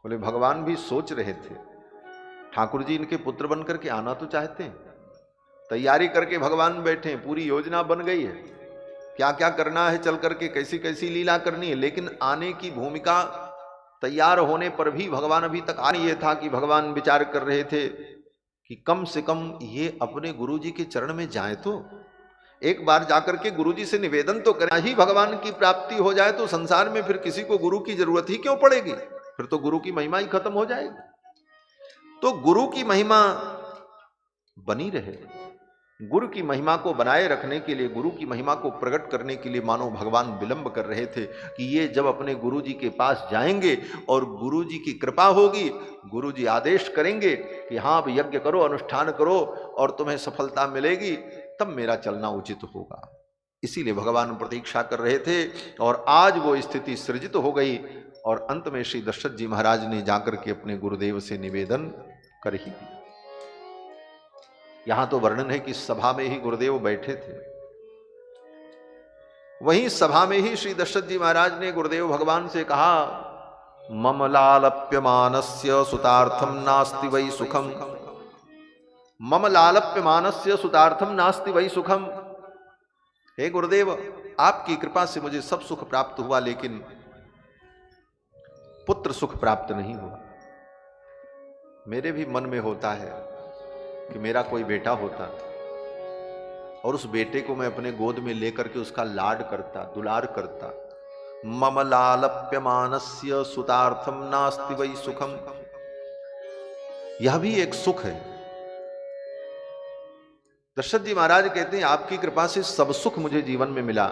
बोले भगवान भी सोच रहे थे, ठाकुर जी इनके पुत्र बन करके आना तो चाहते हैं, तैयारी करके भगवान बैठे हैं, पूरी योजना बन गई है, क्या क्या करना है, चल करके कैसी कैसी लीला करनी है। लेकिन आने की भूमिका तैयार होने पर भी भगवान अभी तक आ नहीं। ये था कि भगवान विचार कर रहे थे कि कम से कम ये अपने गुरु जी के चरण में जाए, तो एक बार जाकर के गुरु जी से निवेदन तो करें। ही भगवान की प्राप्ति हो जाए तो संसार में फिर किसी को गुरु की जरूरत ही क्यों पड़ेगी, फिर तो गुरु की महिमा ही खत्म हो जाएगी। तो गुरु की महिमा बनी रहे, गुरु की महिमा को बनाए रखने के लिए, गुरु की महिमा को प्रकट करने के लिए मानो भगवान विलंब कर रहे थे कि ये जब अपने गुरु जी के पास जाएंगे और गुरु जी की कृपा होगी, गुरु जी आदेश करेंगे कि हाँ अब यज्ञ करो, अनुष्ठान करो और तुम्हें सफलता मिलेगी, तब मेरा चलना उचित होगा। इसीलिए भगवान प्रतीक्षा कर रहे थे और आज वो स्थिति सृजित हो गई। और अंत में श्री दशरथ जी महाराज ने जाकर के अपने गुरुदेव से निवेदन कर ही दिया। यहां तो वर्णन है कि सभा में ही गुरुदेव बैठे थे, वहीं सभा में ही श्री दशरथ जी महाराज ने गुरुदेव भगवान से कहा, मम लालप्यमानस्य सुतार्थम नास्ति वै सुखम, मम लालप्यमानस्य सुतार्थम नास्ति वै सुखम। हे गुरुदेव, आपकी कृपा से मुझे सब सुख प्राप्त हुआ, लेकिन पुत्र सुख प्राप्त नहीं हुआ। मेरे भी मन में होता है कि मेरा कोई बेटा होता और उस बेटे को मैं अपने गोद में लेकर के उसका लाड करता, दुलार करता। मम लालप्यमानस्य सुतार्थम नास्ति वै सुखम, यह भी एक सुख है। दशरथ जी महाराज कहते हैं आपकी कृपा से सब सुख मुझे जीवन में मिला,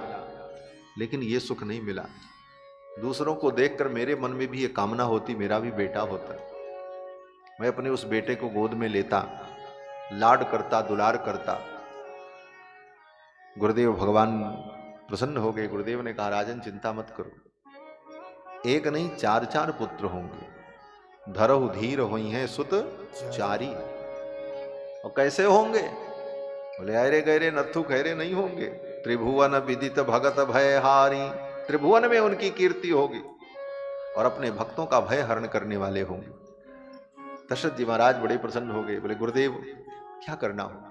लेकिन ये सुख नहीं मिला। दूसरों को देखकर मेरे मन में भी ये कामना होती मेरा भी बेटा होता, मैं अपने उस बेटे को गोद में लेता, लाड करता, दुलार करता। गुरुदेव भगवान प्रसन्न हो गए। गुरुदेव ने कहा राजन चिंता मत करो, एक नहीं 4 पुत्र होंगे। धरहु धीर होई हैं सुत चारी। और कैसे होंगे? बोले अरे गहरे नथु खैरे नहीं होंगे। त्रिभुवन विदित भगत भय हारी, त्रिभुवन में उनकी कीर्ति होगी और अपने भक्तों का भय हरण करने वाले होंगे। दशरथ जी महाराज बड़े प्रसन्न हो गए। बोले गुरुदेव क्या करना हो?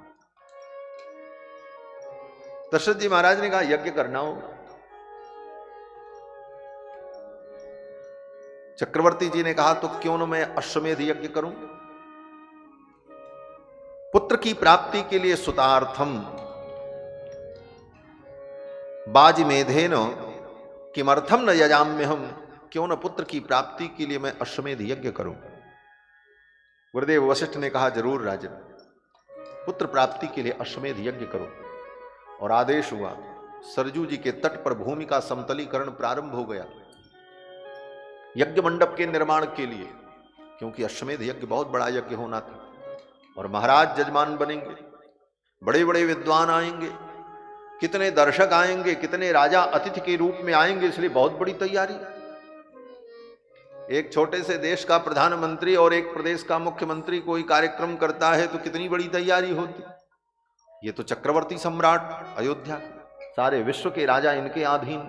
दशरथ जी महाराज ने कहा यज्ञ करना होगा। चक्रवर्ती जी ने कहा तो क्यों न मैं अश्वमेध यज्ञ करूं। पुत्र की प्राप्ति के लिए सुतार्थम बाजिमेधेन किमर्थम न यजाम्य हम, क्यों न पुत्र की प्राप्ति के लिए मैं अश्वमेध यज्ञ करूं। गुरुदेव वशिष्ठ ने कहा जरूर राजन, पुत्र प्राप्ति के लिए अश्वमेध यज्ञ करो। और आदेश हुआ, सरजू जी के तट पर भूमि का समतलीकरण प्रारंभ हो गया यज्ञ मंडप के निर्माण के लिए, क्योंकि अश्वमेध यज्ञ बहुत बड़ा यज्ञ होना था और महाराज जजमान बनेंगे, बड़े बड़े विद्वान आएंगे, कितने दर्शक आएंगे, कितने राजा अतिथि के रूप में आएंगे, इसलिए बहुत बड़ी तैयारी। एक छोटे से देश का प्रधानमंत्री और एक प्रदेश का मुख्यमंत्री कोई कार्यक्रम करता है तो कितनी बड़ी तैयारी होती। ये तो चक्रवर्ती सम्राट अयोध्या, सारे विश्व के राजा इनके अधीन,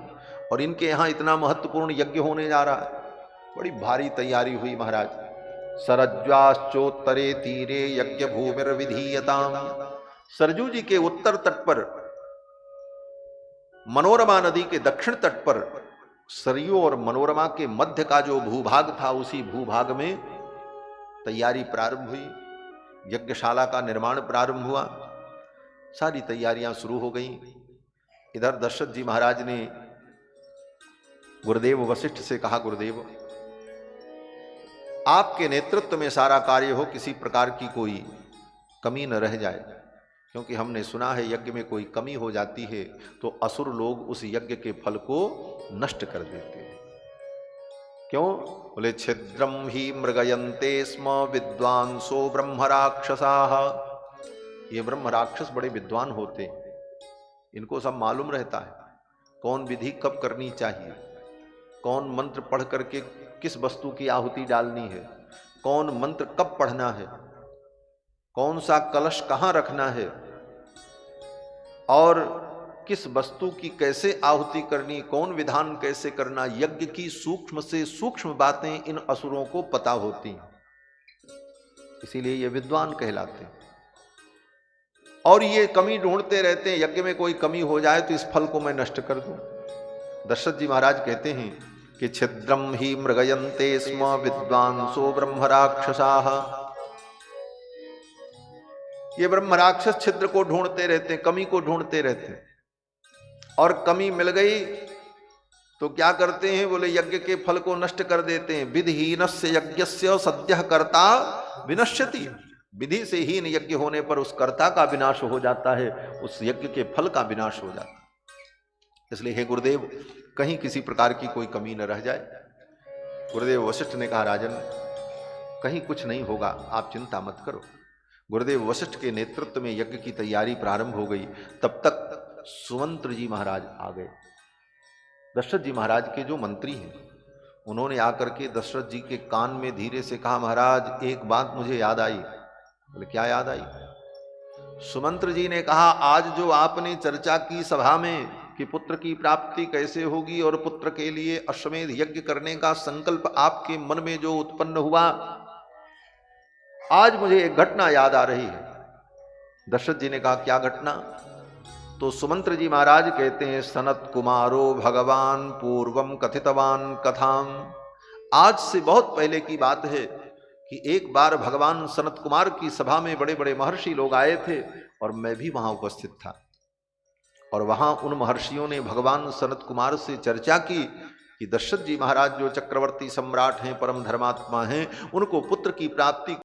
और इनके यहाँ इतना महत्वपूर्ण यज्ञ होने जा रहा है। बड़ी भारी तैयारी हुई महाराज। सरज्वाश्चोत्तरे तीरे यज्ञ भूमिर्विधीयताम। सरजू जी के उत्तर तट पर, मनोरमा नदी के दक्षिण तट पर, सरयू और मनोरमा के मध्य का जो भूभाग था, उसी भूभाग में तैयारी प्रारंभ हुई, यज्ञशाला का निर्माण प्रारंभ हुआ, सारी तैयारियां शुरू हो गई। इधर दशरथ जी महाराज ने गुरुदेव वशिष्ठ से कहा, गुरुदेव आपके नेतृत्व में सारा कार्य हो, किसी प्रकार की कोई कमी न रह जाए, क्योंकि हमने सुना है यज्ञ में कोई कमी हो जाती है तो असुर लोग उस यज्ञ के फल को नष्ट कर देते हैं। क्यों? बोले छिद्रम ही मृगयन्ते स्म विद्वांसो ब्रह्म राक्षसाः। ये ब्रह्म राक्षस बड़े विद्वान होते हैं, इनको सब मालूम रहता है कौन विधि कब करनी चाहिए, कौन मंत्र पढ़ करके किस वस्तु की आहुति डालनी है, कौन मंत्र कब पढ़ना है, कौन सा कलश कहाँ रखना है, और किस वस्तु की कैसे आहुति करनी, कौन विधान कैसे करना। यज्ञ की सूक्ष्म से सूक्ष्म बातें इन असुरों को पता होती हैं, इसीलिए ये विद्वान कहलाते हैं। और ये कमी ढूंढते रहते हैं, यज्ञ में कोई कमी हो जाए तो इस फल को मैं नष्ट कर दूं। दशरथ जी महाराज कहते हैं कि छिद्रम ही मृगयन्ते स्म विद्वांसो ब्रह्म राक्षसाः। ये ब्रह्म राक्षस छिद्र को ढूंढते रहते हैं, कमी को ढूंढते रहते हैं, और कमी मिल गई तो क्या करते हैं? बोले यज्ञ के फल को नष्ट कर देते हैं। विधिहीनस्य यज्ञस्य सद्यः कर्ता विनश्यति। विधि से हीन यज्ञ होने पर उस कर्ता का विनाश हो जाता है, उस यज्ञ के फल का विनाश हो जाता है। इसलिए हे गुरुदेव, कहीं किसी प्रकार की कोई कमी न रह जाए। गुरुदेव वशिष्ठ ने कहा, राजन कहीं कुछ नहीं होगा, आप चिंता मत करो। गुरुदेव वशिष्ठ के नेतृत्व में यज्ञ की तैयारी प्रारंभ हो गई। तब तक सुमंत्र जी महाराज आ गए। दशरथ जी महाराज के जो मंत्री हैं, उन्होंने आकर के दशरथ जी के कान में धीरे से कहा, महाराज एक बात मुझे याद आई। बोले क्या याद आई? सुमंत्र जी ने कहा, आज जो आपने चर्चा की सभा में कि पुत्र की प्राप्ति कैसे होगी और पुत्र के लिए अश्वमेध यज्ञ करने का संकल्प आपके मन में जो उत्पन्न हुआ, आज मुझे एक घटना याद आ रही है। दशरथ जी ने कहा, क्या घटना? तो सुमंत्र जी महाराज कहते हैं, सनत कुमारो भगवान पूर्वम कथितवान कथाम। आज से बहुत पहले की बात है कि एक बार भगवान सनत कुमार की सभा में बड़े बड़े महर्षि लोग आए थे और मैं भी वहां उपस्थित था। और वहां उन महर्षियों ने भगवान सनत कुमार से चर्चा की कि दशरथ जी महाराज जो चक्रवर्ती सम्राट हैं, परम धर्मात्मा हैं, उनको पुत्र की प्राप्ति